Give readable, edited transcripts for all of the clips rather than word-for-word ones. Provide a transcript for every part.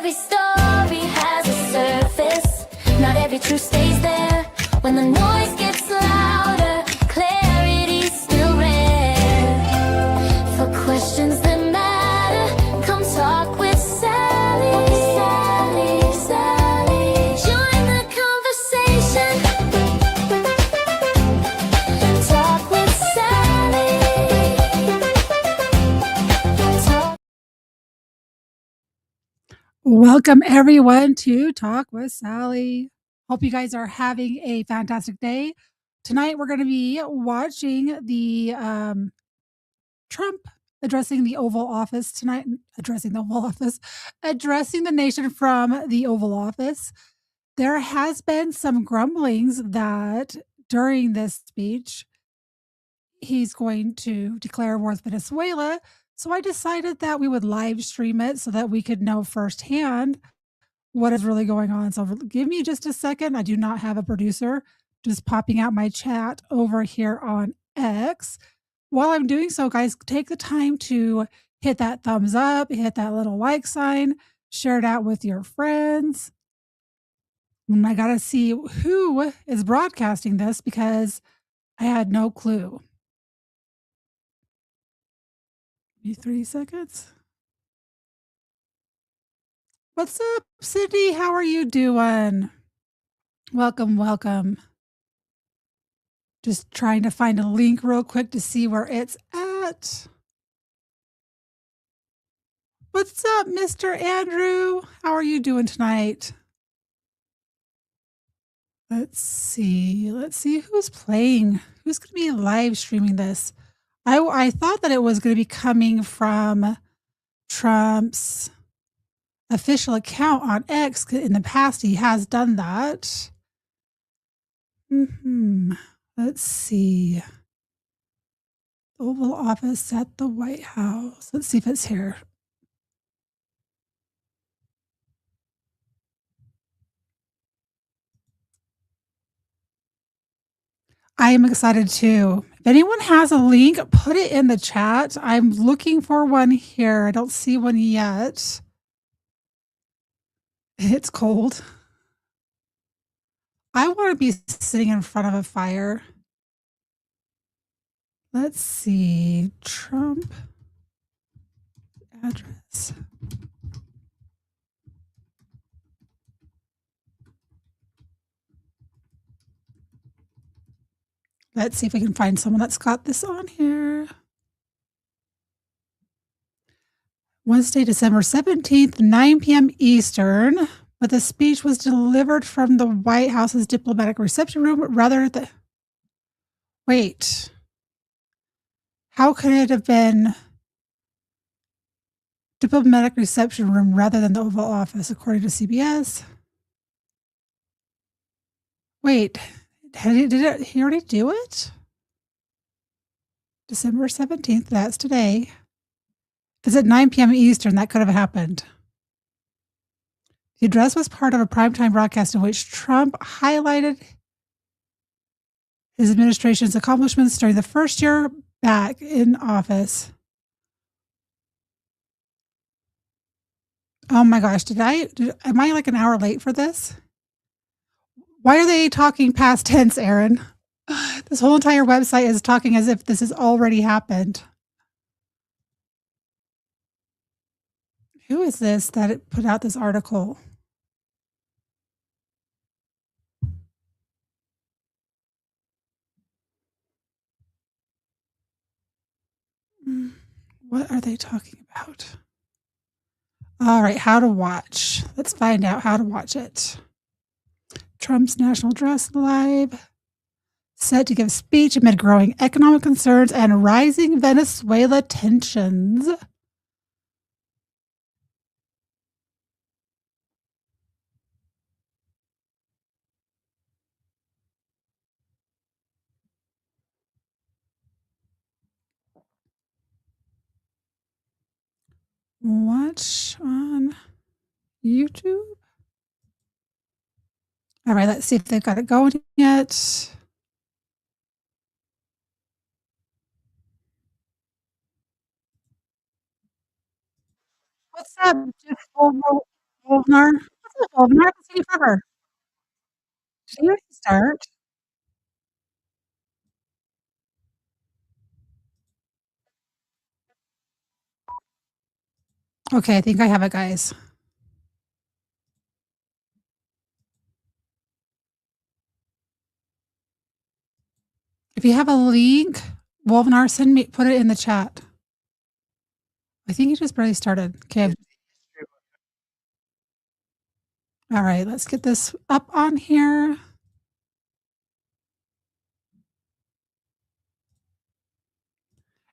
every story has a surface. Not every truth stays there. When the noise gets louder, clarity's still rare. For questions that matter, come talk with Sally. Sally, Sally. Join the conversation. Talk with Sally. Talk. Welcome everyone to Talk with Sally. Hope you guys are having a fantastic day. Tonight we're going to be watching the Trump addressing the Oval Office tonight. Addressing the nation from the Oval Office. There has been some grumblings that during this speech he's going to declare war with Venezuela. So I decided that we would live stream it so that we could know firsthand what is really going on. So give me just a second. I do not have a producer. Just popping out my chat over here on X. While I'm doing so, guys, take the time to hit that thumbs up, hit that little like sign, share it out with your friends. And I got to see who is broadcasting this because I had no clue. Give me 3 seconds. What's up, Sydney? How are you doing? Welcome, welcome. Just trying to find a link real quick to see where it's at. What's up, Mr. Andrew? How are you doing tonight? Let's see who's playing. Who's going to be live streaming this? I thought that it was going to be coming from Trump's official account on X. In the past, he has done that. Let's see. Oval Office at the White House. Let's see if it's here. I am excited too. If anyone has a link, put it in the chat. I'm looking for one here. I don't see one yet. It's cold. I want to be sitting in front of a fire. Let's see. Trump address. Let's see if we can find someone that's got this on here. Wednesday, December 17th, 9 p.m. Eastern. But the speech was delivered from the White House's diplomatic reception room rather than. Wait. How could it have been diplomatic reception room rather than the Oval Office, according to CBS? Wait, did he already do it? December 17th, that's today. If it's at 9 p.m. Eastern, that could have happened. The address was part of a primetime broadcast in which Trump highlighted his administration's accomplishments during the first year back in office. Oh my gosh, am I like an hour late for this? Why are they talking past tense, Aaron? This whole entire website is talking as if this has already happened. Who is this that put out this article? What are they talking about? All right, how to watch. Let's find out how to watch it. Trump's national address live. Set to give speech amid growing economic concerns and rising Venezuela tensions. Watch on YouTube. All right, let's see if they've got it going yet. What's up, Jeff? Wolfnar? What's up, Wolfnar? I haven't seen you forever. Did you already start? Okay, I think I have it, guys. If you have a link, Wolfnar, send me put it in the chat. I think you just barely started. Okay. All right, let's get this up on here.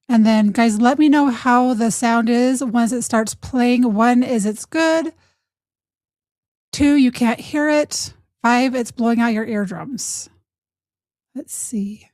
And then, guys, let me know how the sound is once it starts playing. 1 is it's good. 2, you can't hear it. 5, it's blowing out your eardrums. Let's see.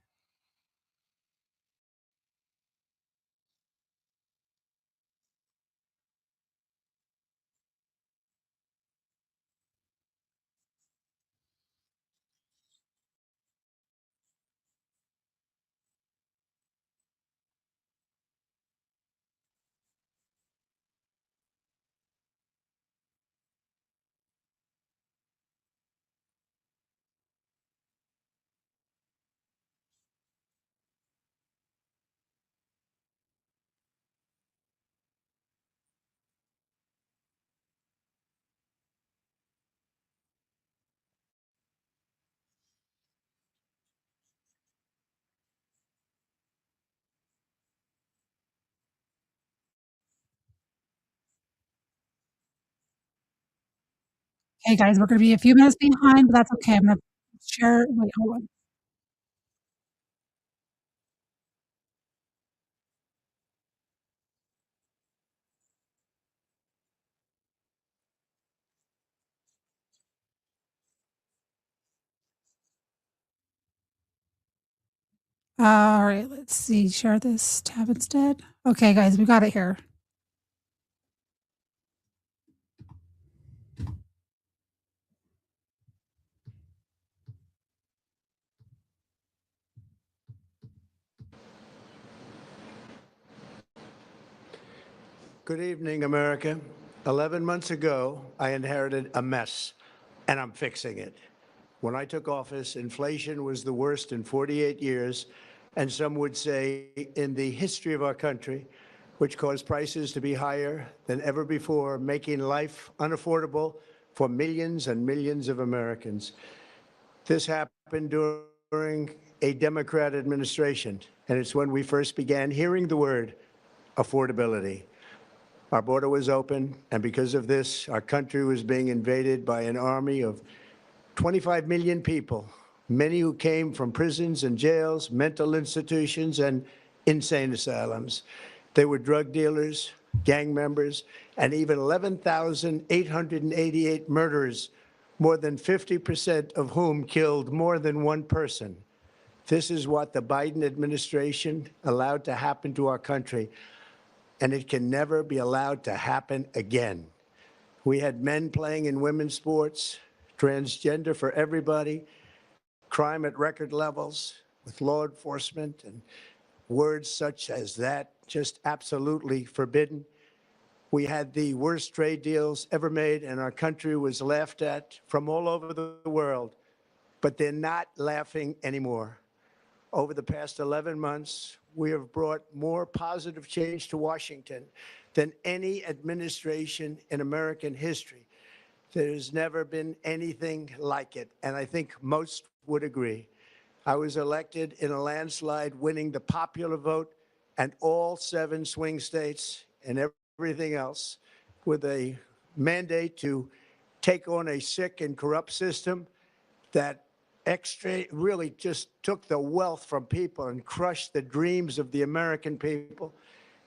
Hey, guys, we're gonna be a few minutes behind, but that's okay. I'm gonna share. Wait, hold on. All right, let's see. Share this tab instead. Okay, guys, we got it here. Good evening, America. 11 months ago, I inherited a mess, and I'm fixing it. When I took office, inflation was the worst in 48 years, and some would say in the history of our country, which caused prices to be higher than ever before, making life unaffordable for millions and millions of Americans. This happened during a Democrat administration, and it's when we first began hearing the word affordability. Our border was open, and because of this, our country was being invaded by an army of 25 million people, many who came from prisons and jails, mental institutions, and insane asylums. They were drug dealers, gang members, and even 11,888 murderers, more than 50% of whom killed more than one person. This is what the Biden administration allowed to happen to our country, and it can never be allowed to happen again. We had men playing in women's sports, transgender for everybody, crime at record levels with law enforcement, and words such as that just absolutely forbidden. We had the worst trade deals ever made, and our country was laughed at from all over the world. But they're not laughing anymore. Over the past 11 months, we have brought more positive change to Washington than any administration in American history. There's never been anything like it, and I think most would agree. I was elected in a landslide, winning the popular vote and all 7 swing states and everything else, with a mandate to take on a sick and corrupt system that really just took the wealth from people and crushed the dreams of the American people.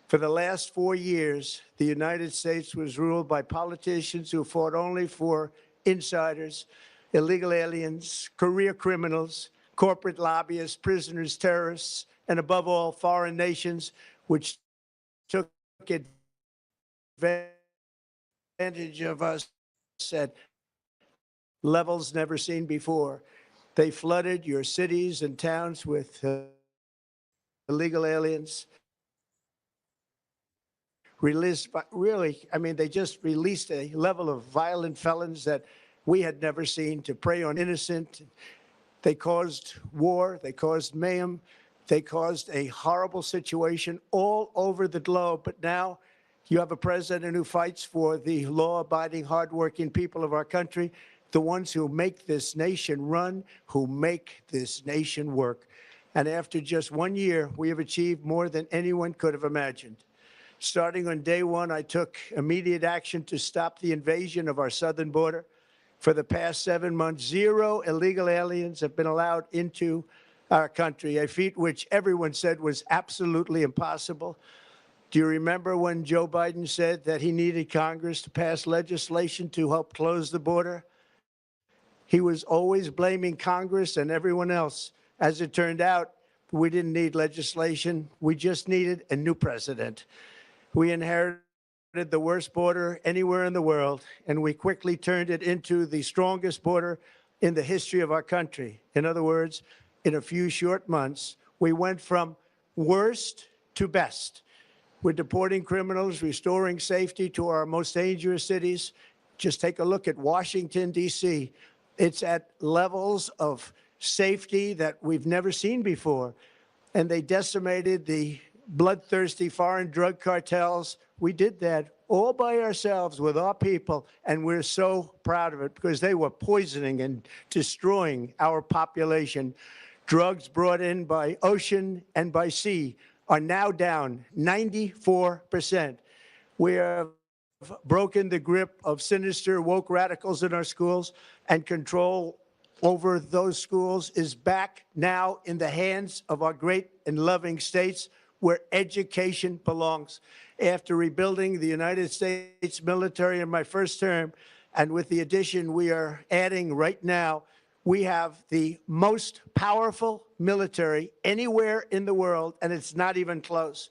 For the last 4 years, the United States was ruled by politicians who fought only for insiders, illegal aliens, career criminals, corporate lobbyists, prisoners, terrorists, and above all, foreign nations, which took advantage of us at levels never seen before. They flooded your cities and towns with illegal aliens, they just released a level of violent felons that we had never seen to prey on innocent. They caused war. They caused mayhem. They caused a horrible situation all over the globe. But now you have a president who fights for the law-abiding, hardworking people of our country, the ones who make this nation run, who make this nation work. And after just 1 year, we have achieved more than anyone could have imagined. Starting on day one, I took immediate action to stop the invasion of our southern border. For the past 7 months, 0 illegal aliens have been allowed into our country, a feat which everyone said was absolutely impossible. Do you remember when Joe Biden said that he needed Congress to pass legislation to help close the border? He was always blaming Congress and everyone else. As it turned out, we didn't need legislation. We just needed a new president. We inherited the worst border anywhere in the world, and we quickly turned it into the strongest border in the history of our country. In other words, in a few short months, we went from worst to best. We're deporting criminals, restoring safety to our most dangerous cities. Just take a look at Washington, D.C. It's at levels of safety that we've never seen before. And they decimated the bloodthirsty foreign drug cartels. We did that all by ourselves with our people, and we're so proud of it because they were poisoning and destroying our population. Drugs brought in by ocean and by sea are now down 94%. We have broken the grip of sinister woke radicals in our schools, and control over those schools is back now in the hands of our great and loving states where education belongs. After rebuilding the United States military in my first term, and with the addition we are adding right now, we have the most powerful military anywhere in the world, and it's not even close.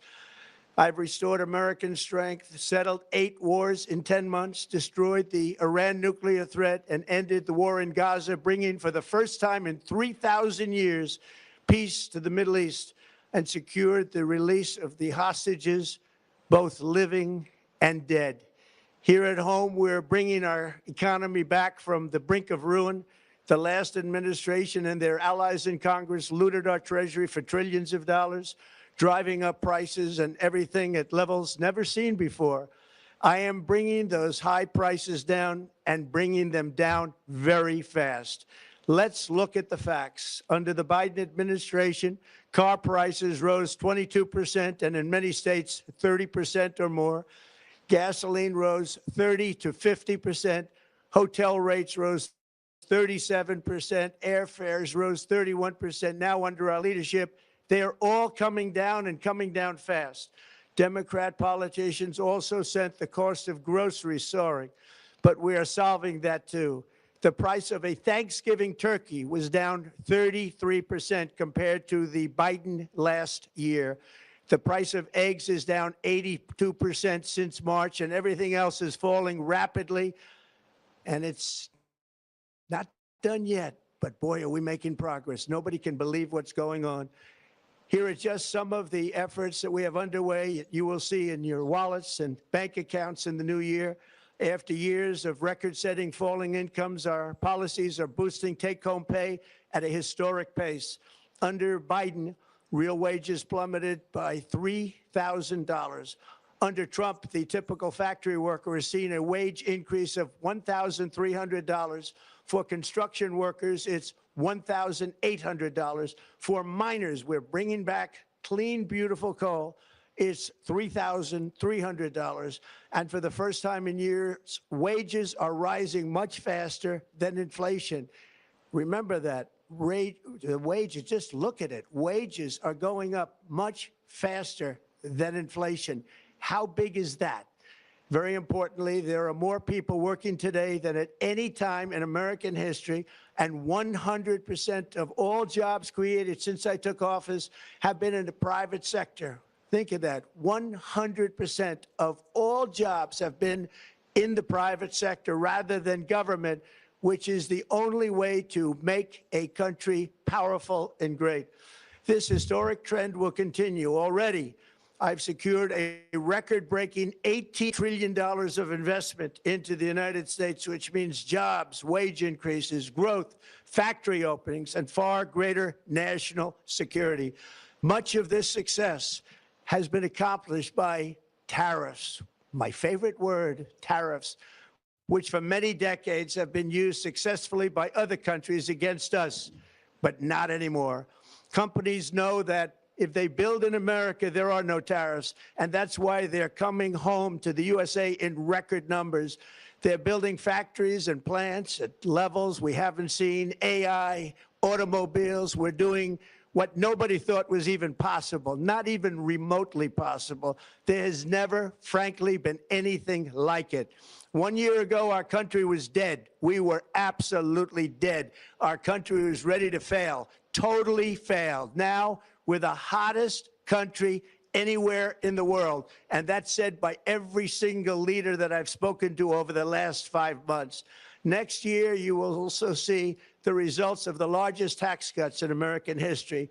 I've restored American strength, settled 8 wars in 10 months, destroyed the Iran nuclear threat, and ended the war in Gaza, bringing for the first time in 3,000 years peace to the Middle East, and secured the release of the hostages, both living and dead. Here at home, we're bringing our economy back from the brink of ruin. The last administration and their allies in Congress looted our treasury for trillions of dollars, driving up prices and everything at levels never seen before. I am bringing those high prices down and bringing them down very fast. Let's look at the facts. Under the Biden administration, car prices rose 22%, and in many states, 30% or more. Gasoline rose 30 to 50%. Hotel rates rose 37%. Airfares rose 31%. Now, under our leadership, they are all coming down and coming down fast. Democrat politicians also sent the cost of groceries soaring, but we are solving that too. The price of a Thanksgiving turkey was down 33% compared to the Biden last year. The price of eggs is down 82% since March, and everything else is falling rapidly. And it's not done yet, but boy, are we making progress. Nobody can believe what's going on. Here are just some of the efforts that we have underway. You will see in your wallets and bank accounts in the new year. After years of record-setting falling incomes, our policies are boosting take-home pay at a historic pace. Under Biden, real wages plummeted by $3,000. Under Trump, the typical factory worker has seen a wage increase of $1,300. For construction workers, it's $1,800. For miners, we're bringing back clean, beautiful coal. It's $3,300. And for the first time in years, wages are rising much faster than inflation. Remember that. The wages, just look at it. Wages are going up much faster than inflation. How big is that? Very importantly, there are more people working today than at any time in American history, and 100% of all jobs created since I took office have been in the private sector. Think of that. 100% of all jobs have been in the private sector rather than government, which is the only way to make a country powerful and great. This historic trend will continue. Already, I've secured a record-breaking $18 trillion of investment into the United States, which means jobs, wage increases, growth, factory openings, and far greater national security. Much of this success has been accomplished by tariffs. My favorite word, tariffs, which for many decades have been used successfully by other countries against us, but not anymore. Companies know that if they build in America, there are no tariffs, and that's why they're coming home to the USA in record numbers. They're building factories and plants at levels we haven't seen, AI, automobiles. We're doing what nobody thought was even possible, not even remotely possible. There has never, frankly, been anything like it. 1 year ago, our country was dead. We were absolutely dead. Our country was ready to fail, totally failed. Now, we're the hottest country anywhere in the world. And that's said by every single leader that I've spoken to over the last 5 months. Next year, you will also see the results of the largest tax cuts in American history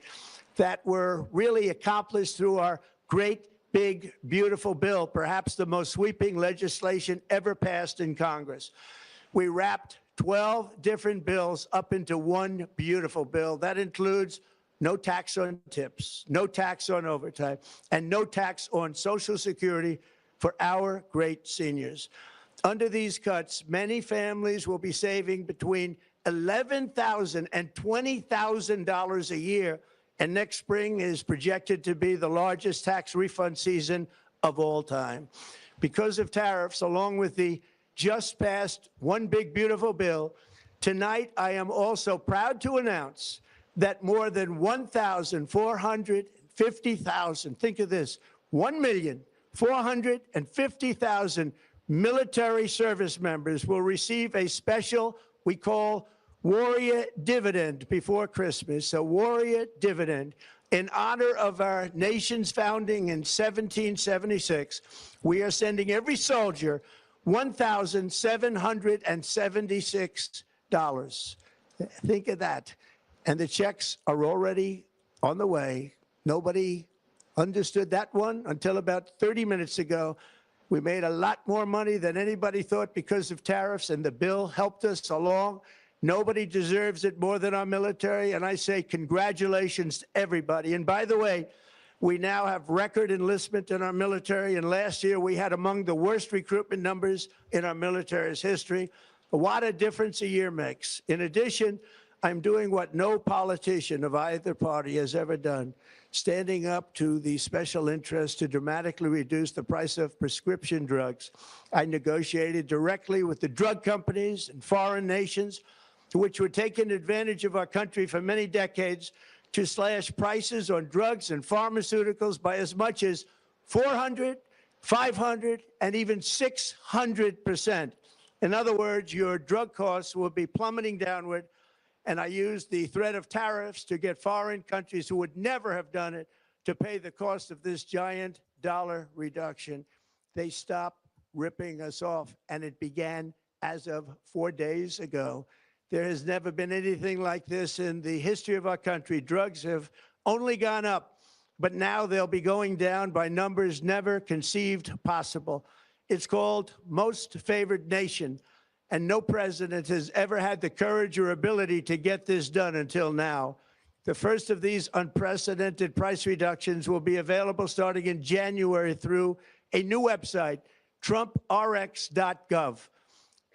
that were really accomplished through our great, big, beautiful bill, perhaps the most sweeping legislation ever passed in Congress. We wrapped 12 different bills up into one beautiful bill. That includes no tax on tips, no tax on overtime, and no tax on Social Security for our great seniors. Under these cuts, many families will be saving between $11,000 and $20,000 a year, and next spring is projected to be the largest tax refund season of all time. Because of tariffs, along with the just passed One Big Beautiful Bill, tonight I am also proud to announce that more than 1,450,000, think of this, 1,450,000 military service members will receive a special, we call Warrior Dividend before Christmas, a Warrior Dividend. In honor of our nation's founding in 1776, we are sending every soldier $1,776. Think of that. And the checks are already on the way. Nobody understood that one until about 30 minutes ago. We made a lot more money than anybody thought because of tariffs, and the bill helped us along. Nobody deserves it more than our military, and I say congratulations to everybody. And by the way, we now have record enlistment in our military, and last year we had among the worst recruitment numbers in our military's history. What a difference a year makes. In addition, I'm doing what no politician of either party has ever done, standing up to the special interests to dramatically reduce the price of prescription drugs. I negotiated directly with the drug companies and foreign nations, which were taking advantage of our country for many decades, to slash prices on drugs and pharmaceuticals by as much as 400, 500, and even 600%. In other words, your drug costs will be plummeting downward. And I used the threat of tariffs to get foreign countries who would never have done it to pay the cost of this giant dollar reduction. They stopped ripping us off, and it began as of 4 days ago. There has never been anything like this in the history of our country. Drugs have only gone up, but now they'll be going down by numbers never conceived possible. It's called Most Favored Nation. And no president has ever had the courage or ability to get this done until now. The first of these unprecedented price reductions will be available starting in January through a new website, TrumpRx.gov.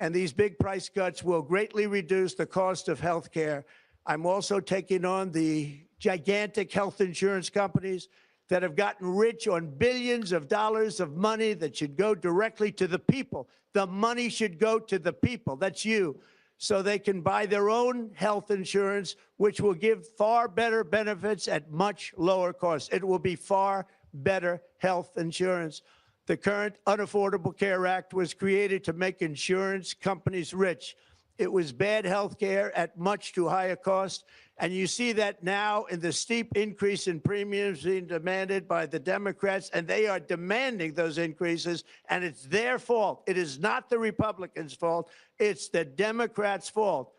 And these big price cuts will greatly reduce the cost of health care. I'm also taking on the gigantic health insurance companies that have gotten rich on billions of dollars of money that should go directly to the people. The money should go to the people, that's you, so they can buy their own health insurance, which will give far better benefits at much lower costs. It will be far better health insurance. The current Unaffordable Care Act was created to make insurance companies rich. It was bad health care at much too high a cost. And you see that now in the steep increase in premiums being demanded by the Democrats, and they are demanding those increases, and it's their fault. It is not the Republicans' fault. It's the Democrats' fault.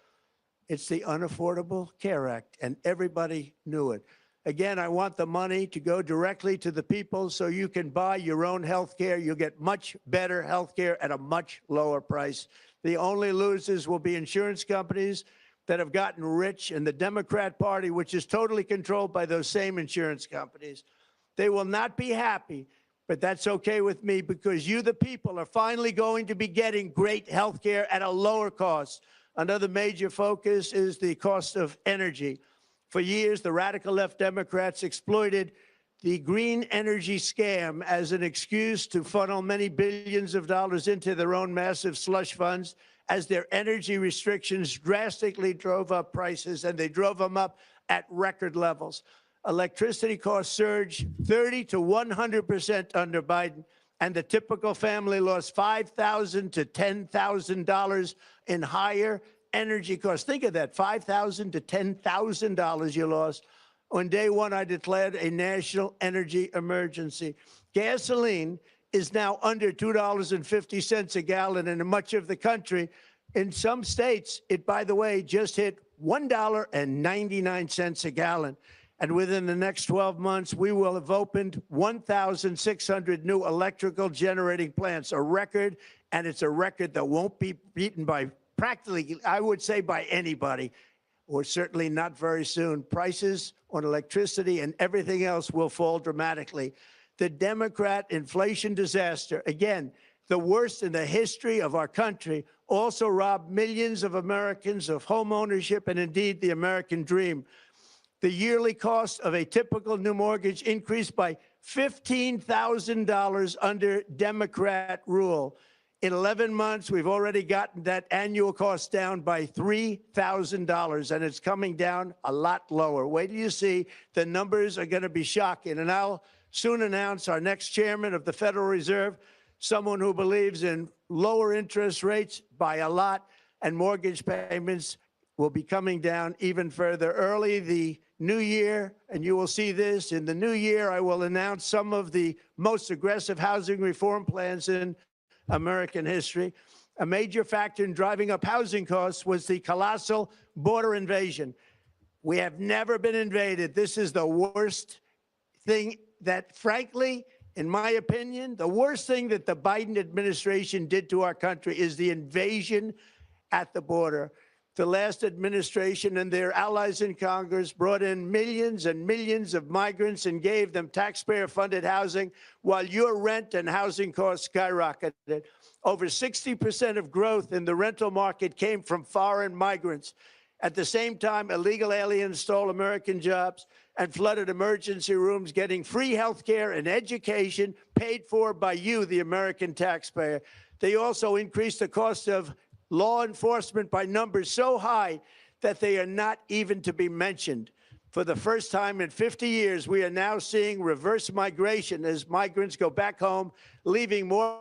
It's the Unaffordable Care Act, and everybody knew it. Again, I want the money to go directly to the people so you can buy your own health care. You'll get much better health care at a much lower price. The only losers will be insurance companies that have gotten rich, and the Democrat Party, which is totally controlled by those same insurance companies. They will not be happy, but that's okay with me, because you, the people, are finally going to be getting great health care at a lower cost. Another major focus is the cost of energy. For years, the radical left Democrats exploited the green energy scam as an excuse to funnel many billions of dollars into their own massive slush funds, as their energy restrictions drastically drove up prices, and they drove them up at record levels. Electricity costs surged 30 to 100% under Biden, and the typical family lost $5,000 to $10,000 in higher energy costs. Think of that, $5,000 to $10,000 you lost. On day one, I declared a national energy emergency. Gasoline is now under $2.50 a gallon in much of the country. In some states, it, by the way, just hit $1.99 a gallon. And within the next 12 months, we will have opened 1,600 new electrical generating plants, a record, and it's a record that won't be beaten by practically, I would say, by anybody, or certainly not very soon. Prices on electricity and everything else will fall dramatically. The Democrat inflation disaster, again, the worst in the history of our country, also robbed millions of Americans of home ownership and indeed the American dream. The yearly cost of a typical new mortgage increased by $15,000 under Democrat rule. In 11 months, we've already gotten that annual cost down by $3,000, and it's coming down a lot lower. Wait till you see. The numbers are going to be shocking. And I'll soon announce our next chairman of the Federal Reserve, someone who believes in lower interest rates by a lot, and mortgage payments will be coming down even further. Early the new year, and you will see this, in the new year, I will announce some of the most aggressive housing reform plans in American history. A major factor in driving up housing costs was the colossal border invasion. We have never been invaded. This is the worst thing that, frankly, in my opinion, the worst thing that the Biden administration did to our country is the invasion at the border. The last administration and their allies in Congress brought in millions and millions of migrants and gave them taxpayer-funded housing, while your rent and housing costs skyrocketed. Over 60% of growth in the rental market came from foreign migrants. At the same time, illegal aliens stole American jobs and flooded emergency rooms, getting free health care and education paid for by you, the American taxpayer. They also increased the cost of law enforcement by numbers so high that they are not even to be mentioned. For the first time in 50 years, we are now seeing reverse migration as migrants go back home, leaving more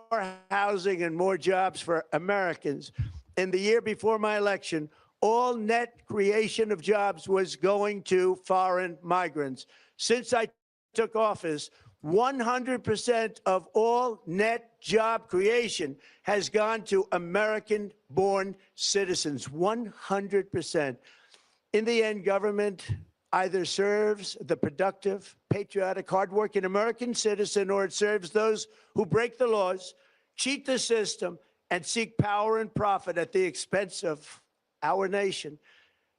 housing and more jobs for Americans. In the year before my election, all net creation of jobs was going to foreign migrants. Since I took office, 100% of all net job creation has gone to American-born citizens, 100%. In the end, government either serves the productive, patriotic, hardworking American citizen, or it serves those who break the laws, cheat the system, and seek power and profit at the expense of our nation.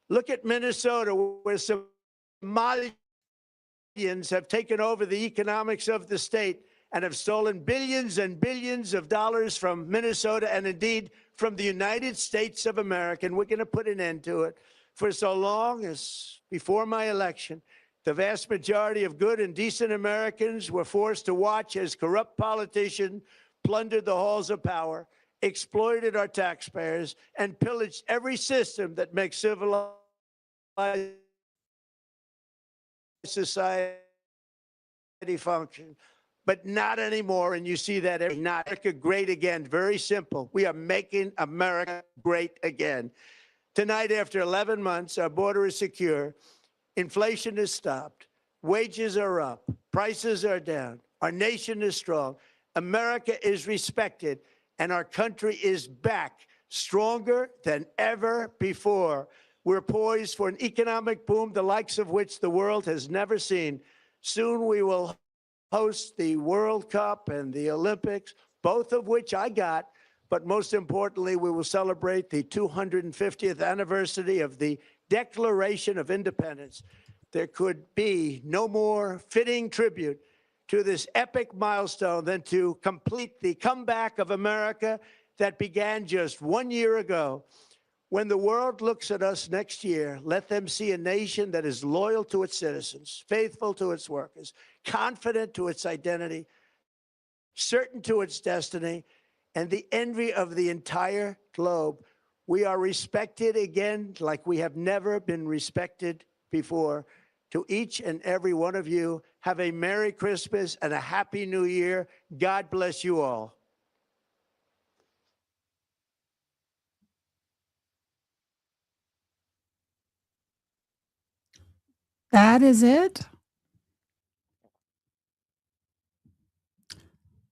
Look at Minnesota, where Somalians have taken over the economics of the state and have stolen billions and billions of dollars from Minnesota and indeed from the United States of America. And we're going to put an end to it. For so long as before my election, the vast majority of good and decent Americans were forced to watch as corrupt politicians plundered the halls of power, exploited our taxpayers, and pillaged every system that makes civilized society function. But not anymore, and you see that every night. America great again, very simple. We are making America great again. Tonight, after 11 months, our border is secure. Inflation is stopped. Wages are up. Prices are down. Our nation is strong. America is respected, and our country is back, stronger than ever before. We're poised for an economic boom, the likes of which the world has never seen. Soon we will host the World Cup and the Olympics, both of which I got. But most importantly, we will celebrate the 250th anniversary of the Declaration of Independence. There could be no more fitting tribute to this epic milestone than to complete the comeback of America that began just 1 year ago. When the world looks at us next year, let them see a nation that is loyal to its citizens, faithful to its workers, confident to its identity, certain to its destiny, and the envy of the entire globe. We are respected again like we have never been respected before. To each and every one of you, have a Merry Christmas and a Happy New Year. God bless you all. That is it.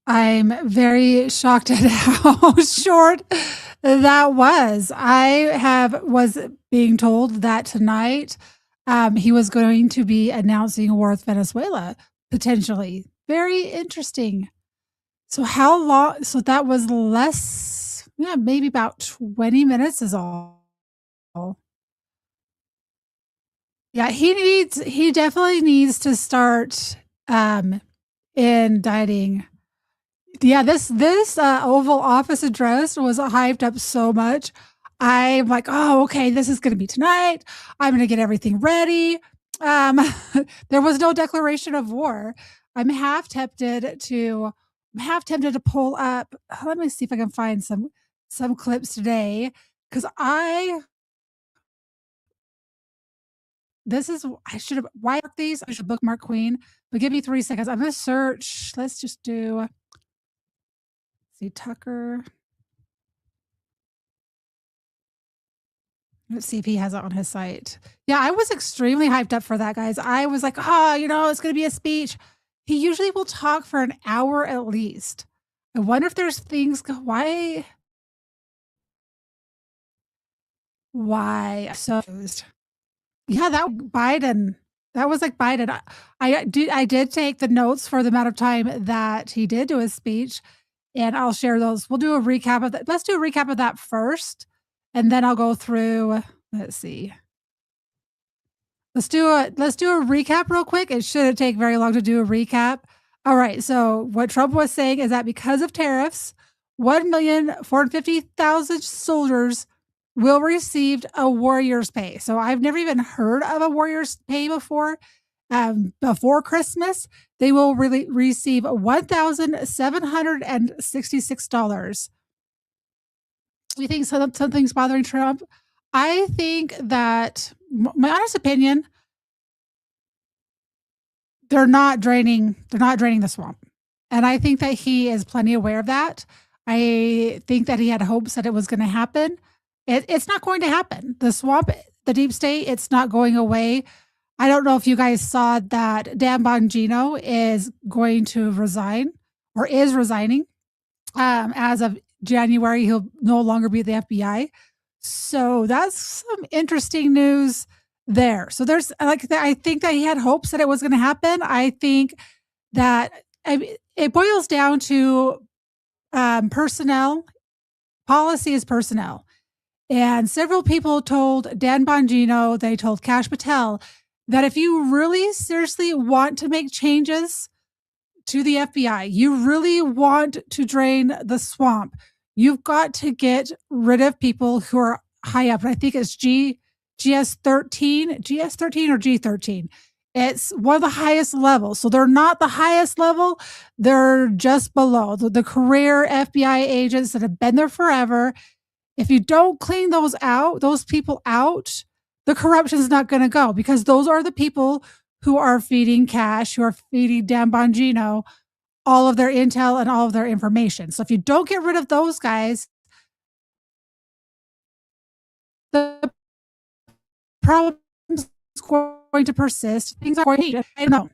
I'm very shocked at how short that was. Was being told that tonight he was going to be announcing war with Venezuela potentially. Very interesting. So how long? So that was less, yeah, maybe about 20 minutes is all. Yeah, he definitely needs to start indicting. Yeah, this Oval Office address was hyped up so much. I'm like, "Oh, okay, this is gonna be tonight. I'm gonna get everything ready." Um, there was no declaration of war. I'm half tempted to I'm half tempted to pull up let me see if I can find some clips today because I this is I should have why these? I should bookmark Queen, but give me 3 seconds. I'm gonna search. Let's just do see Tucker. Let's see if he has it on his site. Yeah, I was extremely hyped up for that, guys. I was like, "Oh, it's gonna be a speech." He usually will talk for an hour at least. I wonder if there's things why so yeah, that was like Biden. I did take the notes for the amount of time that he did do his speech, and I'll share those. We'll do a recap of that. Let's do a recap of that first, and then I'll go through let's see. Let's do a recap real quick. It shouldn't take very long to do a recap. All right. So what Trump was saying is that because of tariffs, 1,450,000 soldiers will receive a warrior's pay. So I've never even heard of a warrior's pay before. Before Christmas, they will really receive $1,766. Do you think something's bothering Trump? I think that my honest opinion, they're not draining the swamp. And I think that he is plenty aware of that. I think that he had hopes that it was going to happen. It's not going to happen. The swamp, the deep state, it's not going away. I don't know if you guys saw that Dan Bongino is going to resign or is resigning. As of January, he'll no longer be at the FBI. So that's some interesting news there. So there's I think that he had hopes that it was going to happen. I think that it boils down to personnel. Policy is personnel. And several people told Dan Bongino, they told Kash Patel that if you really seriously want to make changes to the FBI, you really want to drain the swamp, you've got to get rid of people who are high up. And I think it's GS13 or G13. It's one of the highest levels. So they're not the highest level. They're just below the career FBI agents that have been there forever. If you don't clean those people out, the corruption is not going to go because those are the people who are feeding Kash, who are feeding Dan Bongino all of their intel and all of their information. So if you don't get rid of those guys, the problem's going to persist. Things are going to, I don't know.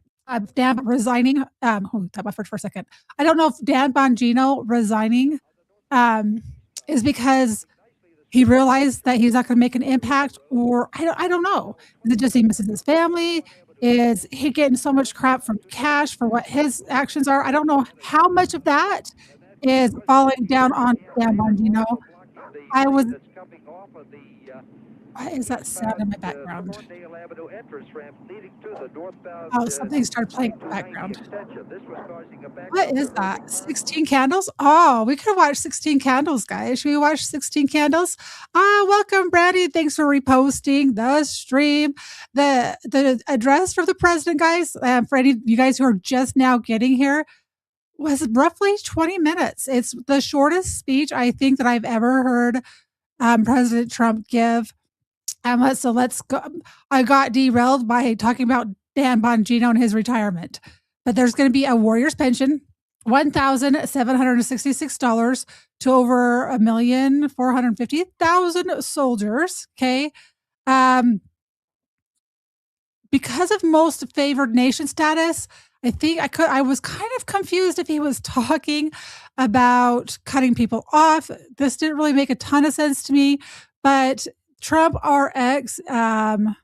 Dan resigning. That buffered for a second. I don't know if Dan Bongino resigning is because he realized that he's not going to make an impact, or I don't know. Is it just he misses his family? Is he getting so much crap from Cash for what his actions are? I don't know how much of that is falling down on Dan Bongino. I was What is that sound in my background? Oh, something started playing in the background. What is that? 16 Candles? Oh, we could watch 16 Candles, guys. Should we watch 16 Candles? Welcome, Brandy. Thanks for reposting the stream. The address for the president, guys, for any of you guys who are just now getting here, was roughly 20 minutes. It's the shortest speech I think that I've ever heard President Trump give. So let's go. I got derailed by talking about Dan Bongino and his retirement, but there's going to be a warrior's pension, $1,766 to over 1,450,000 soldiers. Okay. Because of most favored nation status, I think I was kind of confused if he was talking about cutting people off. This didn't really make a ton of sense to me, but Trump RX, I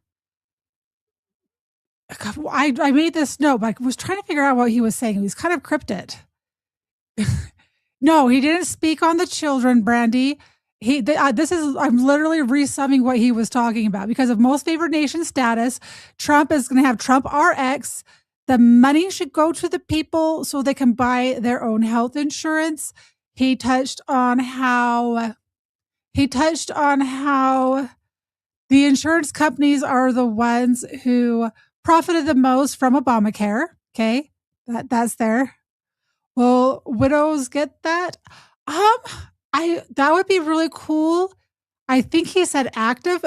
made this note, but I was trying to figure out what he was saying. He was kind of cryptic. No, he didn't speak on the children, Brandy. I'm literally resumming what he was talking about. Because of most favored nation status, Trump is going to have Trump RX. The money should go to the people so they can buy their own health insurance. He touched on how the insurance companies are the ones who profited the most from Obamacare. Okay, that's there. Will widows get that? That would be really cool. I think he said active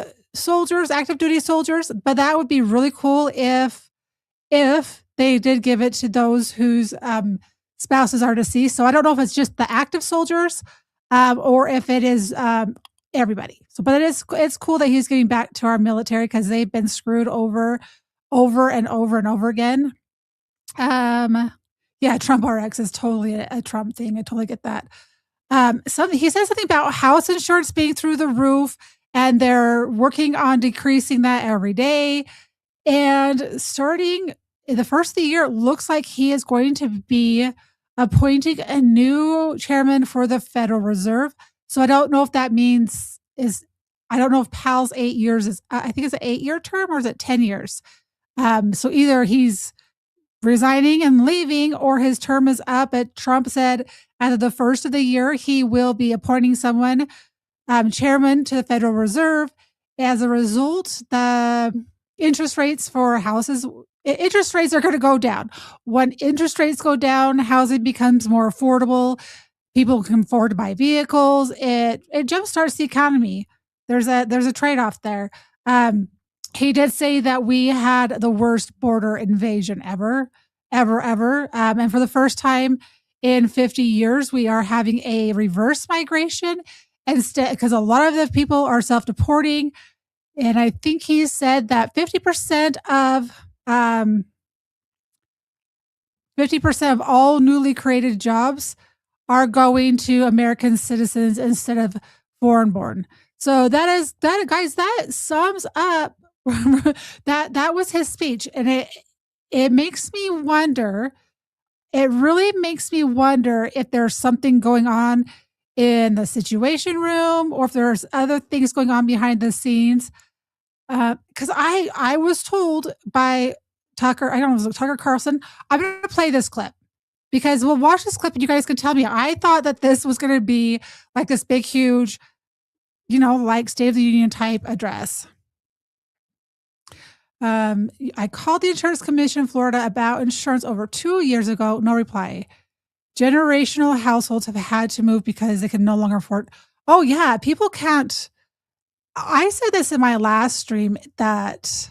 duty soldiers, but that would be really cool if they did give it to those whose spouses are deceased. So I don't know if it's just the active soldiers or if it is everybody. So, but it's cool that he's getting back to our military because they've been screwed over and over again. Yeah, Trump RX is totally a Trump thing. I totally get that. He said something about house insurance being through the roof, and they're working on decreasing that every day. And starting the first of the year, it looks like he is going to be appointing a new chairman for the Federal Reserve. So I don't know if that means I don't know if Powell's 8 years is, I think it's an 8-year term, or is it 10 years? So either he's resigning and leaving, or his term is up. But Trump said as of the first of the year, he will be appointing someone chairman to the Federal Reserve. As a result, the interest rates for houses, interest rates are going to go down. When interest rates go down, housing becomes more affordable. People can afford to buy vehicles. It jumpstarts the economy. There's a trade-off there. He did say that we had the worst border invasion ever. And for the first time in 50 years, we are having a reverse migration instead, because a lot of the people are self-deporting. And I think he said that 50% of all newly created jobs are going to American citizens instead of foreign-born. So that sums up that was his speech, and it makes me wonder. It really makes me wonder if there's something going on in the Situation Room, or if there's other things going on behind the scenes. Because I was told by Tucker, I don't know, it was Tucker Carlson. I'm going to play this clip because we'll watch this clip and you guys can tell me. I thought that this was going to be like this big, huge, like State of the Union type address. I called the Insurance Commission in Florida about insurance over 2 years ago. No reply. Generational households have had to move because they can no longer afford. Oh yeah, people can't. I said this in my last stream that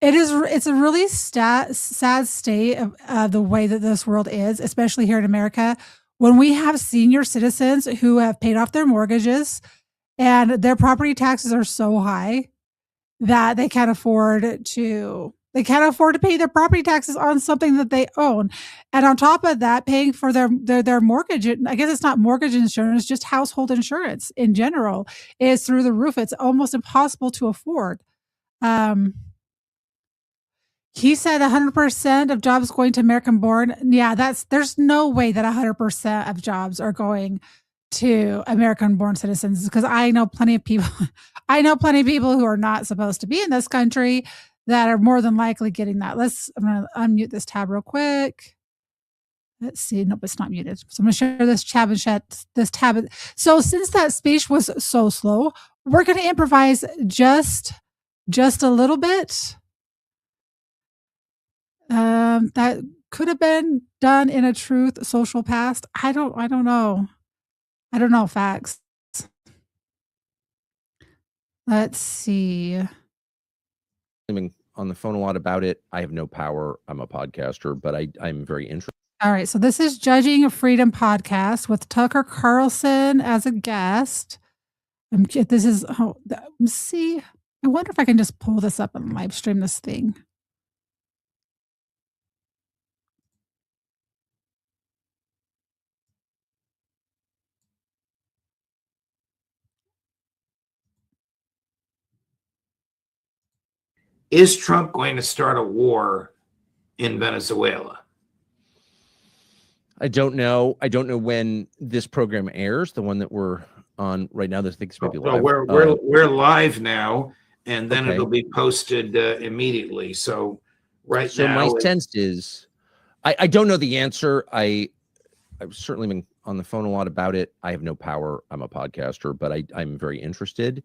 it's a really sad state of the way that this world is, especially here in America, when we have senior citizens who have paid off their mortgages and their property taxes are so high that they can't afford to They can't afford to pay their property taxes on something that they own. And on top of that, paying for their mortgage, I guess it's not mortgage insurance, just household insurance in general is through the roof. It's almost impossible to afford. Um, he said 100% of jobs going to American born. Yeah, there's no way that 100% of jobs are going to American born citizens, because I know plenty of people I know plenty of people who are not supposed to be in this country that are more than likely getting that. I'm going to unmute this tab real quick. Let's see. Nope, it's not muted. So I'm going to share this tab and this tab. So since that speech was so slow, we're going to improvise just a little bit. That could have been done in a truth social past. I don't know. I don't know facts. Let's see. I've been on the phone a lot about it. I have no power. I'm a podcaster, but I'm very interested. All right. So this is Judging Freedom podcast with Tucker Carlson as a guest. This is, see, I wonder if I can just pull this up and live stream this thing. Is Trump going to start a war in Venezuela? I don't know. I don't know when this program airs, the one that we're on right now. This thing's maybe live. We're live now, and then Okay. it'll be posted immediately. So now, my sense is, I don't know the answer. I've certainly been on the phone a lot about it. I have no power. I'm a podcaster, but I'm very interested.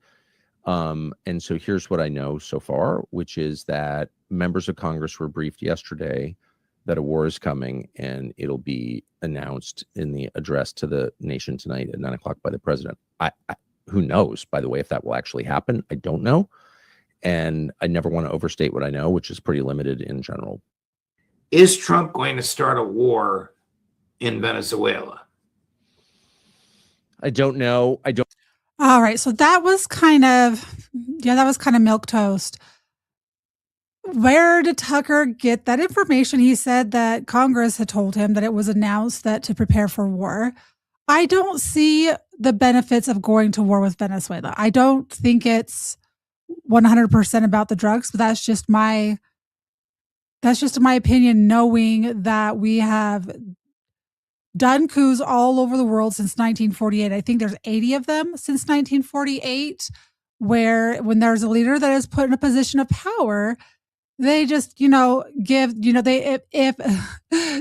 And so here's what I know so far, which is that members of Congress were briefed yesterday that a war is coming, and it'll be announced in the address to the nation tonight at 9 o'clock by the president. Who knows, by the way, if that will actually happen? I don't know. And I never want to overstate what I know, which is pretty limited in general. Is Trump going to start a war in Venezuela? I don't know. I don't. All right. So that was kind of milquetoast. Where did Tucker get that information? He said that Congress had told him that it was announced that to prepare for war. I don't see the benefits of going to war with Venezuela. I don't think it's 100% about the drugs, but that's just my opinion, knowing that we have done coups all over the world since 1948. I think there's 80 of them since 1948, where when there's a leader that is put in a position of power, they just, give, if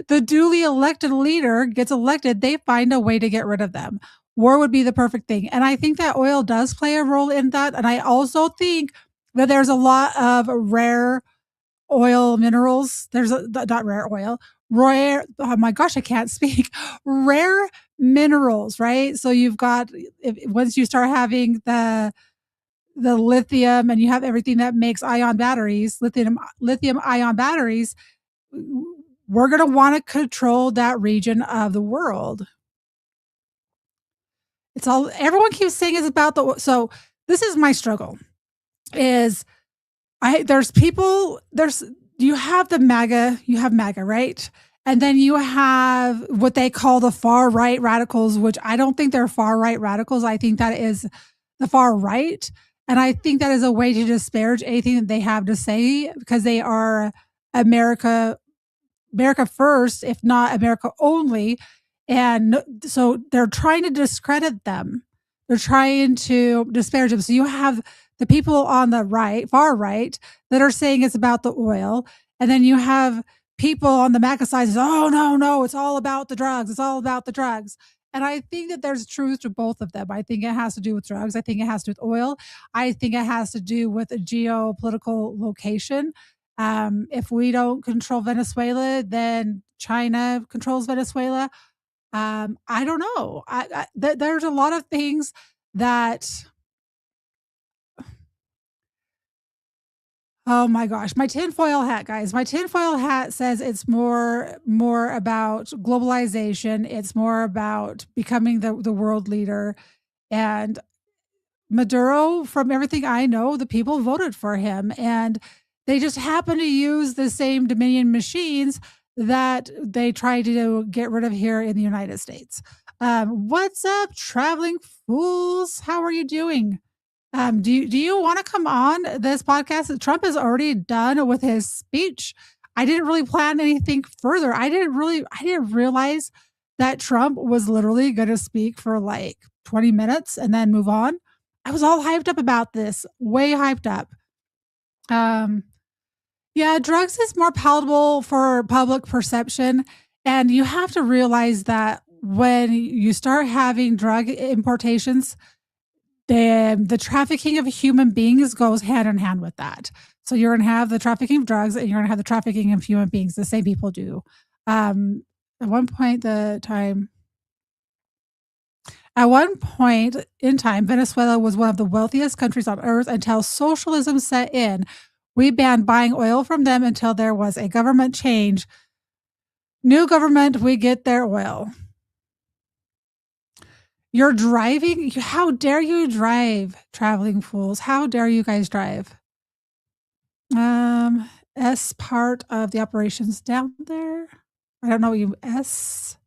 the duly elected leader gets elected, they find a way to get rid of them. War would be the perfect thing. And I think that oil does play a role in that. And I also think that there's a lot of rare oil minerals. There's not rare oil, rare. Oh my gosh, I can't speak. Rare minerals, right? So you've got, once you start having the lithium, and you have everything that makes ion batteries, lithium ion batteries, we're going to want to control that region of the world. It's all everyone keeps saying is about so this is my struggle is you have MAGA, right? And then you have what they call the far right radicals, which I don't think they're far right radicals. I think that is the far right. And I think that is a way to disparage anything that they have to say, because they are America first, if not America only. And so they're trying to discredit them. They're trying to disparage them. So you have the people on the right, far right, that are saying it's about the oil. And then you have people on the MAGA side says, oh, no, it's all about the drugs. It's all about the drugs. And I think that there's truth to both of them. I think it has to do with drugs. I think it has to do with oil. I think it has to do with a geopolitical location. If we don't control Venezuela, then China controls Venezuela. I don't know. There's a lot of things that. Oh my gosh, my tinfoil hat, guys. My tinfoil hat says it's more about globalization. It's more about becoming the world leader. And Maduro, from everything I know, the people voted for him. And They just happen to use the same Dominion machines that they try to get rid of here in the United States. What's up, traveling fools? How are you doing? Do you want to come on this podcast? Trump is already done with his speech. I didn't really plan anything further. I didn't realize that Trump was literally going to speak for like 20 minutes and then move on. I was all hyped up about this, way hyped up. Yeah, drugs is more palatable for public perception. And you have to realize that when you start having drug importations, the trafficking of human beings goes hand in hand with that. So you're going to have the trafficking of drugs and you're going to have the trafficking of human beings. The same people do. At one point in time, Venezuela was one of the wealthiest countries on earth until socialism set in. We banned buying oil from them until there was a government change. New government, we get their oil. You're driving? How dare you drive, traveling fools? How dare you guys drive? S part of the operations down there. I don't know what you S.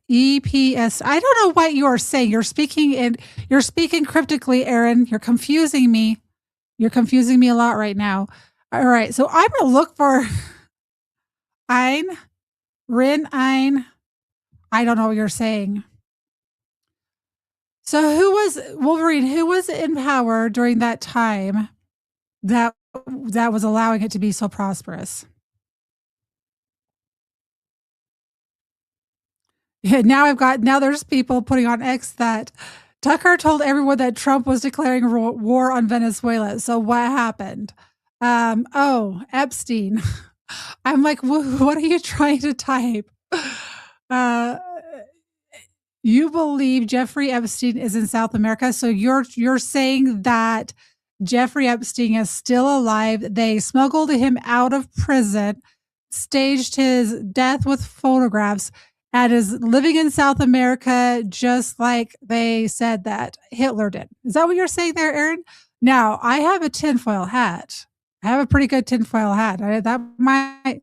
EPS. I don't know what you are saying. You're speaking cryptically, Aaron. You're confusing me. You're confusing me a lot right now. All right, so I'm gonna look for Rin Ein. I don't know what you're saying. So who was Wolverine? Who was in power during that time that was allowing it to be so prosperous? Yeah, now there's people putting on X that Tucker told everyone that Trump was declaring war on Venezuela. So what happened? Epstein. I'm like, what are you trying to type? You believe Jeffrey Epstein is in South America, so you're saying that Jeffrey Epstein is still alive. They smuggled him out of prison, staged his death with photographs, and is living in South America just like they said that Hitler did. Is that what you're saying there, Aaron? Now, I have a tinfoil hat. I have a pretty good tinfoil hat. That might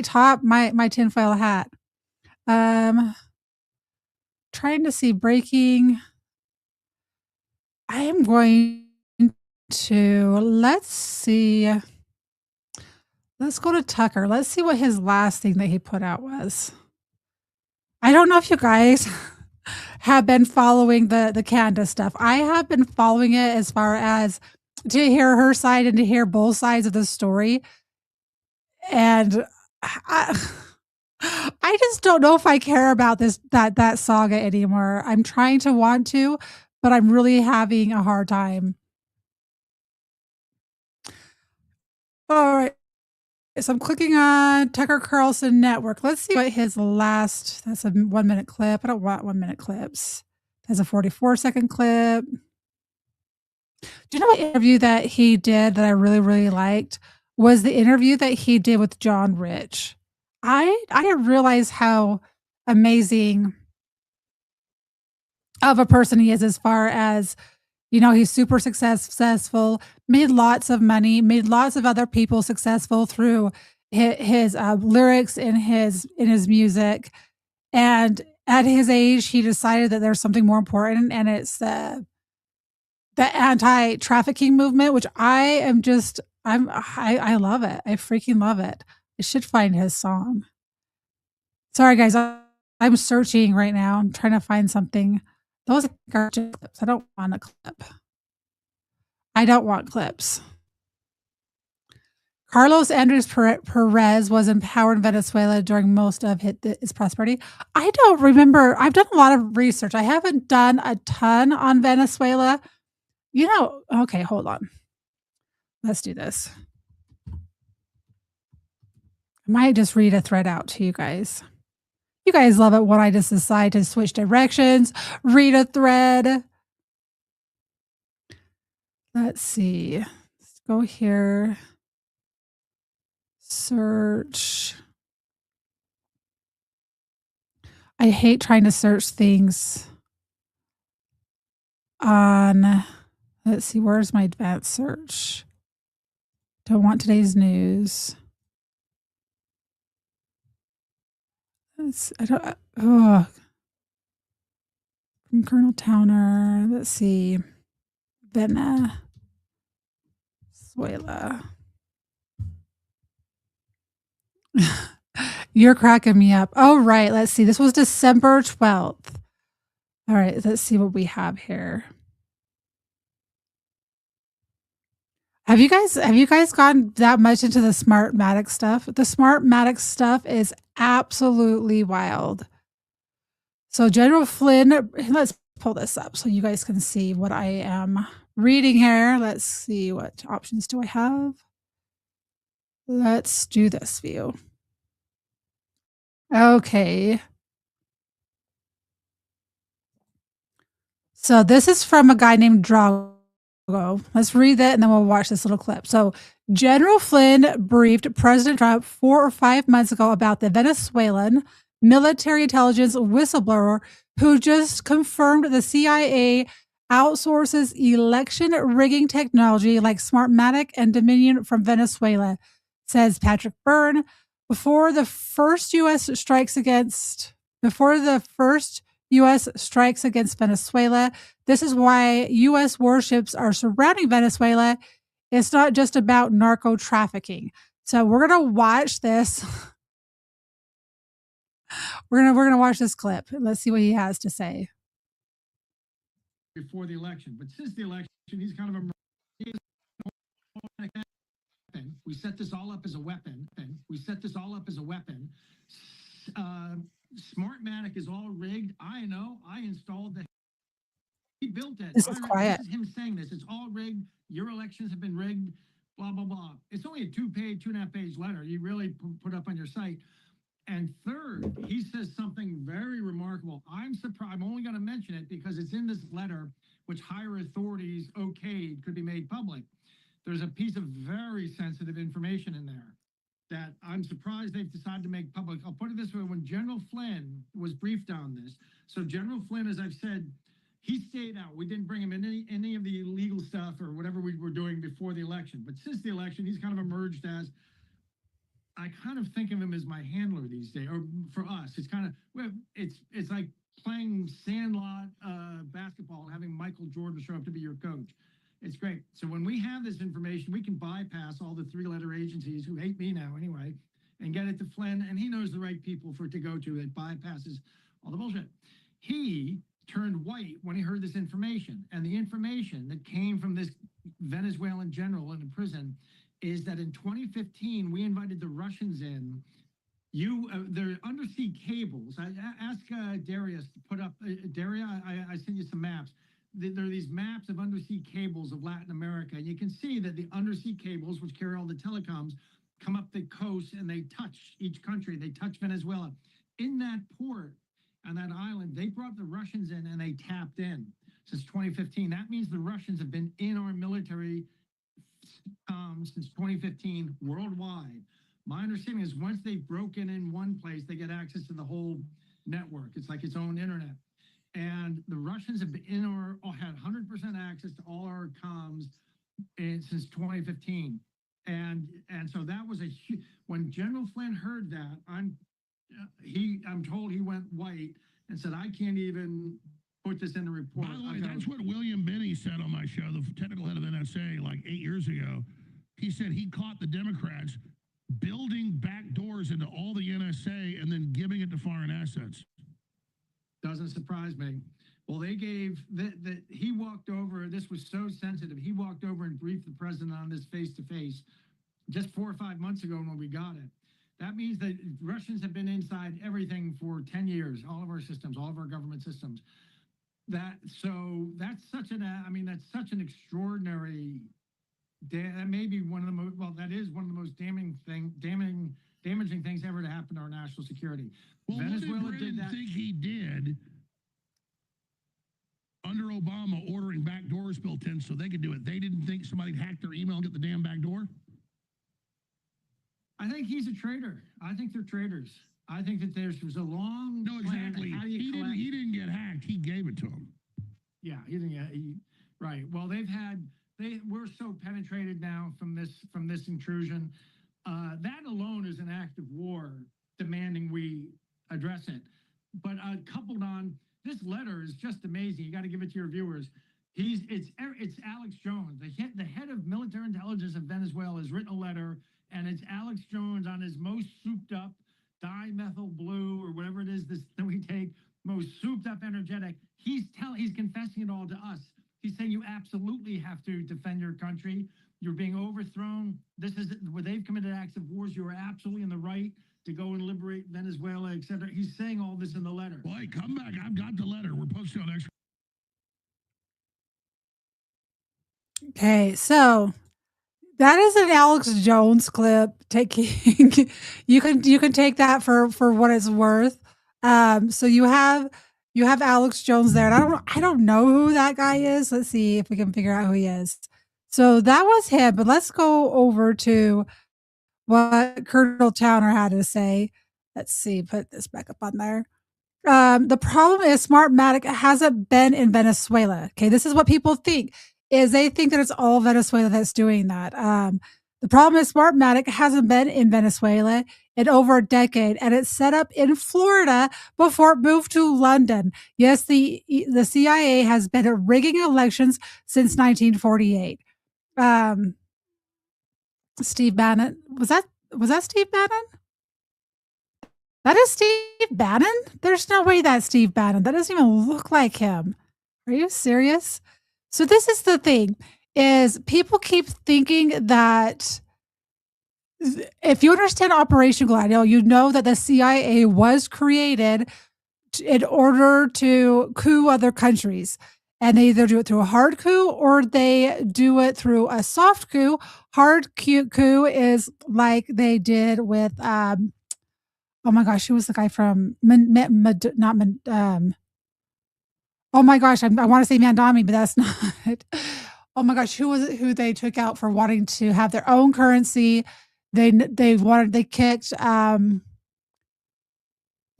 top my tinfoil hat. Trying to see breaking. I am going to, let's see. Let's go to Tucker. Let's see what his last thing that he put out was. I don't know if you guys have been following the Candace stuff. I have been following it as far as to hear her side and to hear both sides of the story. And I just don't know if I care about that saga anymore. I'm trying to want to, but I'm really having a hard time. All right. So I'm clicking on Tucker Carlson Network. Let's see what his last, that's a 1 minute clip. I don't want 1 minute clips. That's a 44-second clip. Do you know what interview that he did that I really, really liked? Was the interview that he did with John Rich. I didn't realize how amazing of a person he is as far as, he's super successful, made lots of money, made lots of other people successful through his lyrics in his music. And at his age, he decided that there's something more important, and it's the anti-trafficking movement, which I love it. I freaking love it. I should find his song. Sorry, guys. I'm searching right now. I'm trying to find something. Those are clips. I don't want a clip. I don't want clips. Carlos Andres Perez was in power in Venezuela during most of his prosperity. I don't remember. I've done a lot of research. I haven't done a ton on Venezuela. Okay, hold on. Let's do this. I might just read a thread out to you guys. You guys love it when I just decide to switch directions, read a thread. Let's see. Let's go here. Search. I hate trying to search things on, let's see, where's my advanced search? Don't want today's news. I don't, oh, from Colonel Towner. Let's see. Venezuela. You're cracking me up. Oh, right. Let's see. This was December 12th. All right. Let's see what we have here. Have you guys gotten that much into the Smartmatic stuff? The Smartmatic stuff is absolutely wild. So General Flynn, let's pull this up so you guys can see what I am reading here. Let's see, what options do I have? Let's do this view. Okay. So this is from a guy named Drago. Let's read that and then we'll watch this little clip. So General Flynn briefed President Trump 4 or 5 months ago about the Venezuelan military intelligence whistleblower who just confirmed the CIA outsources election rigging technology like Smartmatic and Dominion from Venezuela, says Patrick Byrne. Before the first U.S. strikes against Venezuela, this is why U.S. warships are surrounding Venezuela. It's not just about narco trafficking. So we're gonna watch this. We're gonna watch this clip. Let's see what he has to say. Before the election, but since the election, he's kind of a. We set this all up as a weapon. Smartmatic is all rigged. I know. I installed the. He built it. This is quiet. This is him saying this. It's all rigged. Your elections have been rigged. Blah blah blah. It's only a 2.5-page letter. You really put up on your site. And third, he says something very remarkable. I'm surprised. I'm only going to mention it because it's in this letter, which higher authorities okayed could be made public. There's a piece of very sensitive information in there that I'm surprised they've decided to make public. I'll put it this way. When General Flynn was briefed on this, so General Flynn, as I've said, he stayed out. We didn't bring him in any of the illegal stuff or whatever we were doing before the election. But since the election, he's kind of emerged as, I kind of think of him as my handler these days, or for us, it's kind of, well, it's like playing sandlot basketball and having Michael Jordan show up to be your coach. It's great. So when we have this information, we can bypass all the 3-letter agencies who hate me now anyway, and get it to Flynn, and he knows the right people for it to go to. It bypasses all the bullshit. He turned white when he heard this information, and the information that came from this Venezuelan general in a prison is that in 2015, we invited the Russians in. Their undersea cables. I ask Darius to put up, Daria, I sent you some maps. There are these maps of undersea cables of Latin America. And you can see that the undersea cables, which carry all the telecoms, come up the coast and they touch each country. They touch Venezuela. In that port, on that island, they brought the Russians in and they tapped in since 2015. That means the Russians have been in our military since 2015 worldwide. My understanding is once they've broken in one place, they get access to the whole network. It's like its own internet. And the Russians have been in had 100% access to all our comms since 2015. And so that was a huge, when General Flynn heard that, I'm told he went white and said, I can't even put this in the report. By the way, that's what William Binney said on my show, the technical head of NSA, like 8 years ago. He said he caught the Democrats building back doors into all the NSA and then giving it to foreign assets. Doesn't surprise me. Well, they gave that he walked over. This was so sensitive. He walked over and briefed the president on this face to face just 4 or 5 months ago when we got it. That means that Russians have been inside everything for 10 years, all of our systems, all of our government systems. That's such an extraordinary. That may be one of the most. Well, that is one of the most damaging things ever to happen to our national security. Well, Venezuela what did did that. Think he did under Obama ordering back doors built in so they could do it. They didn't think somebody'd hack their email and get the damn back door. I think he's a traitor. I think they're traitors. I think that there was a long No, exactly. He didn't get hacked. He gave it to him. Yeah, right. Well, we're so penetrated now from this intrusion. That alone is an act of war demanding we address it. But coupled on this letter is just amazing. You got to give it to your viewers. It's Alex Jones, the head of military intelligence of Venezuela, has written a letter, and it's Alex Jones on his most souped up dimethyl blue or whatever it is that we take, most souped up energetic. He's confessing it all to us. He's saying you absolutely have to defend your country. You're being overthrown. This is where they've committed acts of wars. You are absolutely in the right to go and liberate Venezuela, etc. He's saying all this in the letter. Well, hey, come back. I've got the letter. We're posting on extra. Okay, so that is an Alex Jones clip. Taking you can take that for what it's worth. So you have Alex Jones there, and I don't know who that guy is. Let's see if we can figure out who he is. So that was him, but let's go over to what Colonel Towner had to say. Let's see, put this back up on there. The problem is Smartmatic hasn't been in Venezuela. Okay, this is what people think, is they think that it's all Venezuela that's doing that. The problem is Smartmatic hasn't been in Venezuela in over a decade, and it's set up in Florida before it moved to London. Yes, the CIA has been rigging elections since 1948. Steve Bannon, was that Steve Bannon? That is Steve Bannon? There's no way that's Steve Bannon. That doesn't even look like him. Are you serious? So this is the thing, is people keep thinking that if you understand Operation Gladio, you know that the CIA was created in order to coup other countries. And they either do it through a hard coup or they do it through a soft coup. Hard coup is like they did with oh my gosh, who was the guy from oh my gosh, I want to say Mandami, but that's not. Oh my gosh, who was it who they took out for wanting to have their own currency? They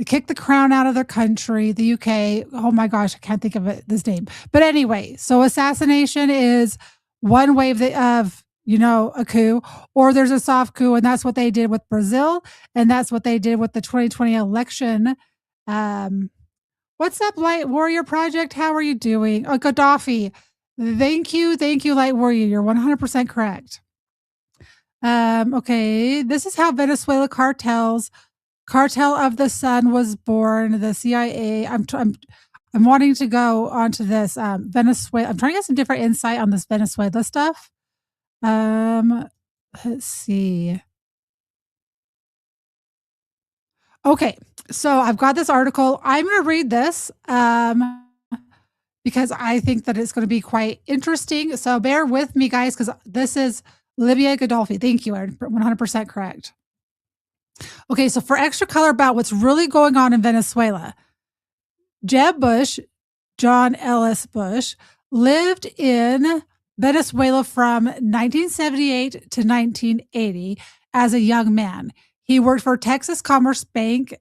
kicked the crown out of their country, the UK. Oh my gosh, I can't think of this name. But anyway, so assassination is one way of a coup, or there's a soft coup, and that's what they did with Brazil, and that's what they did with the 2020 election. What's up, Light Warrior Project? How are you doing? Oh, Gaddafi. Thank you, Light Warrior. You're 100% correct. Okay, this is how Venezuela Cartel of the Sun was born. The CIA. I'm wanting to go onto this Venezuela. I'm trying to get some different insight on this Venezuela stuff. Let's see. Okay, so I've got this article. I'm going to read this because I think that it's going to be quite interesting. So bear with me, guys, because this is Libya Gaddafi. Thank you, Aaron. 100% correct. Okay, so for extra color about what's really going on in Venezuela, Jeb Bush, John Ellis Bush, lived in Venezuela from 1978 to 1980 as a young man. He worked for Texas Commerce Bank,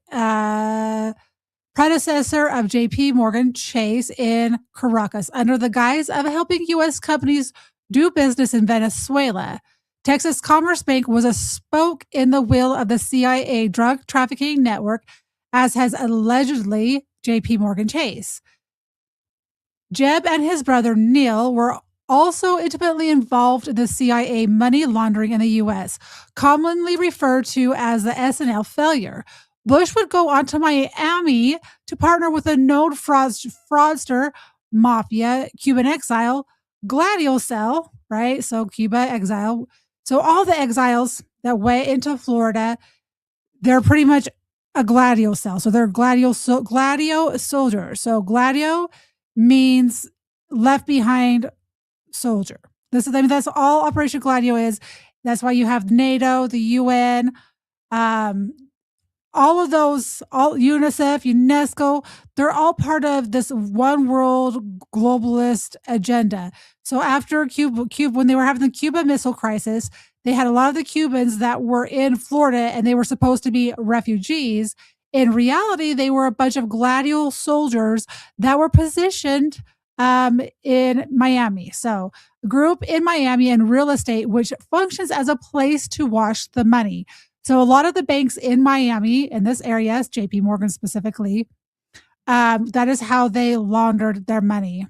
predecessor of JP Morgan Chase in Caracas, under the guise of helping U.S. companies do business in Venezuela. Texas Commerce Bank was a spoke in the wheel of the CIA drug trafficking network, as has allegedly JP Morgan Chase. Jeb and his brother Neil were also intimately involved in the CIA money laundering in the U.S., commonly referred to as the SNL failure. Bush would go on to Miami to partner with a known fraudster, mafia, Cuban exile, Gladio cell, right? So Cuba exile. So all the exiles that went into Florida, they're pretty much a Gladio cell. So they're Gladio soldiers. So Gladio means left behind soldier. That's all Operation Gladio is. That's why you have NATO, the UN, all of those, all UNICEF, UNESCO, they're all part of this one world globalist agenda. So after Cuba, when they were having the Cuba Missile Crisis, they had a lot of the Cubans that were in Florida and they were supposed to be refugees. In reality, they were a bunch of Gladio soldiers that were positioned in Miami. So a group in Miami in real estate, which functions as a place to wash the money. So a lot of the banks in Miami, in this area, JP Morgan specifically, that is how they laundered their money.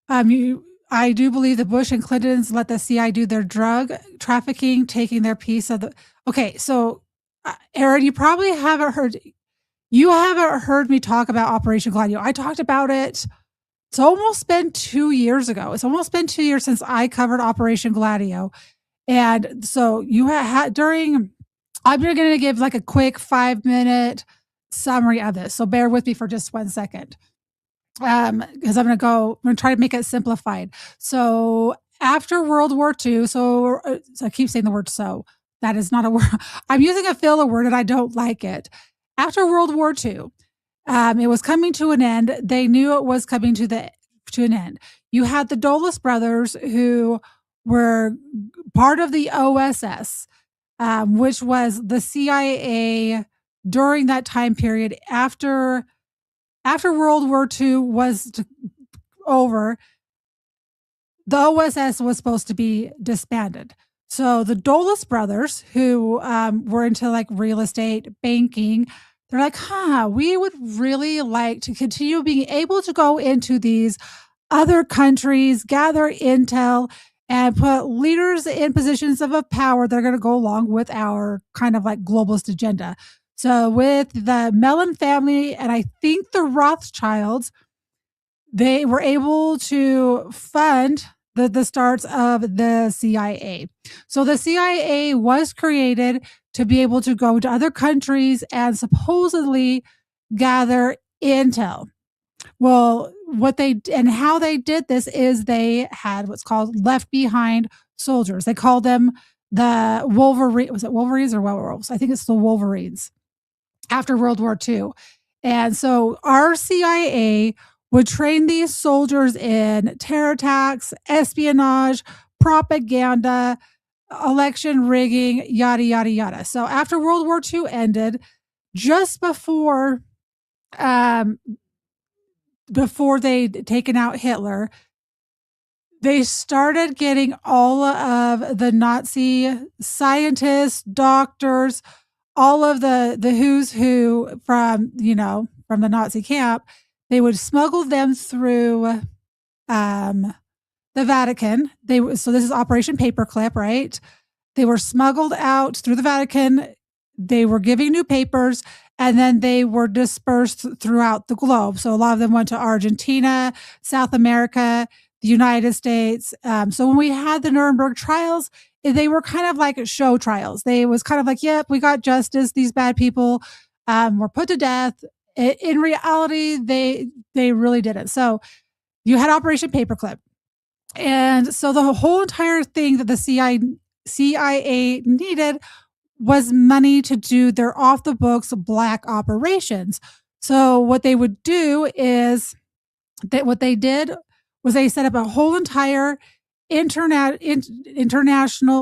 I do believe the Bush and Clintons let the CIA do their drug trafficking, taking their piece of the. Okay, so Aaron, you probably haven't heard. You haven't heard me talk about Operation Gladio. I talked about it. It's almost been 2 years ago. It's almost been 2 years since I covered Operation Gladio, and so you had during. I'm going to give like a quick 5-minute summary of this. So bear with me for just 1 second. Because I'm going to try to make it simplified. So after World War II, so I keep saying the word "so." That is not a word. I'm using a filler word and I don't like it. After World War II, it was coming to an end. They knew it was coming to an end. You had the Dulles brothers who were part of the OSS, which was the CIA during that time period after World War II was over. The OSS was supposed to be disbanded. So the Dulles brothers, who were into like real estate, banking, they're like, we would really like to continue being able to go into these other countries, gather intel, and put leaders in positions of power that are going to go along with our kind of like globalist agenda. So with the Mellon family, and I think the Rothschilds, they were able to fund the starts of the CIA. So the CIA was created to be able to go to other countries and supposedly gather intel. Well, how they did this is they had what's called left behind soldiers. They called them the Wolverine. Was it Wolverines or werewolves? I think it's the Wolverines after World War II. And so our CIA would train these soldiers in terror attacks, espionage, propaganda, election rigging, yada, yada, yada. So after World War II ended, just before they'd taken out Hitler, they started getting all of the Nazi scientists, doctors, all of the who's who from the Nazi camp. They would smuggle them through the Vatican. So this is Operation Paperclip, right? They were smuggled out through the Vatican. They were giving new papers, and then they were dispersed throughout the globe. So a lot of them went to Argentina, South America, the United States. So when we had the Nuremberg trials, they were kind of like show trials. They was kind of like, yep, we got justice. These bad people were put to death. In reality, they really didn't. So you had Operation Paperclip. And so the whole entire thing that the CIA needed was money to do their off the books black operations. So what they would do is what they did was they set up a whole entire international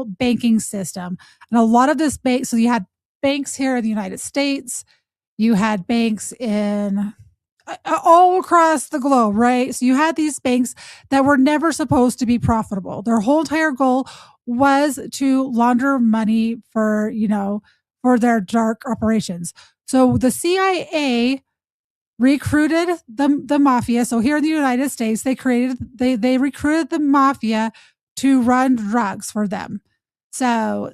banking system. And a lot of this so you had banks here in the United States, you had banks in all across the globe, right? So you had these banks that were never supposed to be profitable. Their whole entire goal was to launder money for their dark operations. So the CIA recruited the mafia. So here in the United States, they recruited the mafia to run drugs for them. So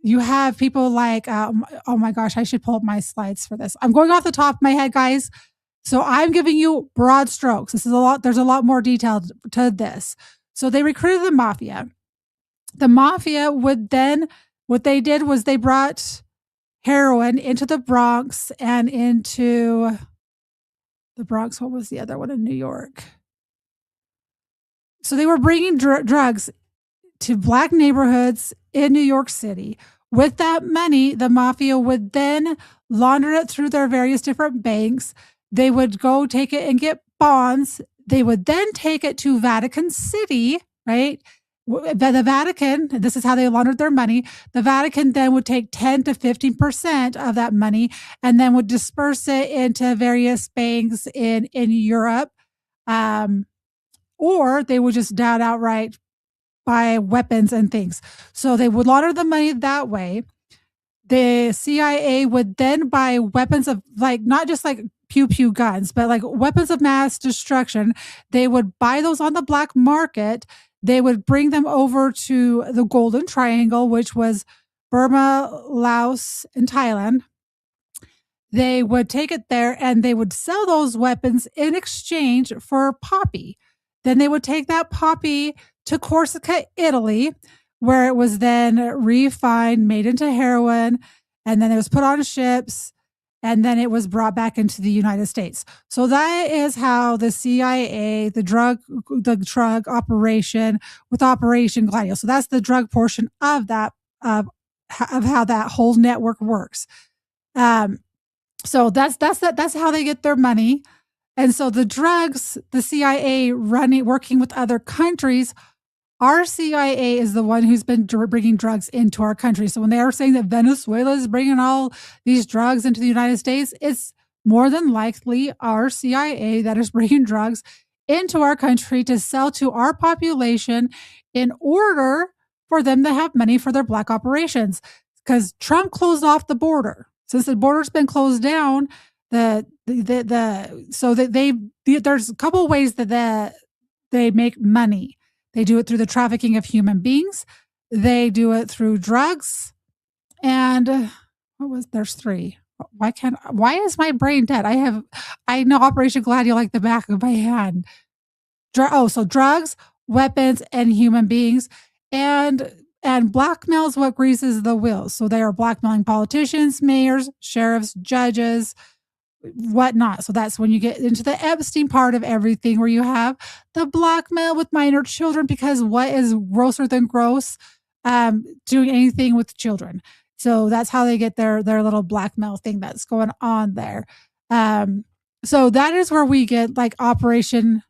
you have people like, oh my gosh, I should pull up my slides for this. I'm going off the top of my head, guys. So I'm giving you broad strokes. There's a lot more detail to this. So they recruited the mafia. The mafia would then, what they did was they brought heroin into the Bronx and into the Bronx. What was the other one in New York? So they were bringing drugs to black neighborhoods in New York City. With that money, the mafia would then launder it through their various different banks. They would go take it and get bonds. They would then take it to Vatican City, right? the Vatican, this is how they laundered their money. The Vatican then would take 10 to 15% of that money and then would disperse it into various banks in Europe. Or they would just outright buy weapons and things. So they would launder the money that way. The CIA would then buy weapons of not just pew pew guns, but weapons of mass destruction. They would buy those on the black market. They would bring them over to the Golden Triangle, which was Burma, Laos, and Thailand. They would take it there and they would sell those weapons in exchange for poppy. Then they would take that poppy to Corsica, Italy, where it was then refined, made into heroin, and then it was put on ships, and then it was brought back into the United States. So that is how the CIA, the drug operation with Operation Gladio. So that's the drug portion of that, of how that whole network works. So that's how they get their money. And so the drugs, the CIA working with other countries, our CIA is the one who's been bringing drugs into our country. So when they are saying that Venezuela is bringing all these drugs into the United States, it's more than likely our CIA that is bringing drugs into our country to sell to our population in order for them to have money for their black operations. Because Trump closed off the border. Since the border's been closed down, there's a couple of ways that they make money. They do it through the trafficking of human beings. They do it through drugs. And there's three. Why is my brain dead? I know Operation Gladio like the back of my hand. So drugs, weapons, and human beings. And blackmail is what greases the wheels. So they are blackmailing politicians, mayors, sheriffs, judges, whatnot. So that's when you get into the Epstein part of everything, where you have the blackmail with minor children, because what is grosser than gross? Doing anything with children. So that's how they get their little blackmail thing that's going on there. So that is where we get Operation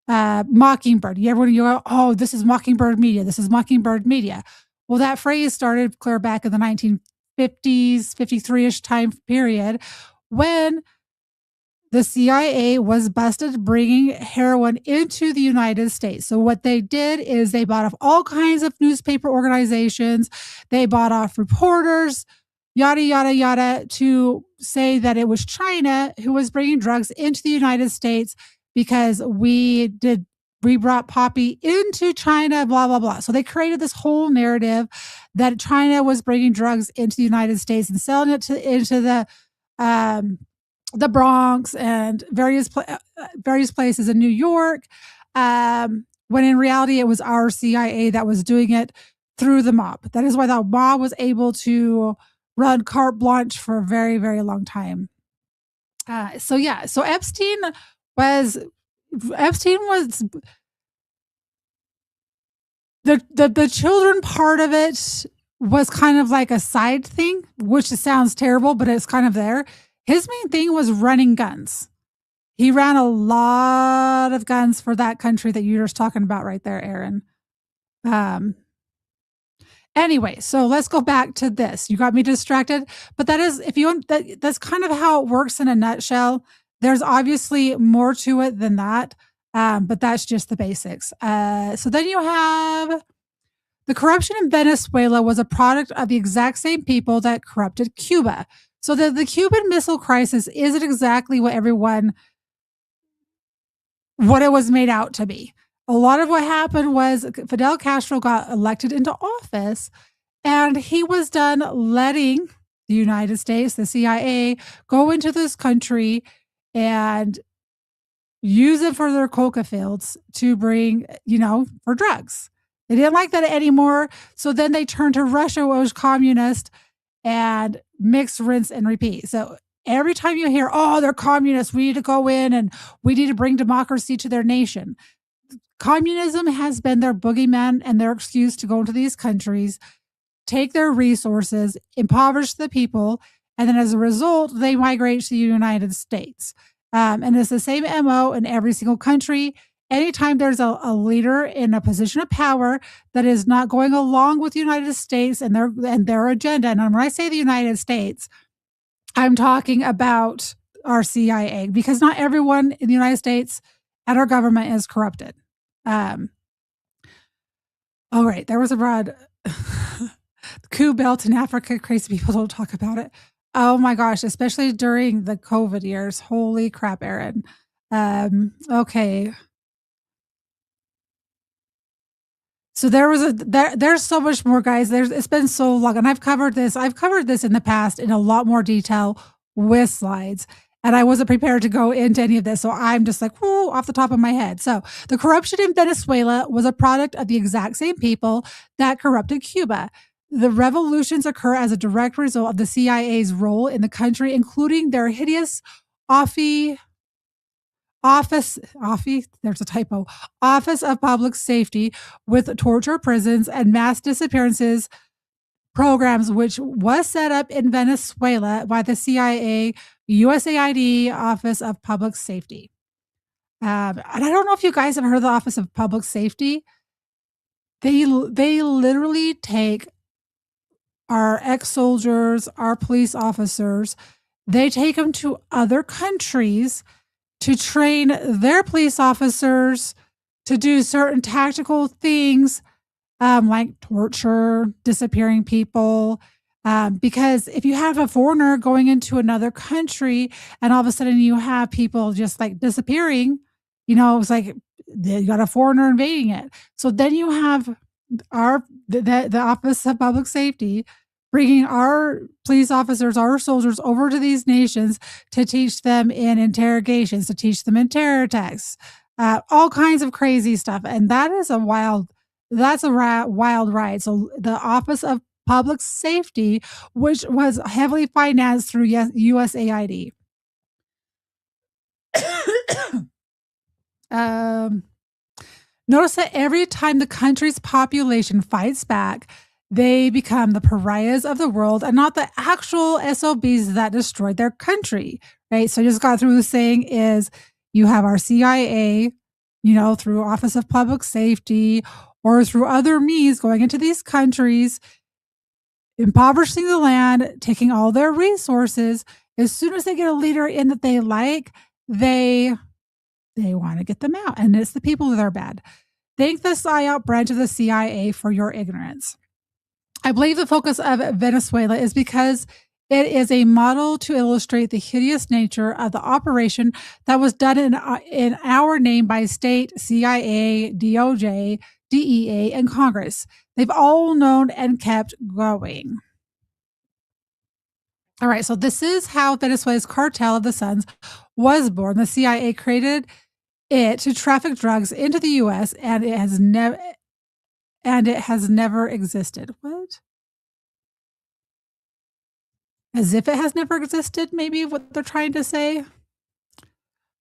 Mockingbird. Everyone, you go, oh, this is Mockingbird Media. This is Mockingbird Media. Well, that phrase started clear back in the 1950s, 53-ish time period, when the CIA was busted bringing heroin into the United States. So what they did is they bought off all kinds of newspaper organizations. They bought off reporters, yada, yada, yada, to say that it was China who was bringing drugs into the United States because we brought poppy into China, blah, blah, blah. So they created this whole narrative that China was bringing drugs into the United States and selling it into the Bronx and various places in New York, when in reality it was our CIA that was doing it through the mob. That is why the mob was able to run carte blanche for a very, very long time. So Epstein was the children part of it was kind of like a side thing, which sounds terrible, but it's kind of there. His main thing was running guns. He ran a lot of guns for that country that you're just talking about right there, Aaron. Anyway, so let's go back to this. You got me distracted, but that is, if you want, that's kind of how it works in a nutshell. There's obviously more to it than that, but that's just the basics. So then you have the corruption in Venezuela was a product of the exact same people that corrupted Cuba. So the Cuban Missile Crisis isn't exactly what it was made out to be. A lot of what happened was Fidel Castro got elected into office, and he was done letting the United States, the CIA, go into this country and use it for their coca fields to bring, for drugs. They didn't like that anymore. So then they turned to Russia, which was communist, and mix, rinse, and repeat. So every time you hear, oh, they're communists, we need to go in and we need to bring democracy to their nation. Communism has been their boogeyman and their excuse to go into these countries, take their resources, impoverish the people, and then as a result, they migrate to the United States. And it's the same MO in every single country. anytime there's a leader in a position of power that is not going along with the United States and their agenda, and when I say the United States, I'm talking about our CIA, because not everyone in the United States and our government is corrupted. All right, there was a broad coup belt in Africa. Crazy people don't talk about it. Oh my gosh, especially during the COVID years. Holy crap, Aaron. Okay. So there's so much more, guys. It's been so long, and I've covered this in the past in a lot more detail with slides, and I wasn't prepared to go into any of this. So I'm just like, whoo, off the top of my head. So the corruption in Venezuela was a product of the exact same people that corrupted Cuba. The revolutions occur as a direct result of the CIA's role in the country, including their hideous there's a typo, Office of Public Safety, with torture prisons and mass disappearances programs, which was set up in Venezuela by the CIA, USAID, Office of Public Safety. And I don't know if you guys have heard of the Office of Public Safety. They literally take our ex-soldiers, our police officers, they take them to other countries to train their police officers to do certain tactical things, like torture, disappearing people. Because if you have a foreigner going into another country and all of a sudden you have people just like disappearing, it's like you got a foreigner invading it. So then you have the Office of Public Safety bringing our police officers, our soldiers over to these nations to teach them in interrogations, to teach them in terror attacks, all kinds of crazy stuff. And that's a wild ride. So the Office of Public Safety, which was heavily financed through USAID. Notice that every time the country's population fights back, they become the pariahs of the world and not the actual SOBs that destroyed their country, right? So I just got through saying is you have our CIA, through Office of Public Safety or through other means going into these countries, impoverishing the land, taking all their resources. As soon as they get a leader in that they like, they want to get them out. And it's the people that are bad. Thank the PSYOP branch of the CIA for your ignorance. I believe the focus of Venezuela is because it is a model to illustrate the hideous nature of the operation that was done in our name by state, CIA, DOJ, DEA, and Congress. They've all known and kept going. All right, so this is how Venezuela's Cartel of the Suns was born. The CIA created it to traffic drugs into the U.S., and it has never existed. What? As if it has never existed, maybe what they're trying to say.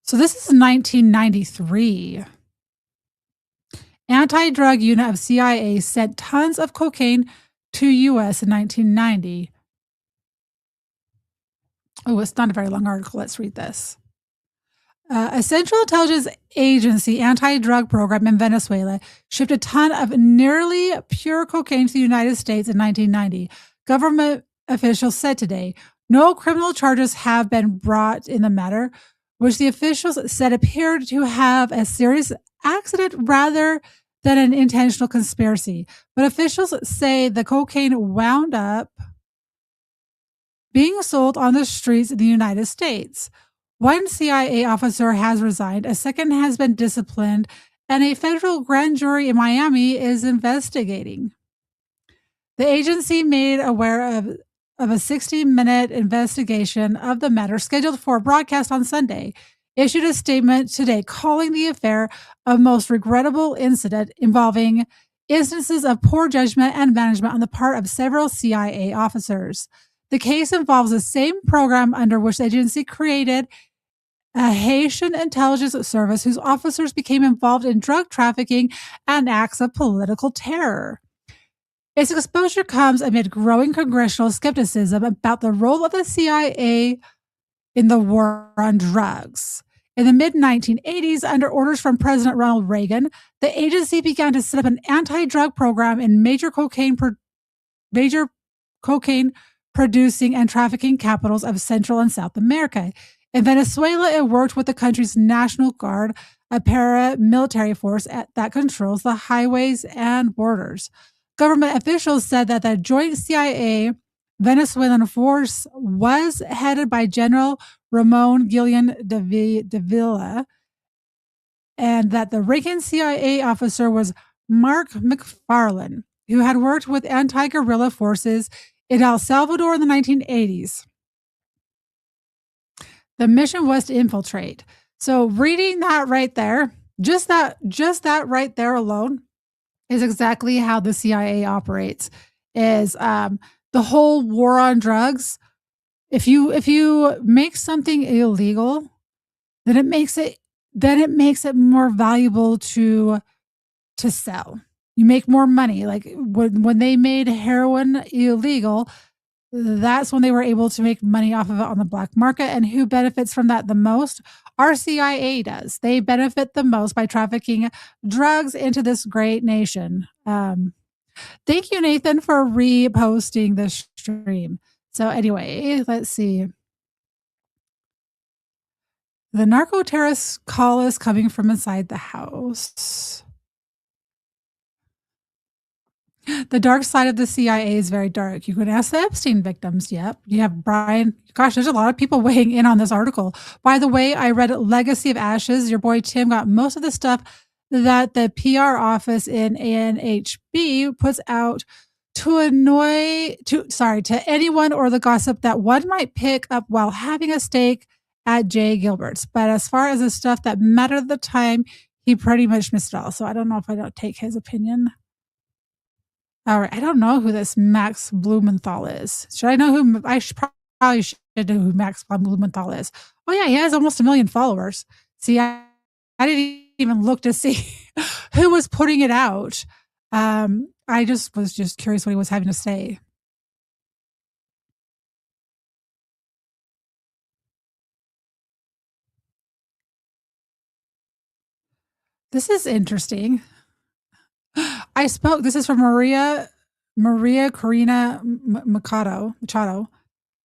So this is 1993. Anti-drug unit of CIA sent tons of cocaine to U.S. in 1990. Oh, it's not a very long article. Let's read this. A Central Intelligence Agency anti-drug program in Venezuela shipped a ton of nearly pure cocaine to the United States in 1990. Government officials said today, no criminal charges have been brought in the matter, which the officials said appeared to have a serious accident rather than an intentional conspiracy. But officials say the cocaine wound up being sold on the streets in the United States. One CIA officer has resigned, a second has been disciplined, and a federal grand jury in Miami is investigating. The agency, made aware of a 60-minute investigation of the matter scheduled for broadcast on Sunday, issued a statement today calling the affair a most regrettable incident involving instances of poor judgment and management on the part of several CIA officers. The case involves the same program under which the agency created a Haitian intelligence service whose officers became involved in drug trafficking and acts of political terror. Its exposure comes amid growing congressional skepticism about the role of the CIA in the war on drugs. In the mid-1980s, under orders from President Ronald Reagan, the agency began to set up an anti-drug program in major cocaine producing and trafficking capitals of Central and South America. In Venezuela, it worked with the country's National Guard, a paramilitary force that controls the highways and borders. Government officials said that the joint CIA Venezuelan force was headed by General Ramon Guillen de Villa, and that the ranking CIA officer was Mark McFarlane, who had worked with anti-guerrilla forces in El Salvador in the 1980s. The mission was to infiltrate. So reading that right there, just that right there alone is exactly how the CIA operates. Is the whole war on drugs. If you make something illegal, then it makes it more valuable to sell. You make more money. Like when they made heroin illegal, that's when they were able to make money off of it on the black market. And who benefits from that the most? Our CIA does. They benefit the most by trafficking drugs into this great nation. Thank you, Nathan, for reposting this stream. So anyway, let's see. The narco terrorist call is coming from inside the house. The dark side of the CIA is very dark. You can ask the Epstein victims. Yep. You have Brian. Gosh, there's a lot of people weighing in on this article. By the way, I read Legacy of Ashes. Your boy Tim got most of the stuff that the PR office in ANHB puts out to anyone or the gossip that one might pick up while having a steak at Jay Gilbert's. But as far as the stuff that mattered at the time, he pretty much missed it all. So I don't know if I don't take his opinion. All right. I don't know who this Max Blumenthal is. Should I know who? Probably should know who Max Blumenthal is. Oh, yeah. He has almost 1 million followers. See, I didn't even look to see who was putting it out. I just was curious what he was having to say. This is interesting. This is from Maria Corina Machado.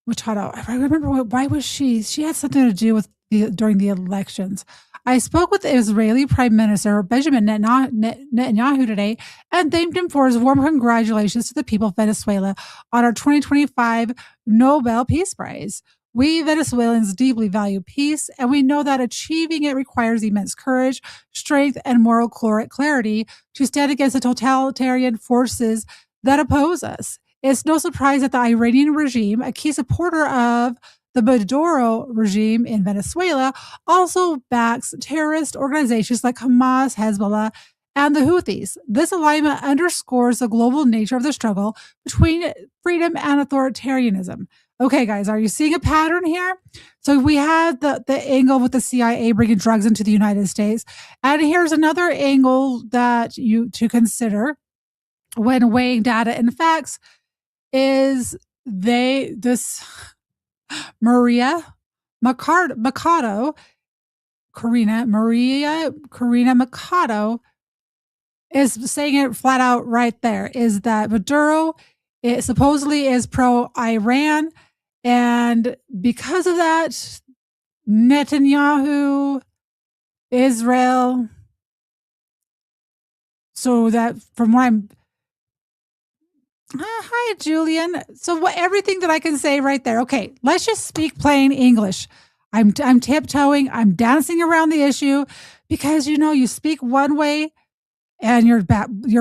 I remember why was she had something to do with during the elections. I spoke with the Israeli Prime Minister Benjamin Netanyahu today and thanked him for his warm congratulations to the people of Venezuela on our 2025 Nobel Peace Prize. We Venezuelans deeply value peace, and we know that achieving it requires immense courage, strength, and moral clarity to stand against the totalitarian forces that oppose us. It's no surprise that the Iranian regime, a key supporter of the Maduro regime in Venezuela, also backs terrorist organizations like Hamas, Hezbollah, and the Houthis. This alignment underscores the global nature of the struggle between freedom and authoritarianism. Okay, guys, are you seeing a pattern here? So we had the angle with the CIA bringing drugs into the United States. And here's another angle that you to consider when weighing data and facts is Maria Machado, Corina Machado is saying it flat out right there, is that Maduro supposedly is pro-Iran, and because of that, Netanyahu, Israel, so that from what I'm hi, Julian. So everything that I can say right there. Okay, let's just speak plain English. I'm tiptoeing. I'm dancing around the issue because you speak one way and you're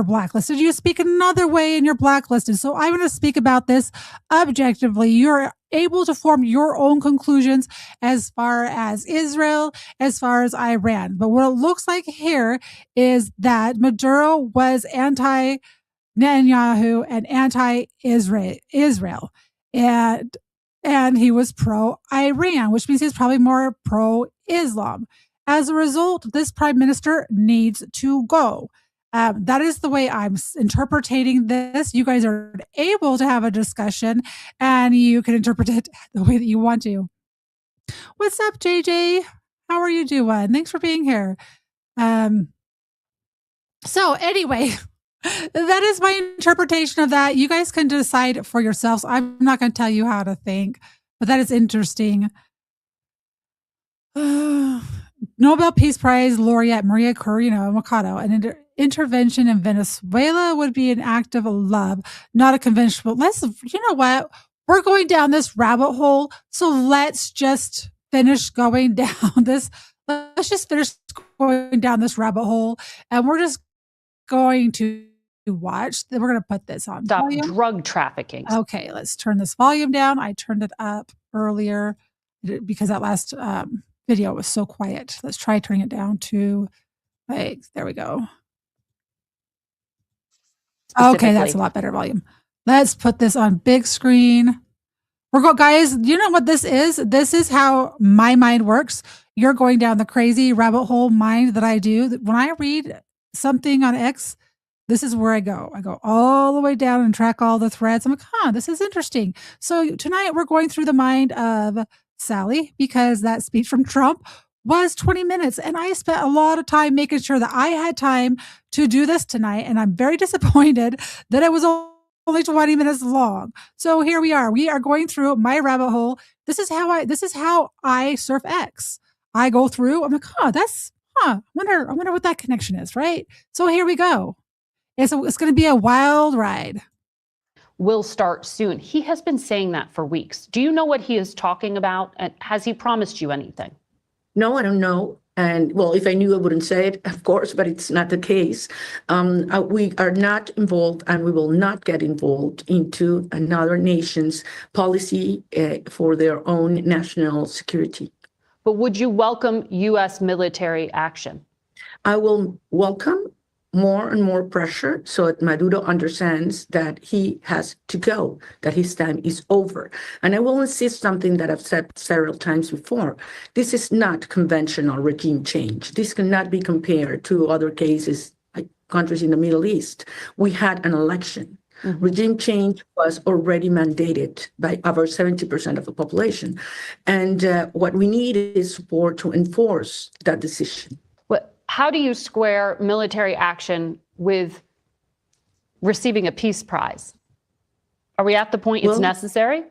blacklisted. You speak another way and you're blacklisted. So I'm going to speak about this objectively. You're able to form your own conclusions as far as Israel, as far as Iran. But what it looks like here is that Maduro was anti-Netanyahu and anti-Israel. And he was pro-Iran, which means he's probably more pro-Islam. As a result, this prime minister needs to go. That is the way I'm interpreting this. You guys are able to have a discussion and you can interpret it the way that you want to. What's up, JJ? How are you doing? Thanks for being here. So anyway, that is my interpretation of that. You guys can decide for yourselves. I'm not going to tell you how to think, but that is interesting. Nobel Peace Prize laureate Maria Corina Machado, an intervention in Venezuela would be an act of love, not a conventional. You know what? We're going down this rabbit hole, so let's just finish going down this. Let's just finish going down this rabbit hole, and we're just going to watch. We're going to put this on Stop volume. drug trafficking. Okay, let's turn this volume down. I turned it up earlier because that last video was so quiet. Let's try turning it down to there we go. Okay, that's a lot better volume. Let's put this on big screen. Guys, you know what this is? This is how my mind works. You're going down the crazy rabbit hole mind that I do. When I read something on X, this is where I go. I go all the way down and track all the threads. I'm like, this is interesting. So tonight we're going through the mind of Sally because that speech from Trump was 20 minutes. And I spent a lot of time making sure that I had time to do this tonight. And I'm very disappointed that it was only 20 minutes long. So here we are. We are going through my rabbit hole. This is how I surf X. I go through, I'm like, I wonder what that connection is, right? So here we go. It's going to be a wild ride. Will start soon. He has been saying that for weeks. Do you know what he is talking about? And has he promised you anything? No, I don't know. And well, if I knew, I wouldn't say it, of course, but it's not the case. We are not involved and we will not get involved into another nation's policy for their own national security. But would you welcome U.S. military action? I will welcome more and more pressure so that Maduro understands that he has to go, that his time is over. And I will insist something that I've said several times before. This is not conventional regime change. This cannot be compared to other cases like countries in the Middle East. We had an election. Mm-hmm. Regime change was already mandated by over 70% of the population. And what we need is support to enforce that decision. How do you square military action with receiving a peace prize? Are we at the point it's necessary?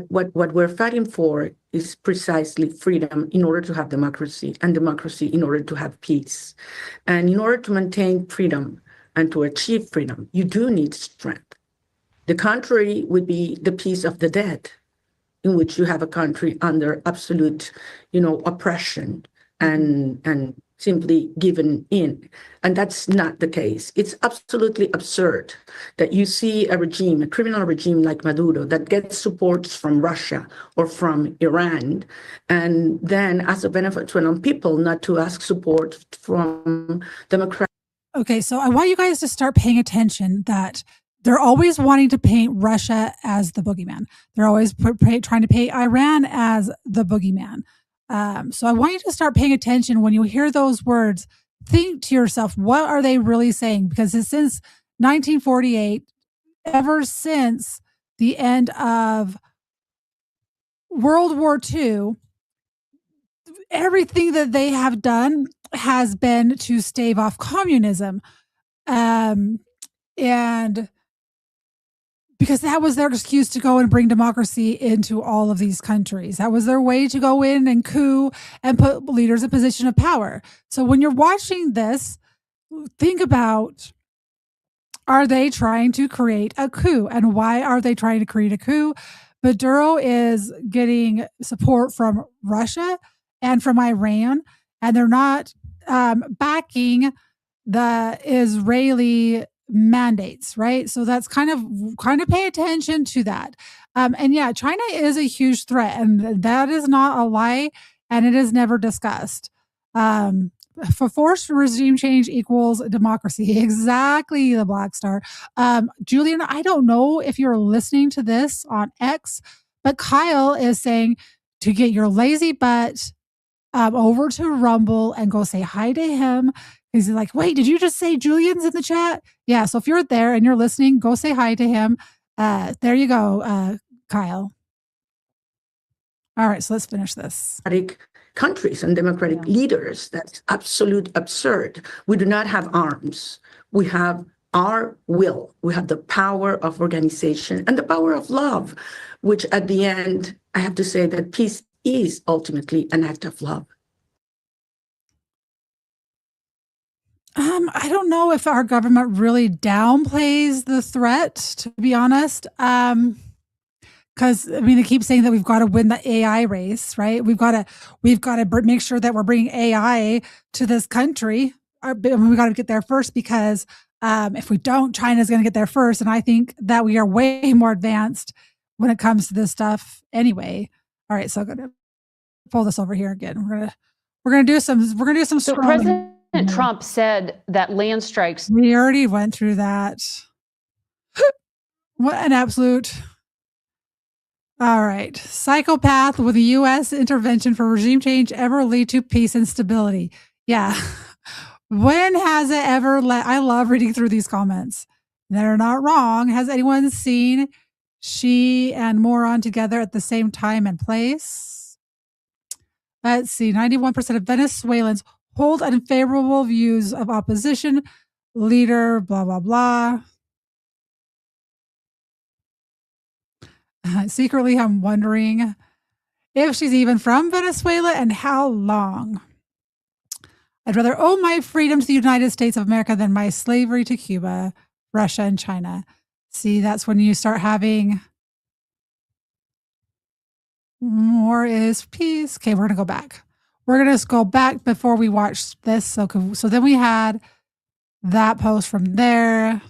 What we're fighting for is precisely freedom in order to have democracy, and democracy in order to have peace. And in order to maintain freedom and to achieve freedom, you do need strength. The contrary would be the peace of the dead, in which you have a country under absolute, oppression and simply given in. And that's not the case. It's absolutely absurd that you see a regime, a criminal regime like Maduro, that gets support from Russia or from Iran, and then as a Venezuelan people not to ask support from democratic. Okay, so I want you guys to start paying attention that they're always wanting to paint Russia as the boogeyman. They're always trying to paint Iran as the boogeyman. So I want you to start paying attention when you hear those words. Think to yourself, what are they really saying? Because since 1948, ever since the end of World War II, everything that they have done has been to stave off communism. And because that was their excuse to go and bring democracy into all of these countries. That was their way to go in and coup and put leaders in position of power. So when you're watching this, think about, are they trying to create a coup? And why are they trying to create a coup? Maduro is getting support from Russia and from Iran, and they're not backing the Israeli mandates, right? So that's kind of pay attention to that. And yeah, China is a huge threat, and that is not a lie, and it is never discussed. For forced regime change equals democracy. Exactly, the Black Star. Julian, I don't know if you're listening to this on X, but Kyle is saying to get your lazy butt over to Rumble and go say hi to him. He's like, wait, did you just say Julian's in the chat? Yeah, so if you're there and you're listening, go say hi to him. There you go, Kyle. All right, so let's finish this. Countries and democratic leaders. That's absolute absurd. We do not have arms. We have our will. We have the power of organization and the power of love, which at the end, I have to say that peace is ultimately an act of love. I don't know if our government really downplays the threat, to be honest. Because I mean, they keep saying that we've got to win the AI race, right? We've got to make sure that we're bringing AI to this country. We got to get there first because if we don't, China's going to get there first. And I think that we are way more advanced when it comes to this stuff anyway. All right, so I'm gonna pull this over here again. We're gonna do some. So President Trump said that land strikes. We already went through that. What an absolute. All right. Psychopath with a U.S. intervention for regime change ever lead to peace and stability? Yeah. When has it ever I love reading through these comments. They're not wrong. Has anyone seen she and moron together at the same time and place? Let's see. 91% of Venezuelans hold unfavorable views of opposition leader, blah, blah, blah. Secretly, I'm wondering if she's even from Venezuela and how long. I'd rather owe my freedom to the United States of America than my slavery to Cuba, Russia, and China. See, that's when you start having war is peace. Okay, we're going to go back. We're going to just go back before we watch this. So then we had that post from there.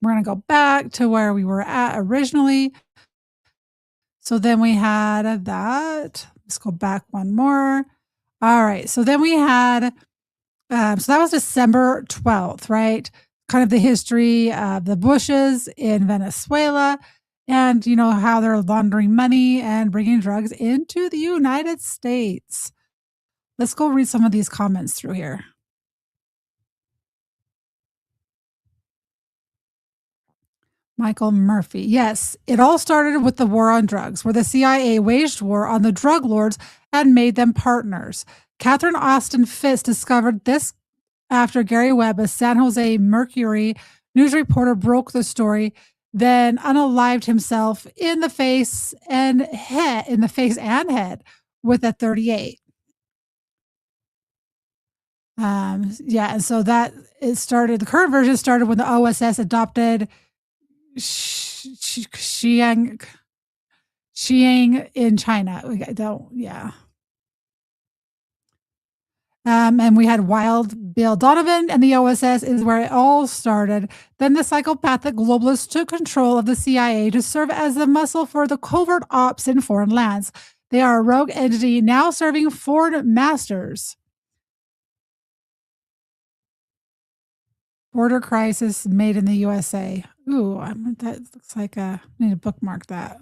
We're going to go back to where we were at originally. So then we had that. Let's go back one more. All right. So then we had, so that was December 12th, right? Kind of the history of the Bushes in Venezuela and, you know, how they're laundering money and bringing drugs into the United States. Let's go read some of these comments through here. Michael Murphy. Yes, it all started with the war on drugs, where the CIA waged war on the drug lords and made them partners. Catherine Austin Fitz discovered this after Gary Webb, a San Jose Mercury news reporter, broke the story, then unalived himself in the face and head with a .38. Yeah, and so that it started. The current version started when the OSS adopted Xi'an in China. And we had Wild Bill Donovan, and the OSS is where it all started. Then the psychopathic globalists took control of the CIA to serve as the muscle for the covert ops in foreign lands. They are a rogue entity now serving foreign masters. Border crisis made in the USA. Ooh, that looks like I need to bookmark that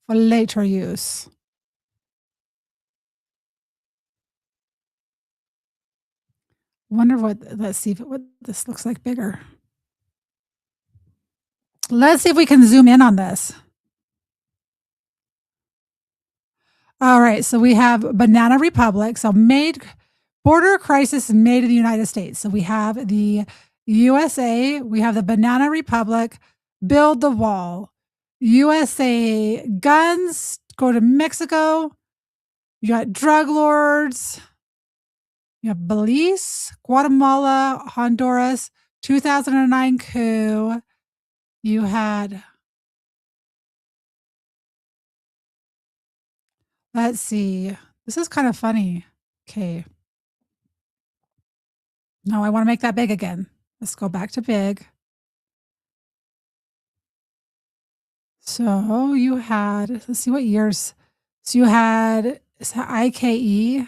for later use. Wonder let's see what this looks like bigger. Let's see if we can zoom in on this. All right, so we have Banana Republic. So border crisis made in the United States. So we have the USA, we have the Banana Republic, build the wall. USA, guns, go to Mexico. You got drug lords. You have Belize, Guatemala, Honduras, 2009 coup. You had, let's see. This is kind of funny. Okay. No, I want to make that big again. Let's go back to big. So you had, let's see what years. So you had, is that IKE?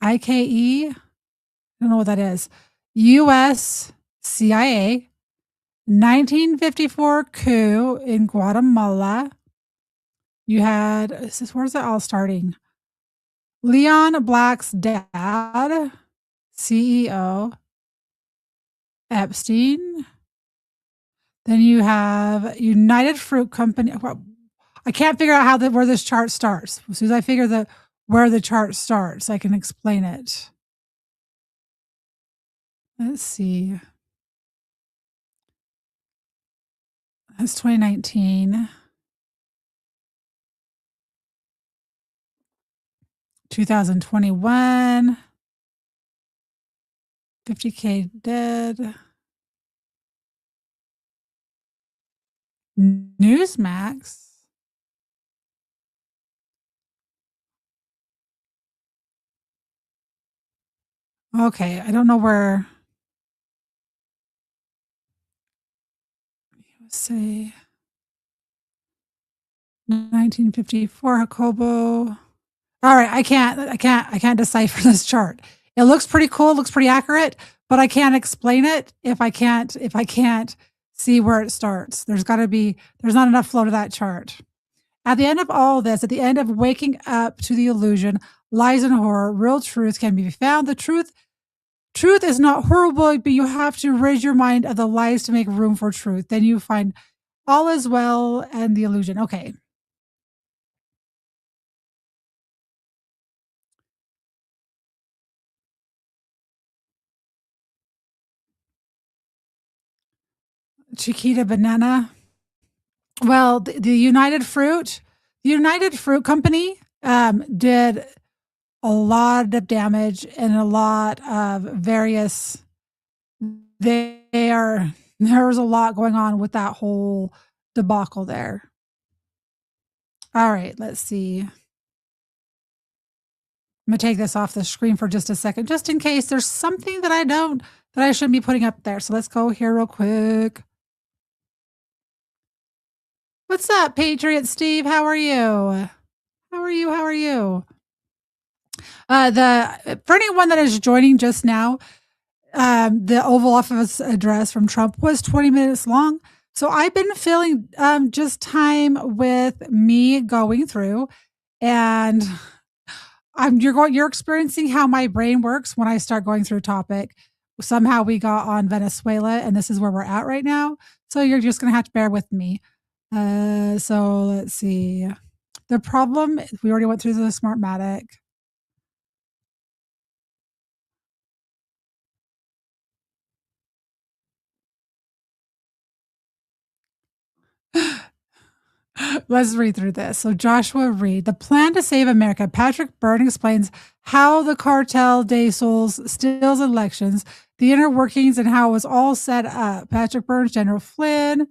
IKE? I don't know what that is. US CIA, 1954 coup in Guatemala. You had, where's it all starting? Leon Black's dad, CEO, Epstein. Then you have United Fruit Company. I can't figure out where this chart starts. As soon as I figure where the chart starts, I can explain it. Let's see. That's 2019. 2021. 50K dead. Newsmax. Okay, I don't know where. Let's say 1954 Jacobo. All right, I can't decipher this chart. It looks pretty cool, it looks pretty accurate, but I can't explain it if I can't see where it starts. There's not enough flow to that chart. At the end of all this, at the end of waking up to the illusion, lies and horror, real truth can be found. The truth is not horrible, but you have to rid your mind of the lies to make room for truth. Then you find all is well and the illusion. Okay. Chiquita banana. Well, the United Fruit Company did a lot of damage and a lot of various. There's a lot going on with that whole debacle there. All right, let's see. I'm gonna take this off the screen for just a second, just in case there's something that I shouldn't be putting up there. So let's go here real quick. What's up, Patriot Steve? How are you? How are you? For anyone that is joining just now, the Oval Office address from Trump was 20 minutes long. So I've been filling just time with me going through, and you're experiencing how my brain works when I start going through a topic. Somehow we got on Venezuela, and this is where we're at right now. So you're just going to have to bear with me. So let's see. The problem, we already went through the Smartmatic. Let's read through this. So Joshua Reed, the plan to save America. Patrick Byrne explains how the cartel de Sols steals elections, the inner workings, and how it was all set up. Patrick Byrne, General Flynn,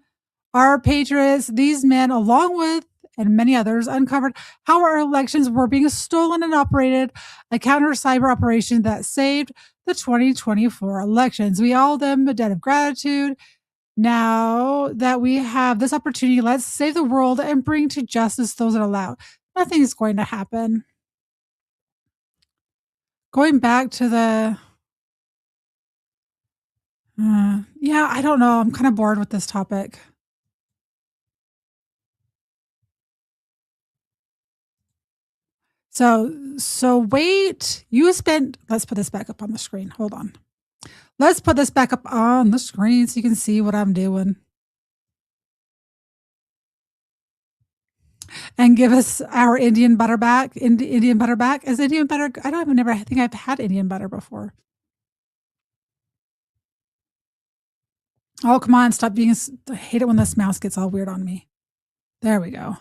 our patriots, these men, along with and many others, uncovered how our elections were being stolen and operated a counter cyber operation that saved the 2024 elections. We owe them a debt of gratitude. Now that we have this opportunity, let's save the world and bring to justice those that allow. Nothing's going to happen. Going back to the yeah, I don't know. I'm kind of bored with this topic. So wait, let's put this back up on the screen. Hold on. Let's put this back up on the screen so you can see what I'm doing. And give us our Indian butter back. Indian butter back. Is Indian butter? I think I've had Indian butter before. Oh, come on. Stop being, I hate it when this mouse gets all weird on me. There we go.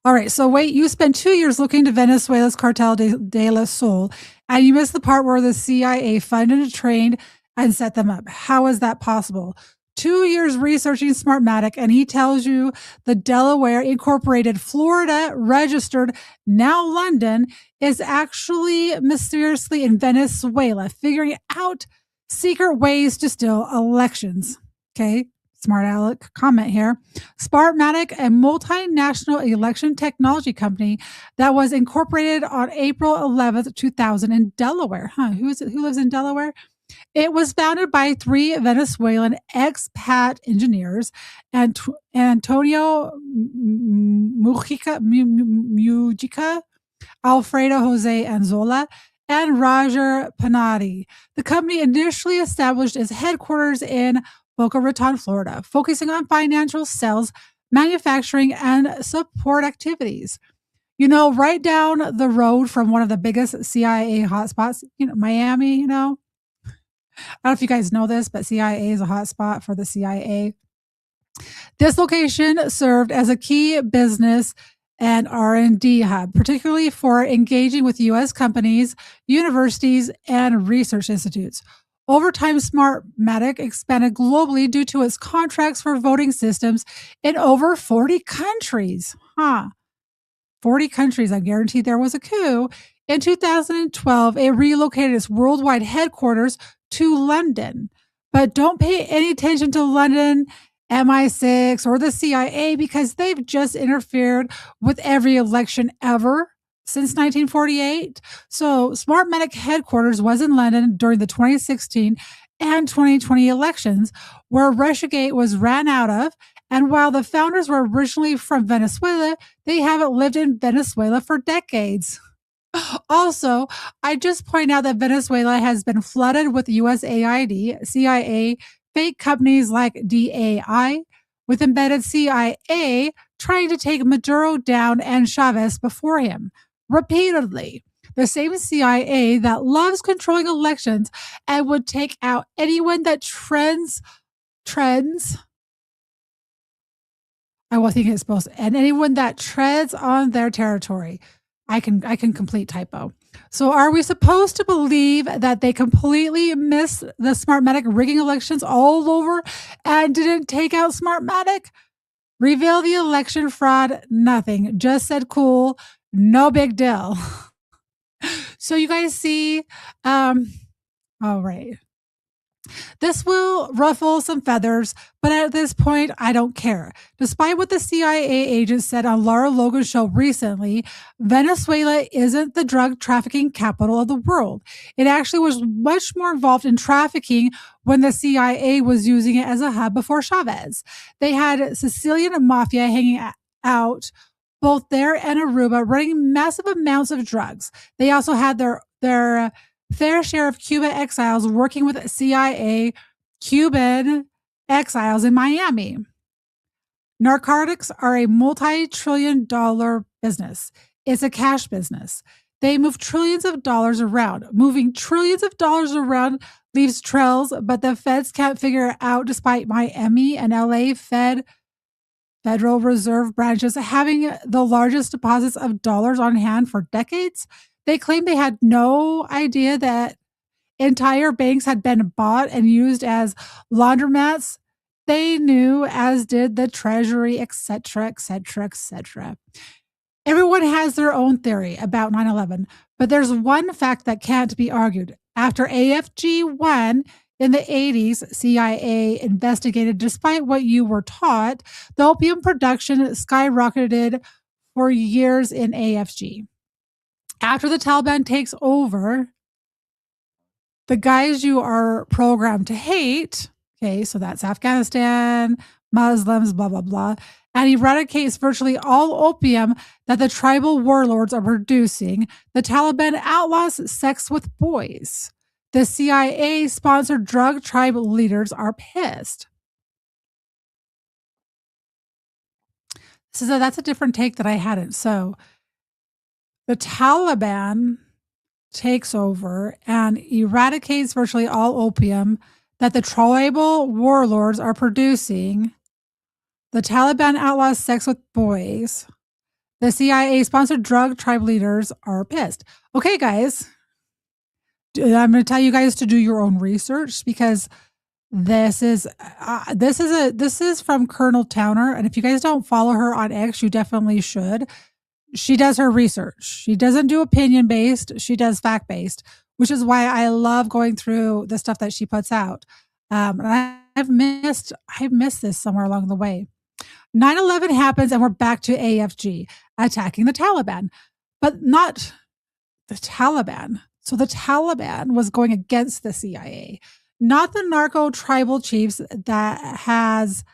All right. So wait, you spent 2 years looking to Venezuela's cartel de la Sol, and you missed the part where the CIA funded, trained, and set them up. How is that possible? 2 years researching Smartmatic, and he tells you the Delaware Incorporated, Florida registered, now London, is actually mysteriously in Venezuela, figuring out secret ways to steal elections. Okay, smart aleck comment here. Smartmatic, a multinational election technology company that was incorporated on April 11th, 2000 in Delaware. Who lives in Delaware? It was founded by 3 Venezuelan expat engineers, and Antonio Mujica, Alfredo Jose Anzola, and Roger Panati. The company initially established its headquarters in Boca Raton, Florida, focusing on financial sales, manufacturing, and support activities. You know, right down the road from one of the biggest CIA hotspots, you know, Miami, you know. I don't know if you guys know this, but CIA is a hotspot for the CIA. This location served as a key business and R&D hub, particularly for engaging with U.S. companies, universities, and research institutes. Over time, Smartmatic expanded globally due to its contracts for voting systems in over 40 countries. 40 countries. I guarantee there was a coup. In 2012, it relocated its worldwide headquarters to London. But don't pay any attention to London, MI6, or the CIA because they've just interfered with every election ever since 1948. So Smartmatic headquarters was in London during the 2016 and 2020 elections, where Russiagate was ran out of. And while the founders were originally from Venezuela, they haven't lived in Venezuela for decades. Also, I just point out that Venezuela has been flooded with USAID, CIA, fake companies like DAI, with embedded CIA trying to take Maduro down and Chavez before him repeatedly. The same CIA that loves controlling elections and would take out anyone that trends. I will think it's supposed to, and anyone that treads on their territory. I can complete typo. So are we supposed to believe that they completely missed the Smartmatic rigging elections all over and didn't take out Smartmatic? Reveal the election fraud, nothing. Just said cool, no big deal. So you guys see, all right. This will ruffle some feathers, but at this point, I don't care. Despite what the CIA agent said on Lara Logan's show recently, Venezuela isn't the drug trafficking capital of the world. It actually was much more involved in trafficking when the CIA was using it as a hub before Chavez. They had Sicilian mafia hanging out both there and Aruba, running massive amounts of drugs. They also had their fair share of Cuban exiles working with CIA Cuban exiles in Miami. Narcotics are a multi-trillion-dollar business. It's a cash business. They move trillions of dollars around. Moving trillions of dollars around leaves trails, but the feds can't figure it out despite Miami and LA Federal Reserve branches having the largest deposits of dollars on hand for decades. They claim they had no idea that entire banks had been bought and used as laundromats. They knew, as did the Treasury, etc., etc., etc. Everyone has their own theory about 9/11, but there's one fact that can't be argued. After AFG won in the 80s, CIA investigated despite what you were taught. The opium production skyrocketed for years in AFG. After the Taliban takes over, the guys you are programmed to hate, okay, so that's Afghanistan, Muslims, blah, blah, blah, and eradicates virtually all opium that the tribal warlords are producing. The Taliban outlaws sex with boys. The CIA-sponsored drug tribe leaders are pissed. So that's a different take that I hadn't. So the Taliban takes over and eradicates virtually all opium that the tribal warlords are producing. The Taliban outlaws sex with boys. The CIA-sponsored drug tribe leaders are pissed. Okay, guys, I'm going to tell you guys to do your own research because this is from Colonel Towner, and if you guys don't follow her on X, you definitely should. She does her research. She doesn't do opinion based. She does fact based, which is why I love going through the stuff that she puts out. And I've missed this somewhere along the way. 9/11 happens and we're back to AFG attacking the Taliban, but not the Taliban. So the Taliban was going against the CIA, not the narco tribal chiefs that has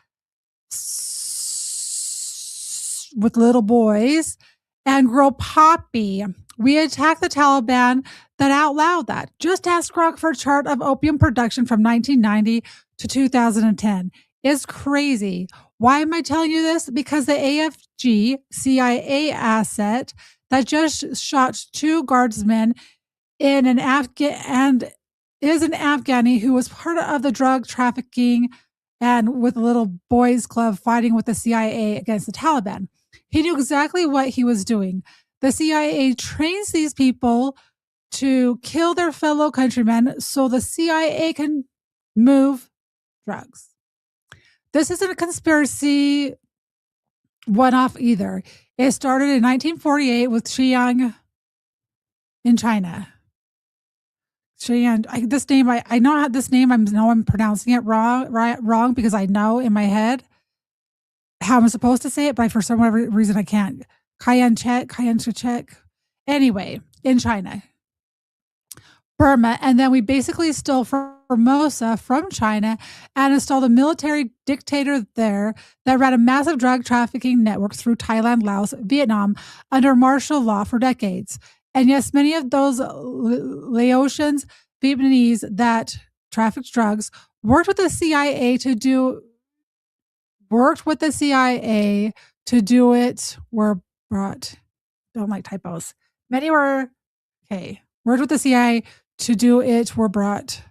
with little boys and grow poppy. We attacked the Taliban that outlawed that. Just ask Grok for a chart of opium production from 1990 to 2010. It's crazy. Why am I telling you this? Because the AFG CIA asset that just shot 2 guardsmen in an and is an Afghani who was part of the drug trafficking and with a little boys club fighting with the CIA against the Taliban. He knew exactly what he was doing. The CIA trains these people to kill their fellow countrymen so the CIA can move drugs. This isn't a conspiracy one-off either. It started in 1948 with Xi'an in China. Xi'an, this name, I know this name, I'm pronouncing it wrong because I know in my head how I'm supposed to say it, but for some reason I can't. Cayenne. Anyway, in China. Burma, and then we basically stole Formosa from China and installed a military dictator there that ran a massive drug trafficking network through Thailand, Laos, Vietnam under martial law for decades. And yes, many of those Laotians, Vietnamese that trafficked drugs worked with the CIA to do it, were brought, don't like typos. Many were, worked with the CIA to do it, were brought.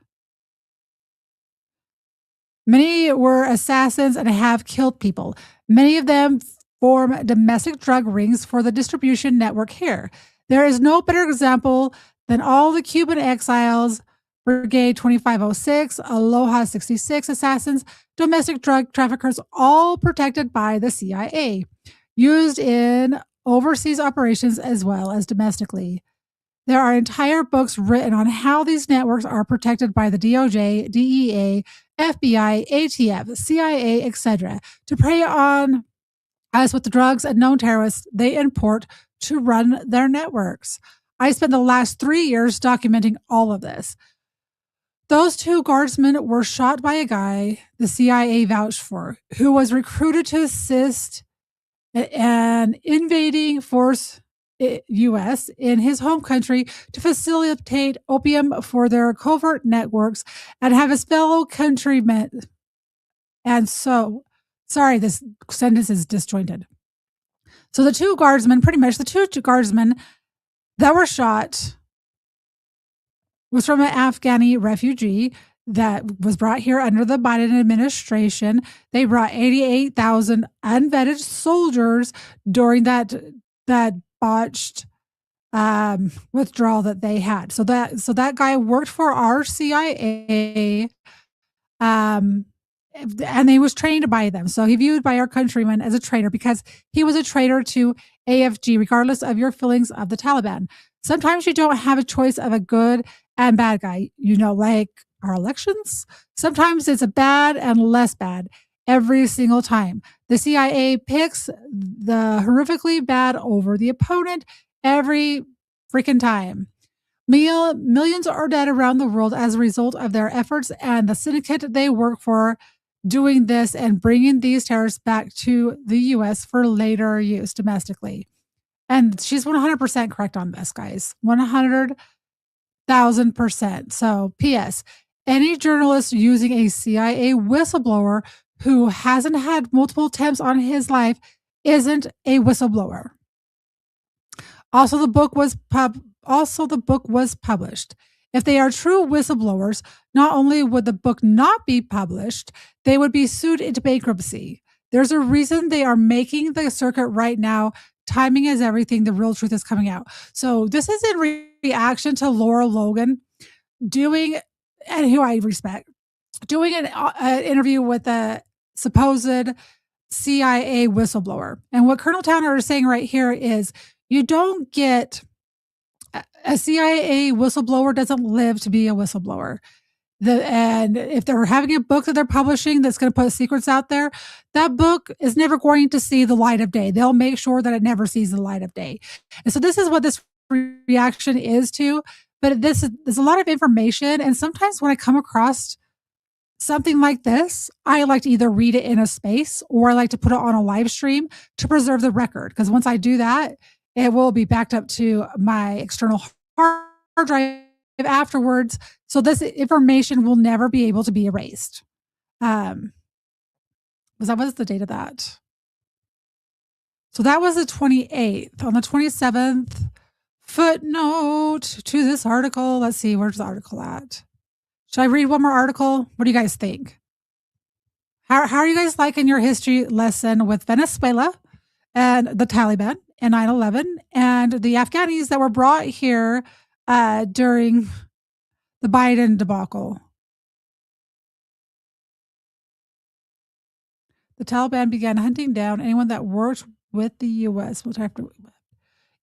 Many were assassins and have killed people. Many of them form domestic drug rings for the distribution network here. There is no better example than all the Cuban exiles, Brigade 2506, Aloha 66 assassins, domestic drug traffickers, all protected by the CIA, used in overseas operations as well as domestically. There are entire books written on how these networks are protected by the DOJ, DEA, FBI, ATF, CIA, etc., to prey on us with the drugs and known terrorists they import to run their networks. I spent the last 3 years documenting all of this. Those 2 guardsmen were shot by a guy the CIA vouched for, who was recruited to assist an invading force U.S. in his home country to facilitate opium for their covert networks and have his fellow countrymen. And so, sorry, this sentence is disjointed. So the 2 guardsmen that were shot was from an Afghani refugee that was brought here under the Biden administration. They brought 88,000 unvetted soldiers during that botched withdrawal that they had. So that guy worked for our CIA, and he was trained by them. So he viewed by our countrymen as a traitor because he was a traitor to AFG, regardless of your feelings of the Taliban. Sometimes you don't have a choice of a good and bad guy, like our elections. Sometimes it's a bad and less bad every single time. The CIA picks the horrifically bad over the opponent every freaking time. Millions are dead around the world as a result of their efforts and the syndicate they work for doing this and bringing these terrorists back to the U.S. for later use domestically. And she's 100% correct on this, guys. 100,000%. So, P.S. Any journalist using a CIA whistleblower who hasn't had multiple attempts on his life isn't a whistleblower. Also, the book was published. If they are true whistleblowers, not only would the book not be published, they would be sued into bankruptcy. There's a reason they are making the circuit right now. Timing is everything. The real truth is coming out. So this is in reaction to Laura Logan and who I respect, doing an interview with a supposed CIA whistleblower. And what Colonel Towner is saying right here is you don't get a CIA whistleblower doesn't live to be a whistleblower. And if they're having a book that they're publishing that's going to put secrets out there, that book is never going to see the light of day. They'll make sure that it never sees the light of day. And so this is what this reaction is to. But there's a lot of information. And sometimes when I come across something like this, I like to either read it in a space or I like to put it on a live stream to preserve the record. Because once I do that, it will be backed up to my external hard drive afterwards. So this information will never be able to be erased. What's the date of that? So that was the 28th. On the 27th, footnote to this article. Let's see, where's the article at? Should I read one more article? What do you guys think? How are you guys liking your history lesson with Venezuela and the Taliban and 9/11 and the Afghanis that were brought here during the Biden debacle? The Taliban began hunting down anyone that worked with the U.S.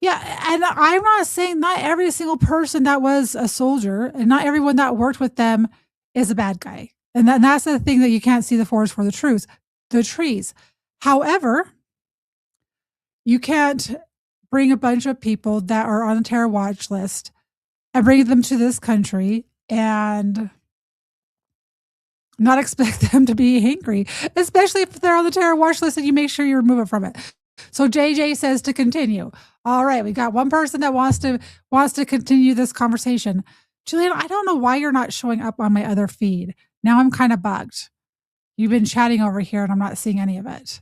Yeah, and I'm not saying not every single person that was a soldier and not everyone that worked with them is a bad guy. And that's the thing that you can't see the forest for the trees. However, you can't bring a bunch of people that are on the terror watch list and bring them to this country and not expect them to be angry, especially if they're on the terror watch list and you make sure you remove it from it. So JJ says to continue. All right, we got one person that wants to continue this conversation. Julian, I don't know why you're not showing up on my other feed. Now I'm kind of bugged. You've been chatting over here and I'm not seeing any of it.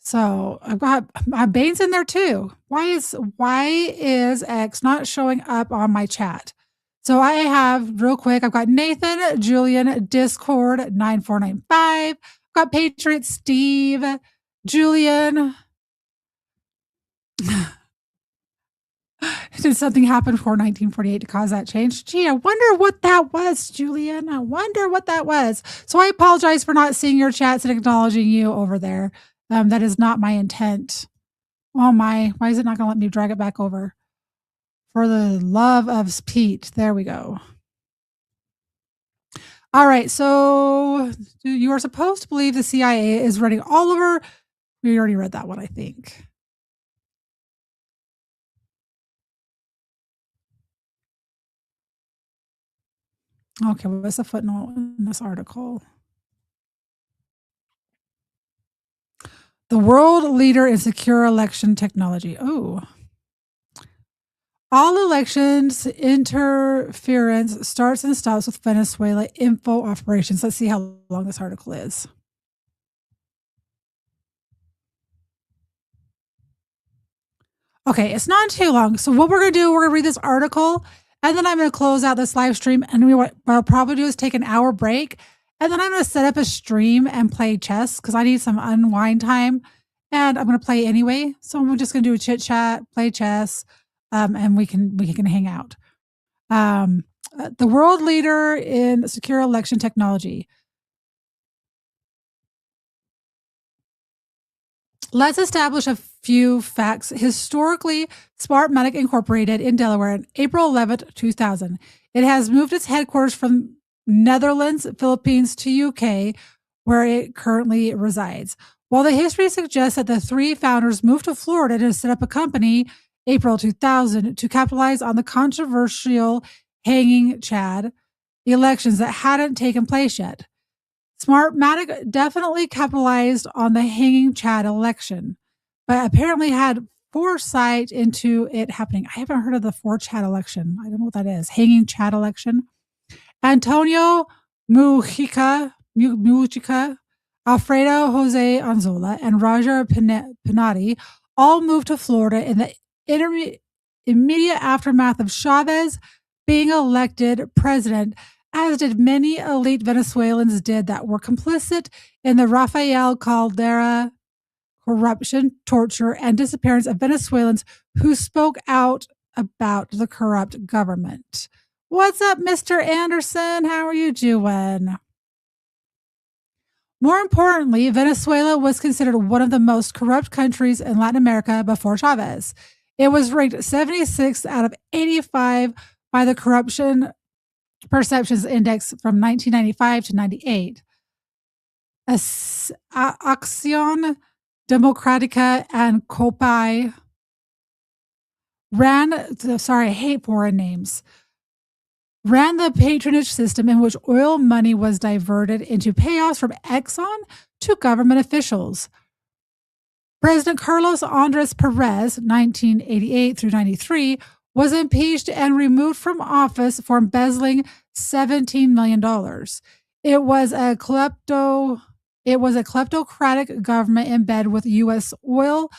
So I've got Bane's in there too. Why is X not showing up on my chat? So I have real quick, I've got Nathan, Julian, Discord 9495. I've got Patriot Steve, Julian. Did something happen before 1948 to cause that change? Gee, I wonder what that was, Julian. I wonder what that was. So I apologize for not seeing your chats and acknowledging you over there. That is not my intent. Oh my, why is it not going to let me drag it back over? For the love of Pete. There we go. All right, so you are supposed to believe the CIA is running all over. We already read that one, I think. Okay, what's the footnote in this article? The world leader in secure election technology. Oh. All elections interference starts and stops with Venezuela info operations. Let's see how long this article is. Okay, it's not too long. So what we're going to do, we're going to read this article, and then I'm going to close out this live stream. And what I'll probably do is take an hour break, and then I'm going to set up a stream and play chess because I need some unwind time, and I'm going to play anyway. So I'm just going to do a chit chat, play chess, and we can hang out. The world leader in secure election technology. Let's establish a few facts. Historically, Smartmatic Incorporated in Delaware on April 11th, 2000. It has moved its headquarters from Netherlands, Philippines to UK, where it currently resides. While the history suggests that the three founders moved to Florida to set up a company April 2000 to capitalize on the controversial hanging Chad elections that hadn't taken place yet. Smartmatic definitely capitalized on the hanging Chad election, but apparently had foresight into it happening. I haven't heard of the 4Chad election. I don't know what that is. Hanging Chad election. Antonio Mujica, Alfredo Jose Anzola, and Roger Pinati all moved to Florida in the immediate aftermath of Chavez being elected president, as did many elite Venezuelans that were complicit in the Rafael Caldera corruption, torture, and disappearance of Venezuelans who spoke out about the corrupt government. What's up, Mr. Anderson? How are you doing? More importantly, Venezuela was considered one of the most corrupt countries in Latin America before Chavez. It was ranked 76 out of 85 by the Corruption Perceptions Index from 1995 to 98. Acción Democrática and COPAI I hate foreign names, ran the patronage system in which oil money was diverted into payoffs from Exxon to government officials. President Carlos Andres Perez, 1988 through 93, was impeached and removed from office for embezzling $17 million. It was a It was a kleptocratic government in bed with U.S. oil,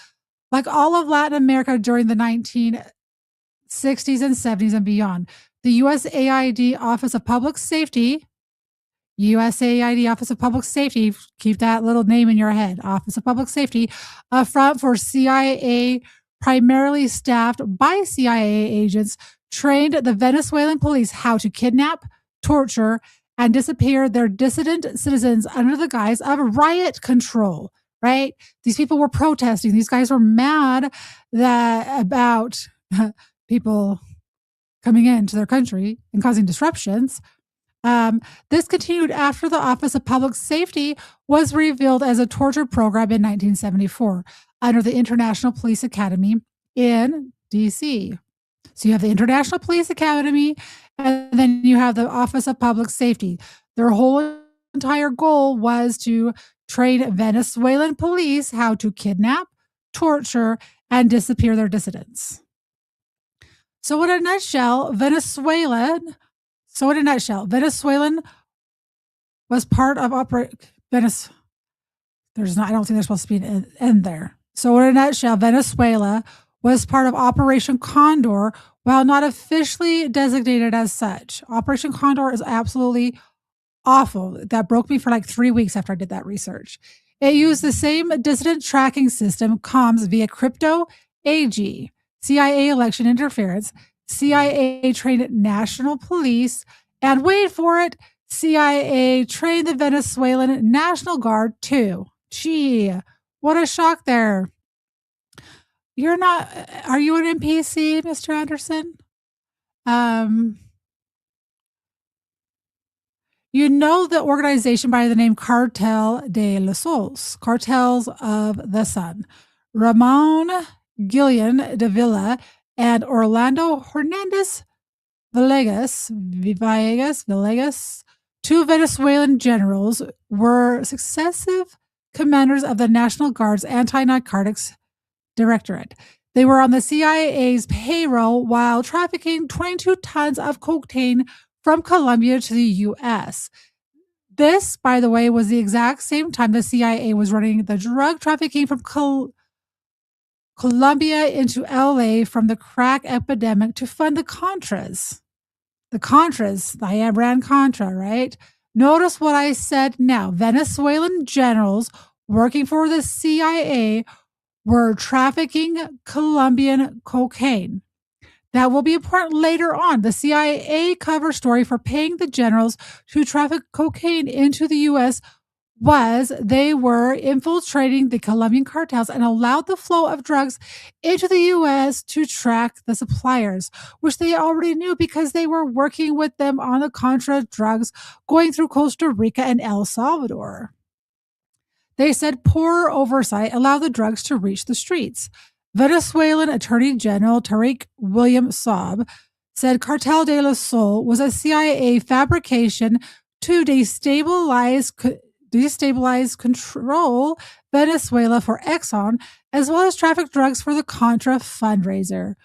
like all of Latin America during the 1960s and 70s and beyond. The USAID Office of Public Safety, USAID Office of Public Safety, keep that little name in your head, Office of Public Safety, a front for CIA, primarily staffed by CIA agents, trained the Venezuelan police how to kidnap, torture, and disappear their dissident citizens under the guise of riot control, right? These people were protesting. These guys were mad about people coming into their country and causing disruptions. This continued after the Office of Public Safety was revealed as a torture program in 1974 under the International Police Academy in DC. So you have the International Police Academy, and then you have the Office of Public Safety. Their whole entire goal was to train Venezuelan police how to kidnap, torture, and disappear their dissidents. So in a nutshell, Venezuelan was part of I don't think there's supposed to be an end there. So in a nutshell, Venezuela was part of Operation Condor, while not officially designated as such. Operation Condor is absolutely awful. That broke me for like 3 weeks after I did that research. It used the same dissident tracking system, comms via crypto AG, CIA election interference, CIA trained national police, and wait for it, CIA trained the Venezuelan National Guard too. Gee, what a shock there. Are you an NPC, Mr. Anderson? You know the organization by the name Cartel de los Sols, Cartels of the Sun. Ramon Gillian de Villa and Orlando Hernandez Villegas, two Venezuelan generals, were successive commanders of the National Guard's Anti-Narcotics Directorate. They were on the CIA's payroll while trafficking 22 tons of cocaine from Colombia to the U.S. This, by the way, was the exact same time the CIA was running the drug trafficking from Colombia into LA from the crack epidemic to fund the Contras. The Iran-Contra, right? Notice what I said now. Venezuelan generals working for the CIA were trafficking Colombian cocaine. That will be important later on. The CIA cover story for paying the generals to traffic cocaine into the U.S. was they were infiltrating the Colombian cartels and allowed the flow of drugs into the U.S. to track the suppliers, which they already knew because they were working with them on the Contra drugs going through Costa Rica and El Salvador. They said poor oversight allowed the drugs to reach the streets. Venezuelan Attorney General Tariq William Saab said Cartel de los Sols was a CIA fabrication to destabilize, control Venezuela for Exxon, as well as traffic drugs for the Contra fundraiser.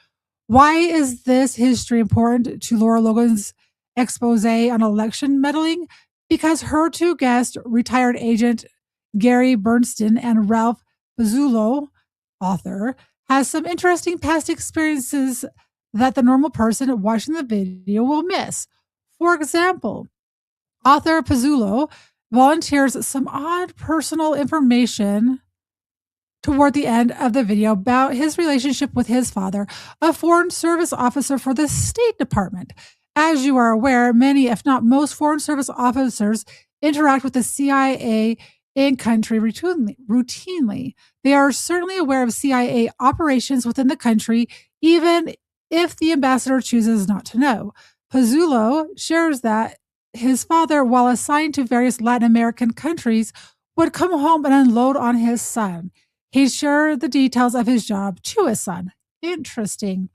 Why is this history important to Laura Logan's expose on election meddling? Because her two guests, retired agent Gary Bernstein and Ralph Pizzullo, author, has some interesting past experiences that the normal person watching the video will miss. For example, author Pizzullo volunteers some odd personal information toward the end of the video about his relationship with his father, a Foreign Service officer for the State Department. As you are aware, many, if not most, Foreign Service officers interact with the CIA in country routinely. They are certainly aware of CIA operations within the country, even if the ambassador chooses not to know. Pizzullo shares that his father, while assigned to various Latin American countries, would come home and unload on his son. He shared the details of his job to his son. Interesting.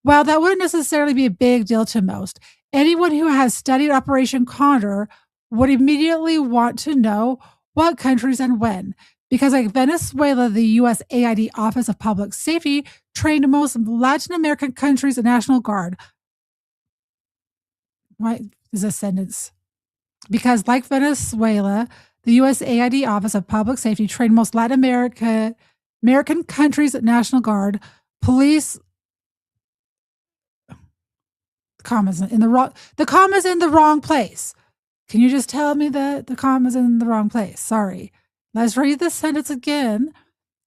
While that wouldn't necessarily be a big deal to most, anyone who has studied Operation Condor would immediately want to know what countries and when. Because like Venezuela, the USAID Office of Public Safety trained most Latin American countries' National Guard. Why is a sentence? Because like Venezuela, the USAID Office of Public Safety trained most Latin American countries' National Guard, police. The comma's in the wrong place. Can you just tell me that the comma's in the wrong place? Sorry. Let's read this sentence again.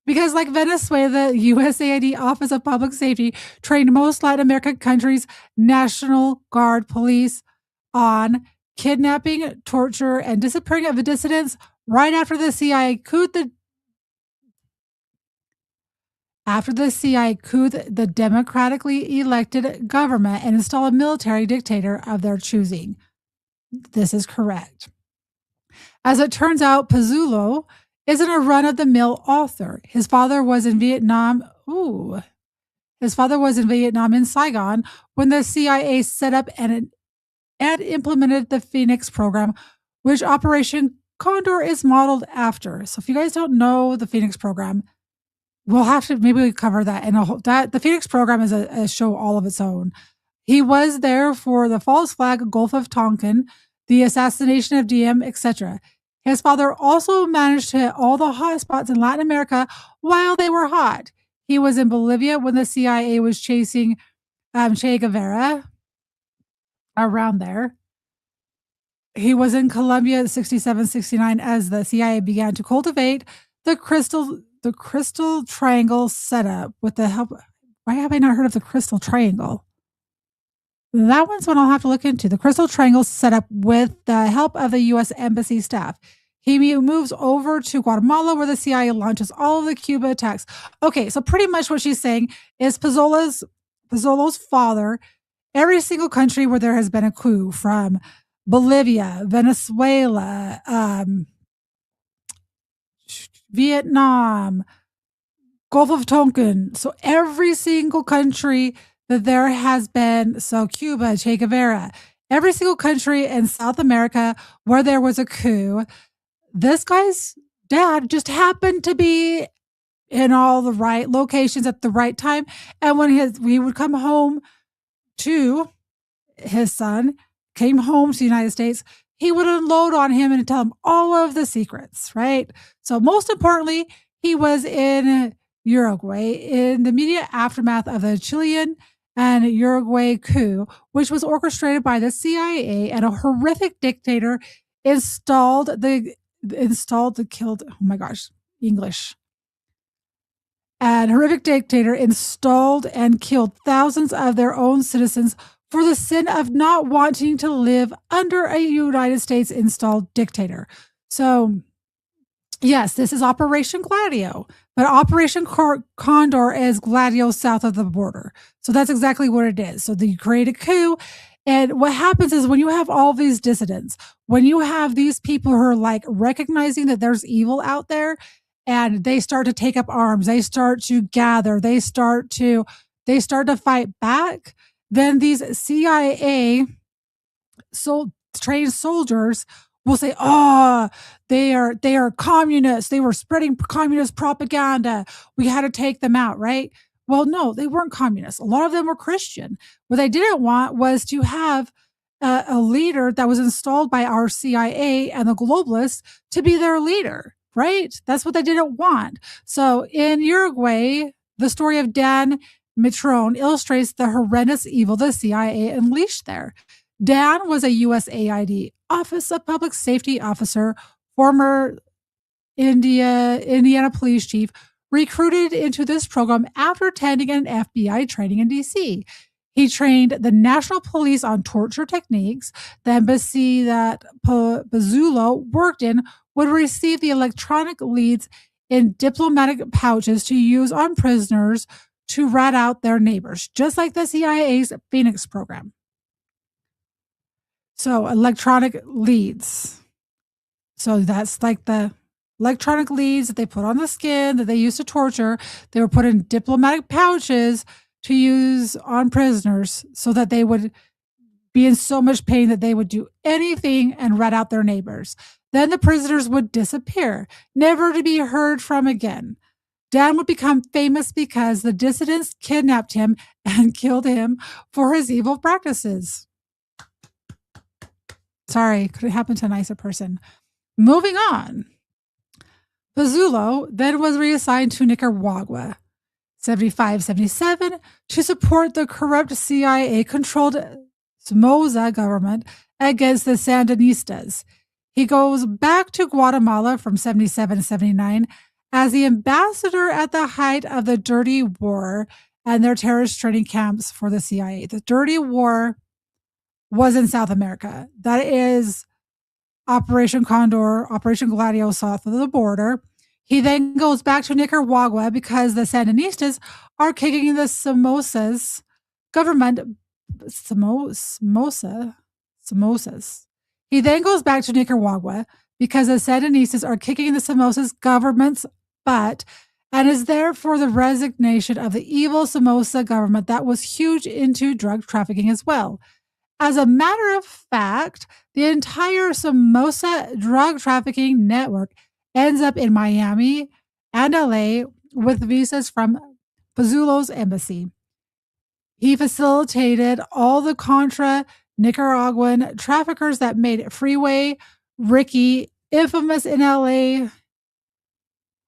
Because like Venezuela, the USAID Office of Public Safety trained most Latin American countries' National Guard police on kidnapping, torture, and disappearing of dissidents right after the CIA couped the democratically elected government and installed a military dictator of their choosing. This is correct. As it turns out, Pizzulo isn't a run-of-the-mill author. His father was in Vietnam. His father was in Vietnam in Saigon when the CIA set up and implemented the Phoenix program, which Operation Condor is modeled after. So if you guys don't know the Phoenix program, we'll have to maybe cover that. And the Phoenix program is a show all of its own. He was there for the false flag, Gulf of Tonkin, the assassination of Diem, etc. His father also managed to hit all the hot spots in Latin America while they were hot. He was in Bolivia when the CIA was chasing Che Guevara, around there. He was in Colombia 67, 69 as the CIA began to cultivate the crystal triangle setup with the help. Why have I not heard of the crystal triangle? That one's one I'll have to look into. The crystal triangle setup with the help of the U.S. Embassy staff. He moves over to Guatemala where the CIA launches all of the Cuba attacks. Okay, so pretty much what she's saying is Pizzolo's father, every single country where there has been a coup, from Bolivia, Venezuela, Vietnam, Gulf of Tonkin. So every single country that there has been, so Cuba, Che Guevara, every single country in South America where there was a coup, this guy's dad just happened to be in all the right locations at the right time. And when he would come home to his son, came home to the United States, he would unload on him and tell him all of the secrets, right? So most importantly, he was in Uruguay in the immediate aftermath of the Chilean and Uruguay coup, which was orchestrated by the CIA, and a horrific dictator killed, oh my gosh, English. And horrific dictator installed and killed thousands of their own citizens for the sin of not wanting to live under a United States installed dictator. So, yes, this is Operation Gladio, but Operation Condor is Gladio south of the border. So that's exactly what it is. So you create a coup. And what happens is when you have all these dissidents, when you have these people who are like recognizing that there's evil out there, and they start to take up arms, they start to gather, they start to fight back, then these CIA trained soldiers will say, "Oh, they are communists. They were spreading communist propaganda. We had to take them out," right? Well, no, they weren't communists. A lot of them were Christian. What they didn't want was to have a leader that was installed by our CIA and the globalists to be their leader, right? That's what they didn't want. So in Uruguay, the story of Dan Mitrone illustrates the horrendous evil the CIA unleashed there. Dan was a USAID Office of Public Safety officer, former Indiana police chief, recruited into this program after attending an FBI training in DC. He trained the national police on torture techniques. The embassy that Pizzulo worked in would receive the electronic leads in diplomatic pouches to use on prisoners to rat out their neighbors, just like the CIA's Phoenix program. So electronic leads. So that's like the electronic leads that they put on the skin that they used to torture. They were put in diplomatic pouches to use on prisoners so that they would be in so much pain that they would do anything and rat out their neighbors. Then the prisoners would disappear, never to be heard from again. Dan would become famous because the dissidents kidnapped him and killed him for his evil practices. Sorry, could it happen to a nicer person? Moving on. Pizzulo then was reassigned to Nicaragua, 75-77, to support the corrupt CIA-controlled Somoza government against the Sandinistas. He goes back to Guatemala from 77-79 as the ambassador at the height of the Dirty War and their terrorist training camps for the CIA. The Dirty War was in South America. That is Operation Condor, Operation Gladio south of the border. He then goes back to Nicaragua because the Sandinistas are kicking the Somozas government. Somozas. He then goes back to Nicaragua because the Sandinistas are kicking the Somozas government's butt and is there for the resignation of the evil Somoza government that was huge into drug trafficking as well. As a matter of fact, the entire Somoza drug trafficking network ends up in Miami and LA with visas from Pizzulo's embassy. He facilitated all the Contra Nicaraguan traffickers that made Freeway Ricky infamous in LA.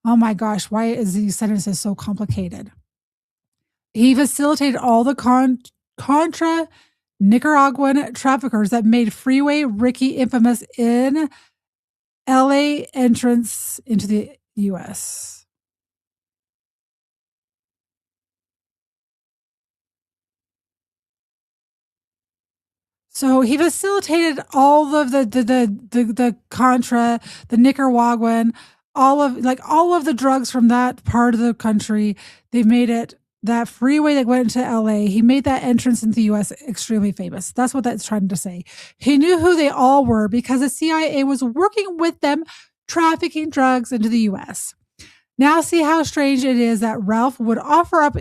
Oh my gosh, why is these sentences so complicated? He facilitated all the Contra Nicaraguan traffickers that made Freeway Ricky infamous in LA entrance into the US. So he facilitated all of the Contra, the Nicaraguan, all of the drugs from that part of the country. They made it that freeway that went into LA. He made that entrance into the US extremely famous. That's what that's trying to say. He knew who they all were because the CIA was working with them, trafficking drugs into the US. Now see how strange it is that Ralph would offer up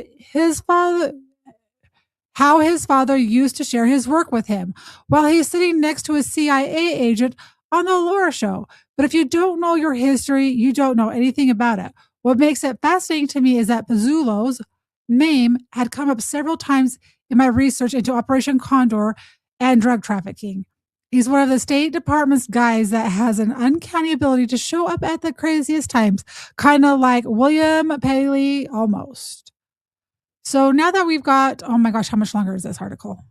how his father used to share his work with him while he's sitting next to a CIA agent on the Laura show. But if you don't know your history, you don't know anything about it. What makes it fascinating to me is that Pizzulo's name had come up several times in my research into Operation Condor and drug trafficking. He's one of the State Department's guys that has an uncanny ability to show up at the craziest times, kind of like William Paley almost. So now that we've got, oh my gosh, how much longer is this article?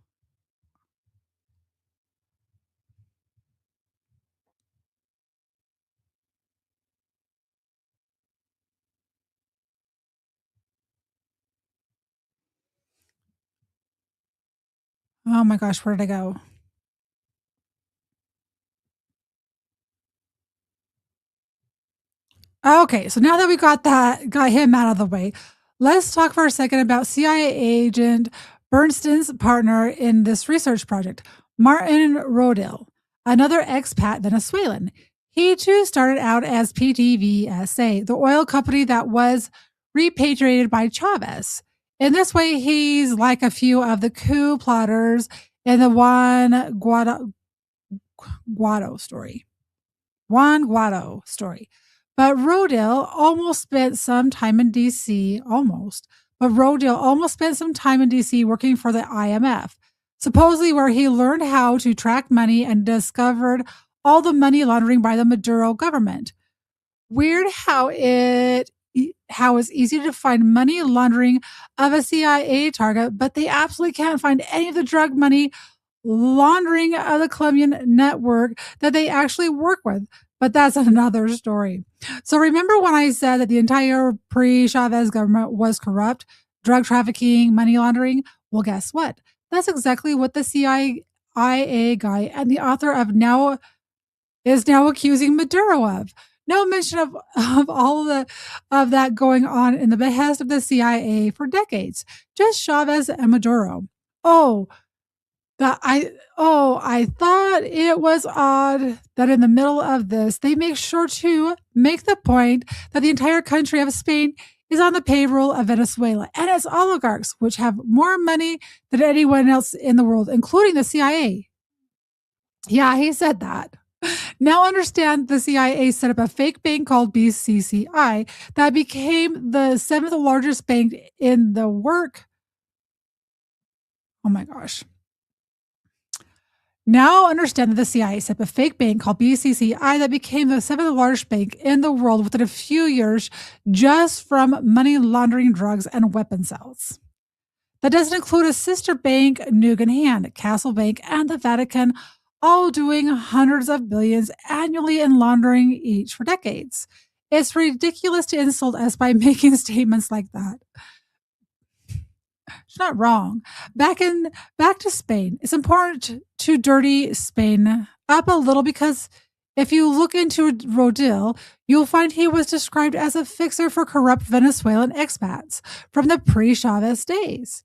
Oh my gosh, where did I go? Okay, so now that we got him out of the way, let's talk for a second about CIA agent Bernstein's partner in this research project, Martin Rodil, another expat Venezuelan. He too started out as PDVSA, the oil company that was repatriated by Chavez. In this way, he's like a few of the coup plotters in the Juan Guaido story. But Rodil almost spent some time in DC, working for the IMF, supposedly where he learned how to track money and discovered all the money laundering by the Maduro government. Weird how it's easy to find money laundering of a CIA target, but they absolutely can't find any of the drug money laundering of the Colombian network that they actually work with. But that's another story. So remember when I said that the entire pre-Chavez government was corrupt, drug trafficking, money laundering? Well, guess what? That's exactly what the CIA guy and the author of now accusing Maduro of. No mention of all of that going on in the behest of the CIA for decades. Just Chavez and Maduro. I thought it was odd that in the middle of this, they make sure to make the point that the entire country of Spain is on the payroll of Venezuela and its oligarchs, which have more money than anyone else in the world, including the CIA. Yeah, he said that. Now understand the CIA set up a fake bank called BCCI that became the 7th largest bank in the work. Oh my gosh. now understand that the CIA set up a fake bank called BCCI that became the 7th largest bank in the world within a few years just from money laundering, drugs, and weapon sales. That doesn't include a sister bank, Nugan Hand, Castle Bank, and the Vatican, all doing hundreds of billions annually in laundering each for decades. It's ridiculous to insult us by making statements like that. It's not wrong. Back to Spain. It's important to dirty Spain up a little because if you look into Rodil, you'll find he was described as a fixer for corrupt Venezuelan expats from the pre-Chavez days.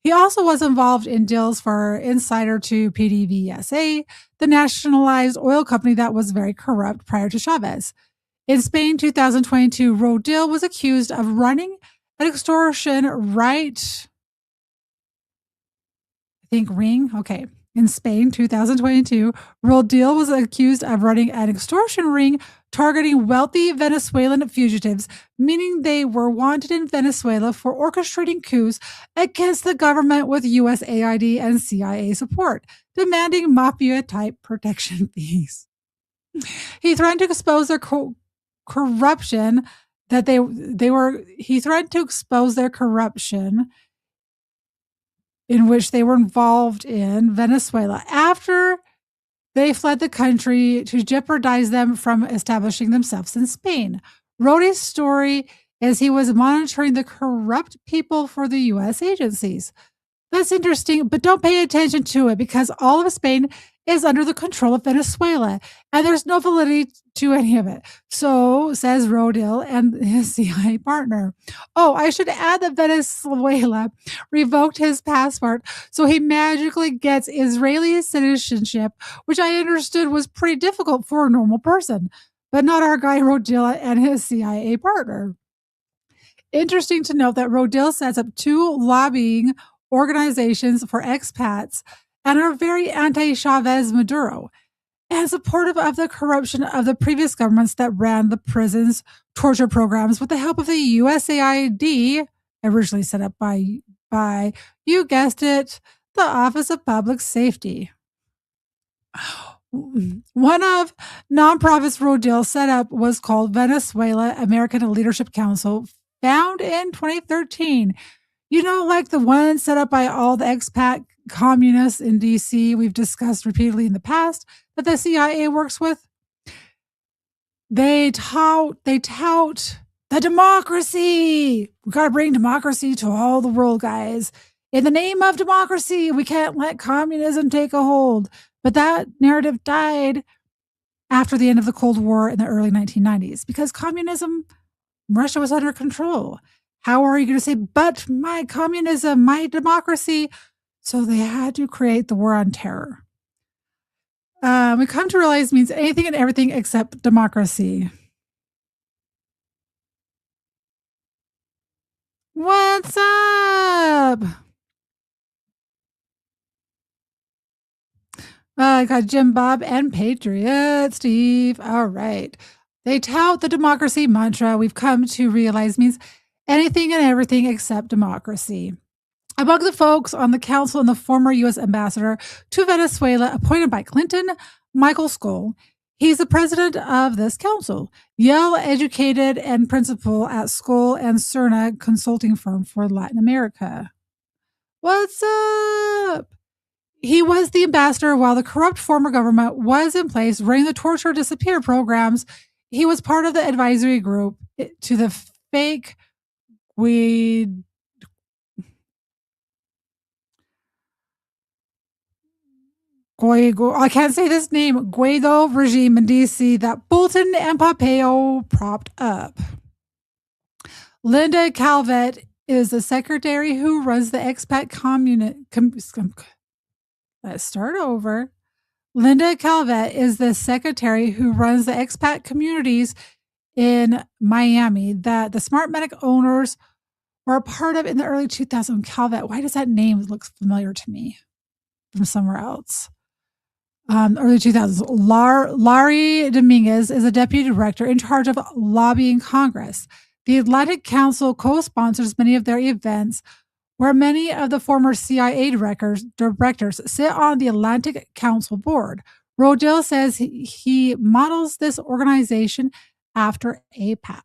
He also was involved in deals for insider to PDVSA, the nationalized oil company that was very corrupt prior to Chavez. In Spain, 2022, Rodil was accused of running an extortion ring. Okay. In Spain, 2022, Rodil was accused of running an extortion ring targeting wealthy Venezuelan fugitives, meaning they were wanted in Venezuela for orchestrating coups against the government with USAID and CIA support, demanding mafia-type protection fees. He threatened to expose their corruption he threatened to expose their corruption in which they were involved in Venezuela after they fled the country to jeopardize them from establishing themselves in Spain. Rodil's story is he was monitoring the corrupt people for the U.S. agencies. That's interesting, but don't pay attention to it because all of Spain is under the control of Venezuela, and there's no validity to any of it. So says Rodil and his CIA partner. Oh, I should add that Venezuela revoked his passport, so he magically gets Israeli citizenship, which I understood was pretty difficult for a normal person, but not our guy Rodil and his CIA partner. Interesting to note that Rodil sets up 2 lobbying organizations for expats and are very anti-Chavez Maduro and supportive of the corruption of the previous governments that ran the prisons, torture programs with the help of the USAID, originally set up by, you guessed it, the Office of Public Safety. One of nonprofits Rodil set up was called Venezuela American Leadership Council, found in 2013. You know, like the one set up by all the expat communists in DC we've discussed repeatedly in the past that the CIA works with. They tout the democracy. We got to bring democracy to all the world, guys. In the name of democracy, we can't let communism take a hold. But that narrative died after the end of the Cold War in the early 1990s because Russia was under control. How are you going to say, but my communism, my democracy? So they had to create the war on terror. We come to realize means anything and everything except democracy. What's up? I got Jim Bob and Patriot Steve. All right. They tout the democracy mantra we've come to realize means anything and everything except democracy. Among the folks on the council and the former U.S. ambassador to Venezuela appointed by Clinton, Michael Skoll. He's the president of this council, Yale-educated and principal at Skoll and Cerna consulting firm for Latin America. What's up? He was the ambassador while the corrupt former government was in place running the torture disappear programs. He was part of the advisory group to the fake I can't say this name, Guaido regime in DC that Bolton and Pompeo propped up. Linda Calvet is the secretary who runs the expat let's start over. Linda Calvet is the secretary who runs the expat communities in Miami that the Smartmatic owners were a part of in the early 2000s. Calvet, why does that name look familiar to me from somewhere else? Early 2000s. Larry Dominguez is a deputy director in charge of lobbying Congress. The Atlantic Council co-sponsors many of their events where many of the former CIA directors sit on the Atlantic Council board. Rodil says he models this organization after APAC.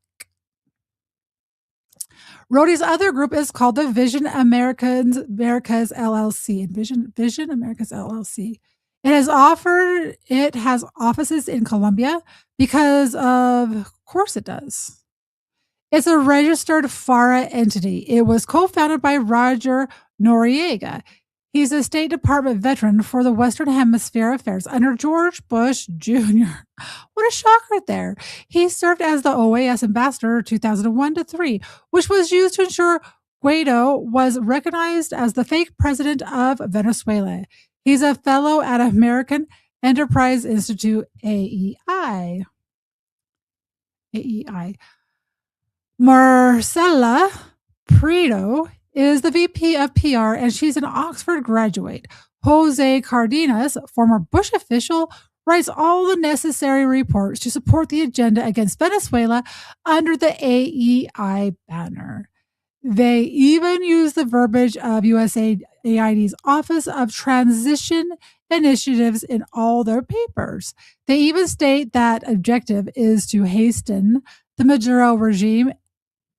Rhodey's other group is called the Vision Americas LLC. Vision Americas LLC. It has offices in Colombia because of course it does. It's a registered FARA entity. It was co-founded by Roger Noriega. He's a State Department veteran for the Western Hemisphere affairs under George Bush Jr. What a shocker there. He served as the OAS ambassador 2001 to 3, which was used to ensure Guaido was recognized as the fake president of Venezuela. He's a fellow at American Enterprise Institute, AEI. Marcela Prieto is the VP of PR, and she's an Oxford graduate. Jose Cardenas, former Bush official, writes all the necessary reports to support the agenda against Venezuela under the AEI banner. They even use the verbiage of USAID's Office of Transition Initiatives in all their papers. They even state that objective is to hasten the Maduro regime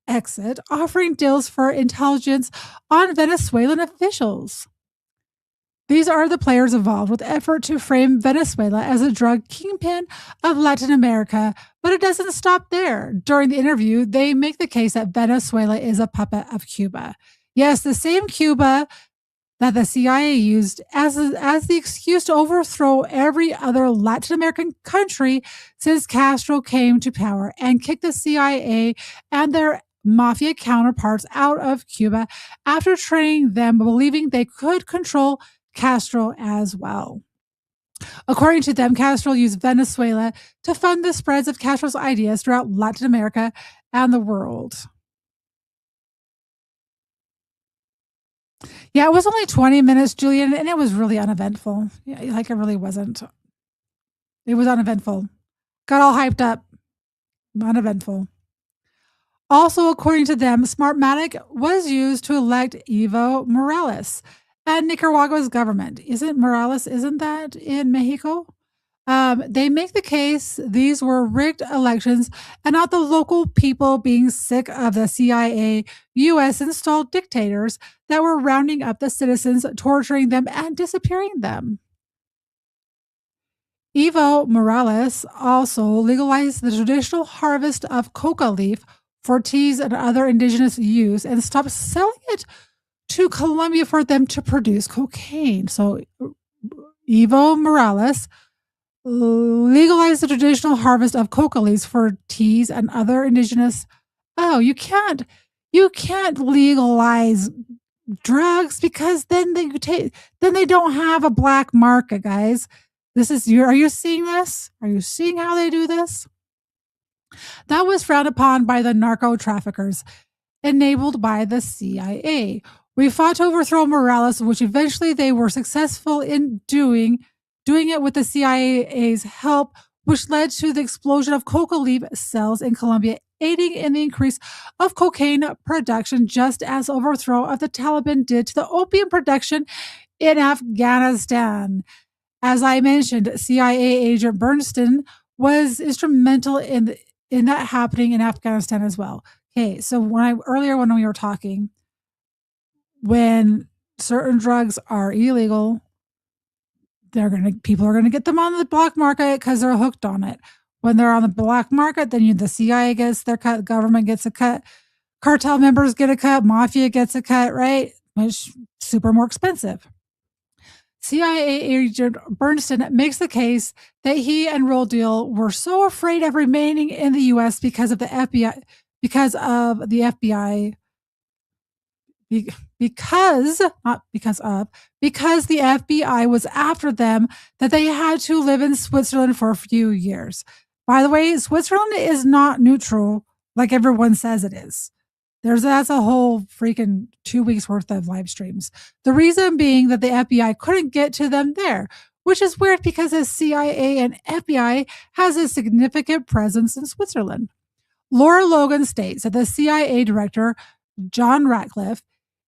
exit, offering deals for intelligence on Venezuelan officials. These are the players involved with the effort to frame Venezuela as a drug kingpin of Latin America, but it doesn't stop there. During the interview, they make the case that Venezuela is a puppet of Cuba. Yes, the same Cuba that the CIA used as the excuse to overthrow every other Latin American country since Castro came to power and kick the CIA and their mafia counterparts out of Cuba after training them, believing they could control Castro as well. According to them, Castro used Venezuela to fund the spreads of Castro's ideas throughout Latin America and the world. Yeah, it was only 20 minutes, Julian, and it was really uneventful. Yeah, like it really wasn't. It was uneventful. Got all hyped up. Uneventful. Also, according to them, Smartmatic was used to elect Evo Morales and Nicaragua's government. Isn't that in Mexico? They make the case these were rigged elections and not the local people being sick of the CIA US installed dictators that were rounding up the citizens, torturing them, and disappearing them. Evo Morales also legalized the traditional harvest of coca leaf for teas and other indigenous use and stopped selling it to Colombia for them to produce cocaine. So Evo Morales legalized the traditional harvest of coca leaves for teas and other indigenous. Oh, you can't legalize drugs because then they don't have a black market, guys. Are you seeing this? Are you seeing how they do this? That was frowned upon by the narco traffickers, enabled by the CIA. We fought to overthrow Morales, which eventually they were successful in doing it with the CIA's help, which led to the explosion of coca leaf cells in Colombia, aiding in the increase of cocaine production, just as overthrow of the Taliban did to the opium production in Afghanistan. As I mentioned, CIA agent Bernstein was instrumental in that happening in Afghanistan as well. Okay, so earlier when we were talking, when certain drugs are illegal, people are gonna get them on the black market because they're hooked on it. When they're on the black market, then the CIA gets their cut, government gets a cut, cartel members get a cut, mafia gets a cut, right? Which super more expensive. CIA agent Bernstein makes the case that he and Rodil were so afraid of remaining in the U.S. because the FBI was after them, that they had to live in Switzerland for a few years. By the way, Switzerland is not neutral like everyone says it is. That's a whole freaking 2 weeks worth of live streams. The reason being that the FBI couldn't get to them there, which is weird because the CIA and FBI has a significant presence in Switzerland. Laura Logan states that the CIA director, John Ratcliffe,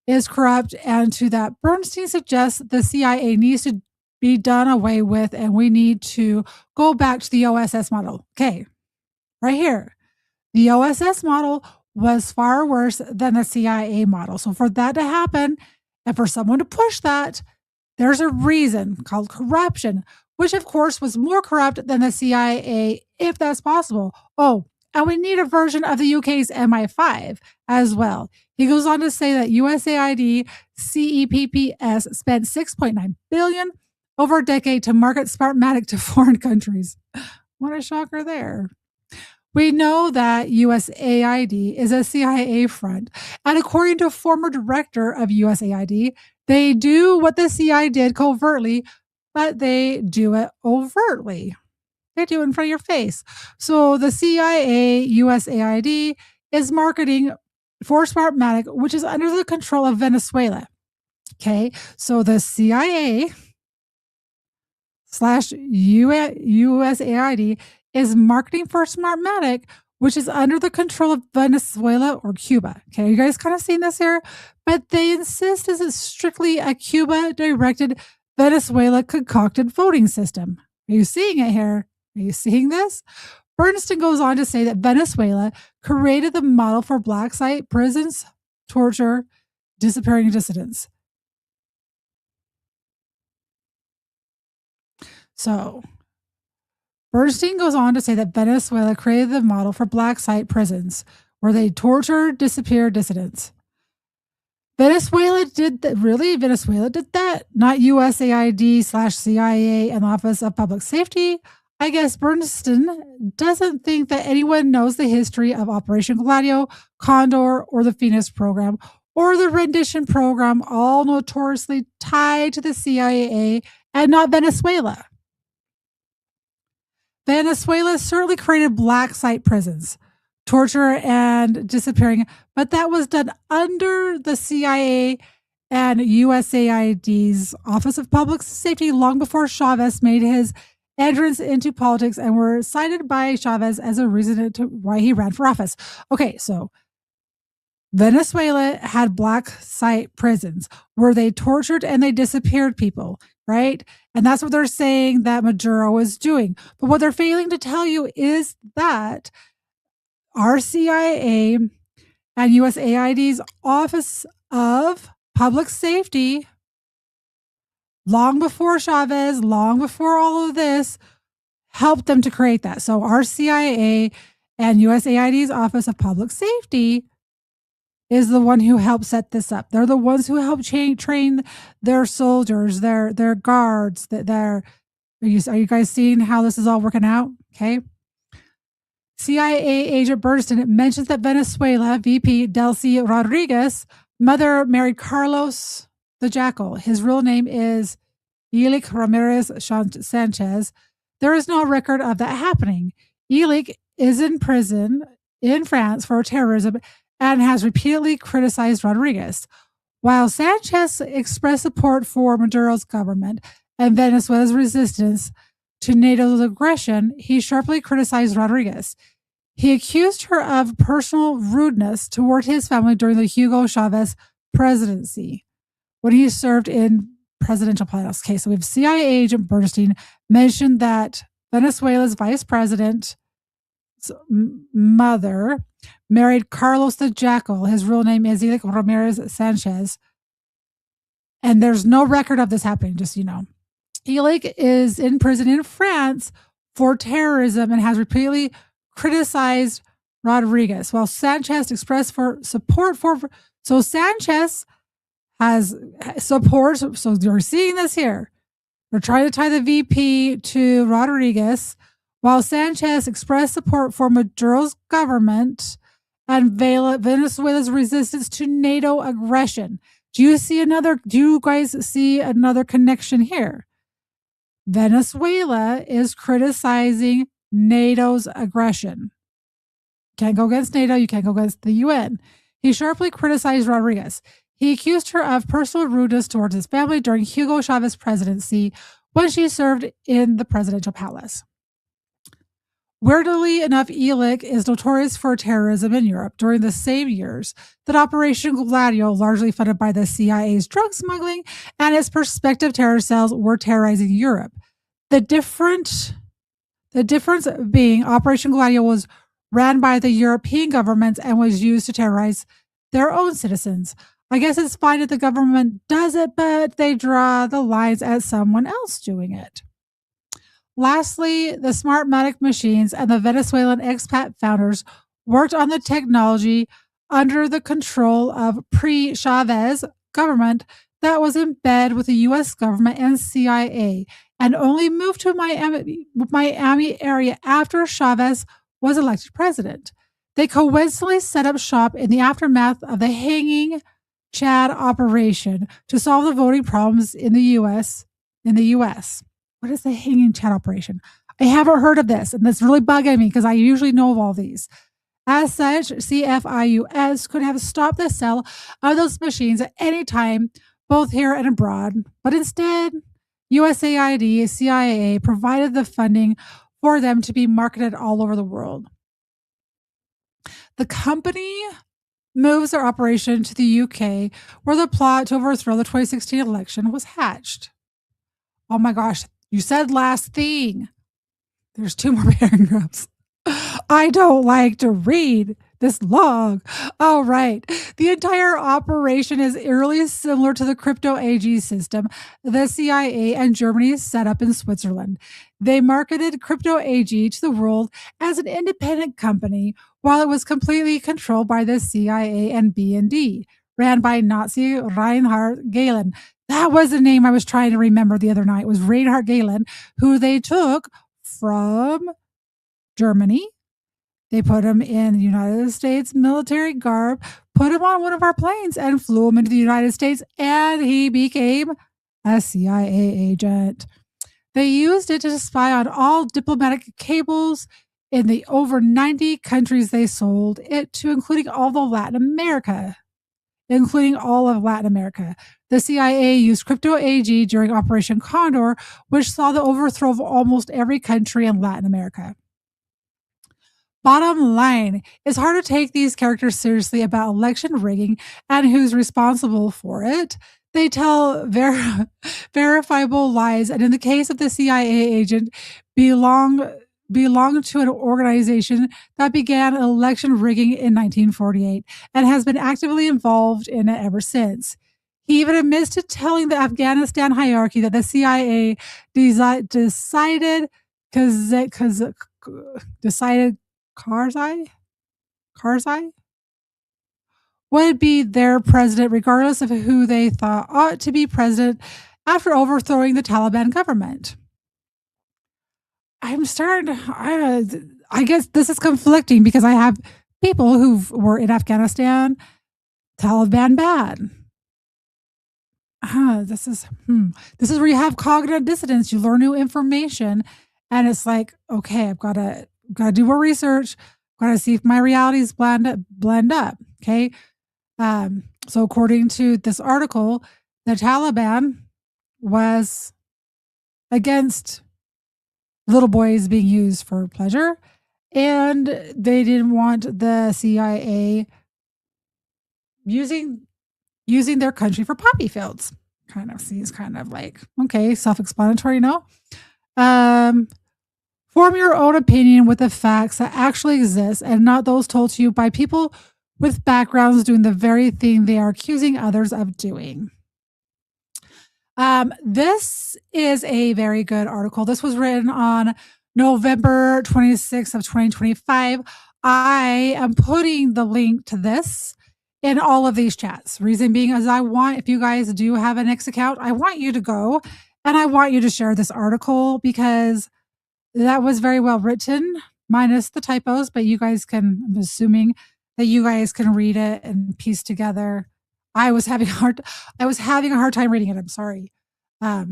is corrupt, and to that, Bernstein suggests the CIA needs to be done away with, and we need to go back to the OSS model. Okay, right here. The OSS model was far worse than the CIA model. So for that to happen, and for someone to push that, there's a reason called corruption, which of course was more corrupt than the CIA, if that's possible. Oh, and we need a version of the UK's MI5 as well. He goes on to say that USAID CEPPS spent $6.9 billion over a decade to market Smartmatic to foreign countries. What a shocker there. We know that USAID is a CIA front, and according to a former director of USAID, they do what the CIA did covertly, but they do it overtly. They do it in front of your face. So the CIA, USAID, is marketing for Smartmatic, which is under the control of Venezuela. Okay, so the CIA / USAID is marketing for Smartmatic, which is under the control of Venezuela or Cuba. Okay, you guys kind of seen this here? But they insist this is strictly a Cuba-directed, Venezuela-concocted voting system. Are you seeing it here? Are you seeing this? Bernstein goes on to say that Venezuela created the model for black site prisons, torture, disappearing dissidents. So Bernstein goes on to say that Venezuela created the model for black site prisons where they torture, disappear dissidents. Venezuela did that. Really? Venezuela did that? Not USAID / CIA and Office of Public Safety. I guess Bernstein doesn't think that anyone knows the history of Operation Gladio, Condor, or the Phoenix program, or the rendition program, all notoriously tied to the CIA and not Venezuela. Venezuela certainly created black site prisons, torture and disappearing, but that was done under the CIA and USAID's Office of Public Safety long before Chavez made his entrance into politics and were cited by Chavez as a reason to why he ran for office. Okay, so Venezuela had black site prisons where they tortured and they disappeared people, right? And that's what they're saying that Maduro is doing. But what they're failing to tell you is that our CIA and USAID's Office of Public Safety, long before Chavez, long before all of this, helped them to create that. So our CIA and USAID's Office of Public Safety is the one who helped set this up. They're the ones who helped train their soldiers, their guards. Are you guys seeing how this is all working out? Okay. CIA agent Bernstein mentions that Venezuela VP Delcy Rodriguez' mother married Carlos the Jackal. His real name is Ilik Ramirez Sanchez. There is no record of that happening. Ilik is in prison in France for terrorism and has repeatedly criticized Rodriguez. While Sanchez expressed support for Maduro's government and Venezuela's resistance to NATO's aggression, he sharply criticized Rodriguez. He accused her of personal rudeness toward his family during the Hugo Chavez presidency when he served in presidential palace. Okay, so we have CIA agent Bernstein mentioned that Venezuela's vice president's mother married Carlos the Jackal. His real name is Ilik Ramirez Sanchez. And there's no record of this happening, just so you know. Ilik is in prison in France for terrorism and has repeatedly criticized Rodriguez, while Sanchez expressed support for. So Sanchez has support. So you're seeing this here. They're trying to tie the VP to Rodriguez, while Sanchez expressed support for Maduro's government and Venezuela's resistance to NATO aggression. Do you guys see another connection here? Venezuela is criticizing NATO's aggression. Can't go against NATO, you can't go against the UN. He sharply criticized Rodriguez. He accused her of personal rudeness towards his family during Hugo Chavez's presidency when she served in the presidential palace. Weirdly enough, ELIC is notorious for terrorism in Europe during the same years that Operation Gladio, largely funded by the CIA's drug smuggling and its prospective terror cells, were terrorizing Europe. The difference being Operation Gladio was ran by the European governments and was used to terrorize their own citizens. I guess it's fine if the government does it, but they draw the lines at someone else doing it. Lastly, the Smartmatic machines and the Venezuelan expat founders worked on the technology under the control of pre-Chavez government that was in bed with the U.S. government and CIA, and only moved to Miami area after Chavez was elected president. They coincidentally set up shop in the aftermath of the hanging Chad operation to solve the voting problems in the U.S. What is the hanging Chad operation? I haven't heard of this, and that's really bugging me because I usually know of all these. As such, CFIUS could have stopped the sale of those machines at any time, both here and abroad, but instead, USAID, CIA provided the funding for them to be marketed all over the world. The company moves their operation to the UK, where the plot to overthrow the 2016 election was hatched. Oh my gosh, you said last thing. There's 2 more paragraphs. I don't like to read this long. All right. The entire operation is eerily similar to the crypto AG system the CIA and Germany set up in Switzerland. They marketed crypto AG to the world as an independent company while it was completely controlled by the CIA and BND, ran by Nazi Reinhard Gehlen. That was the name I was trying to remember the other night. It was Reinhard Gehlen, who they took from Germany. They put him in the United States military garb, put him on one of our planes, and flew him into the United States, and he became a CIA agent. They used it to spy on all diplomatic cables in the over 90 countries they sold it to, including all of Latin America. The CIA used crypto AG during Operation Condor, which saw the overthrow of almost every country in Latin America. Bottom line, it's hard to take these characters seriously about election rigging and who's responsible for it. They tell verifiable lies, and in the case of the CIA agent, belong to an organization that began election rigging in 1948 and has been actively involved in it ever since. He even admits to telling the Afghanistan hierarchy that the CIA decided Karzai would be their president regardless of who they thought ought to be president after overthrowing the Taliban government. I guess this is conflicting because I have people who were in Afghanistan, Taliban bad. This is where you have cognitive dissonance. You learn new information, and it's like, okay, I've got to do more research. Got to see if my realities blend up. Okay, so according to this article, the Taliban was against little boys being used for pleasure, and they didn't want the CIA using their country for poppy fields. Kind of seems kind of like, okay, self-explanatory, no? Form your own opinion with the facts that actually exist and not those told to you by people with backgrounds doing the very thing they are accusing others of doing. This is a very good article. This was written on November 26th of 2025. I am putting the link to this in all of these chats. Reason being is I want, if you guys do have an X account, I want you to go and I want you to share this article because that was very well written, minus the typos, but you guys can, I'm assuming that you guys can read it and piece together. I was having a hard time reading it. I'm sorry. I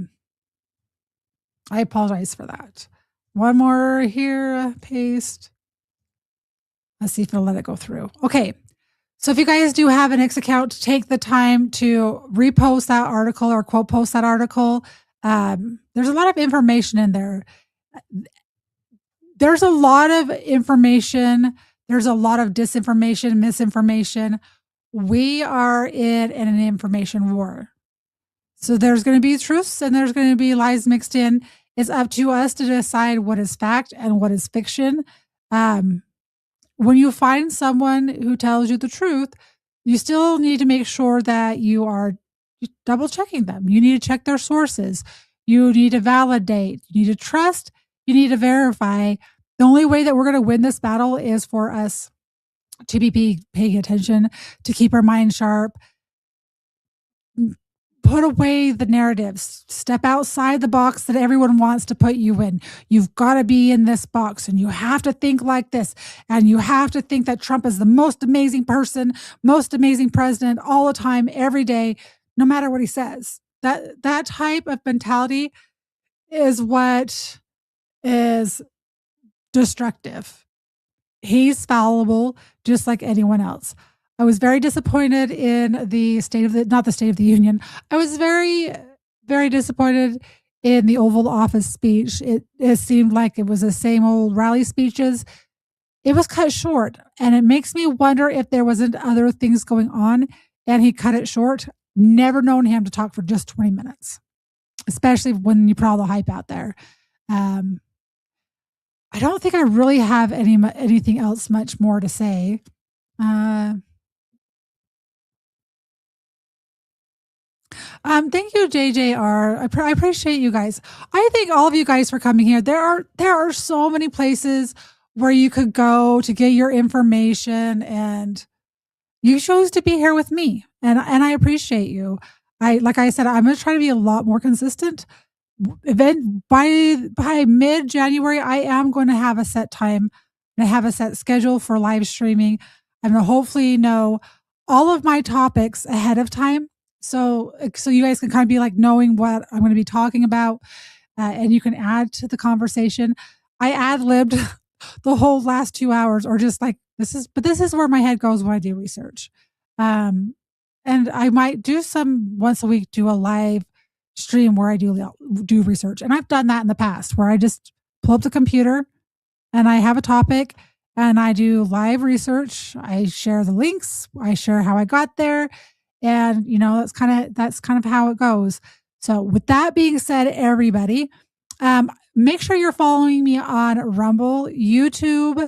apologize for that. One more here, paste. Let's see if it'll let it go through. Okay. So if you guys do have an X account, take the time to repost that article or quote post that article. There's a lot of information in there. there's a lot of information. There's a lot of disinformation, misinformation. We are in an information war. So there's going to be truths and there's going to be lies mixed in. It's up to us to decide what is fact and what is fiction. When you find someone who tells you the truth, you still need to make sure that you are double checking them. You need to check their sources. You need to validate. You need to trust. You need to verify. The only way that we're going to win this battle is for us to be paying attention, to keep our mind sharp, put away the narratives, step outside the box that everyone wants to put you in. You've got to be in this box and you have to think like this. And you have to think that Trump is the most amazing person, most amazing president all the time, every day, no matter what he says. That type of mentality is what is destructive. He's fallible just like anyone else. I was very disappointed in not the State of the Union. I was very, very disappointed in the Oval Office speech. It seemed like it was the same old rally speeches. It was cut short, and it makes me wonder if there wasn't other things going on, and he cut it short. Never known him to talk for just 20 minutes, especially when you put all the hype out there. I don't think I really have anything else much more to say. Thank you, JJR. I appreciate you guys. I thank all of you guys for coming here. There are so many places where you could go to get your information, and you chose to be here with me, and I appreciate you. Like I said, I'm going to try to be a lot more consistent. By mid-January, I am going to have a set time and I have a set schedule for live streaming. I'm going to hopefully know all of my topics ahead of time. So you guys can kind of be like knowing what I'm going to be talking about, and you can add to the conversation. I ad-libbed the whole last 2 hours, or just like this is where my head goes when I do research. And I might do once a week, do a live stream where I do research. And I've done that in the past where I just pull up the computer and I have a topic and I do live research. I share the links. I share how I got there. And that's kind of how it goes. So with that being said, everybody, make sure you're following me on Rumble, YouTube,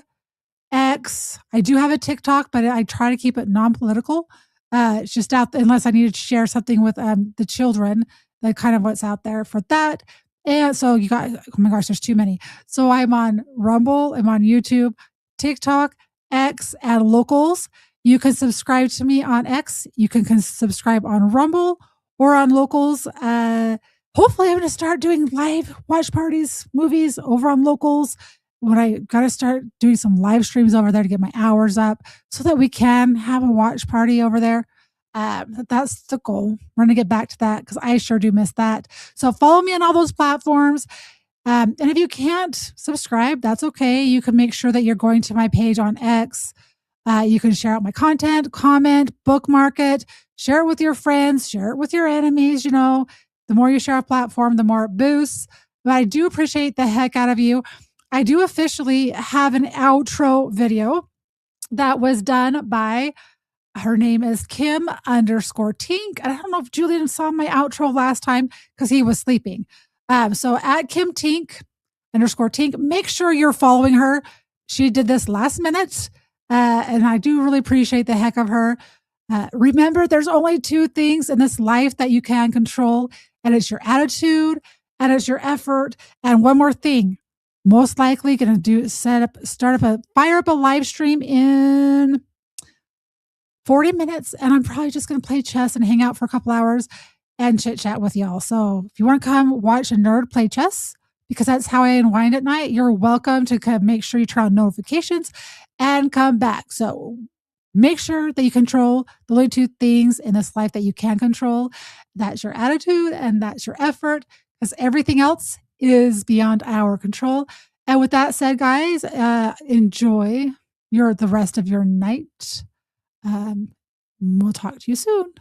X. I do have a TikTok, but I try to keep it non-political. It's just out unless I need to share something with the children. That kind of what's out there for that. And so you got, oh my gosh, there's too many. So I'm on Rumble, I'm on YouTube, TikTok, X, and Locals. You can subscribe to me on X. You can subscribe on Rumble or on Locals. Hopefully I'm going to start doing live watch parties, movies over on Locals. When I got to start doing some live streams over there to get my hours up so that we can have a watch party over there. That's the goal. We're going to get back to that because I sure do miss that. So follow me on all those platforms. And if you can't subscribe, that's okay. You can make sure that you're going to my page on X. You can share out my content, comment, bookmark it, share it with your friends, share it with your enemies. The more you share a platform, the more it boosts. But I do appreciate the heck out of you. I do officially have an outro video that was done by, her name is Kim_Tink. I don't know if Julian saw my outro last time because he was sleeping. So at Kim_Tink, make sure you're following her. She did this last minute. And I do really appreciate the heck of her. Remember, there's only two things in this life that you can control, and it's your attitude and it's your effort. And one more thing, most likely going to fire up a live stream in 40 minutes. And I'm probably just going to play chess and hang out for a couple hours and chit chat with y'all. So if you want to come watch a nerd play chess, because that's how I unwind at night, you're welcome to come. Make sure you turn on notifications and come back. So make sure that you control the only two things in this life that you can control. That's your attitude and that's your effort, because everything else is beyond our control. And with that said, guys, enjoy the rest of your night. We'll talk to you soon.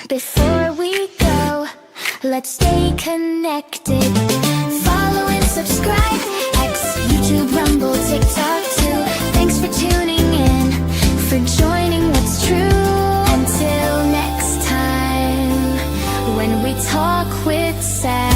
Before we go, let's stay connected. Follow and subscribe. X YouTube, Rumble, TikTok too. Thanks for tuning in, for joining what's true. Until next time, when we talk with Sally.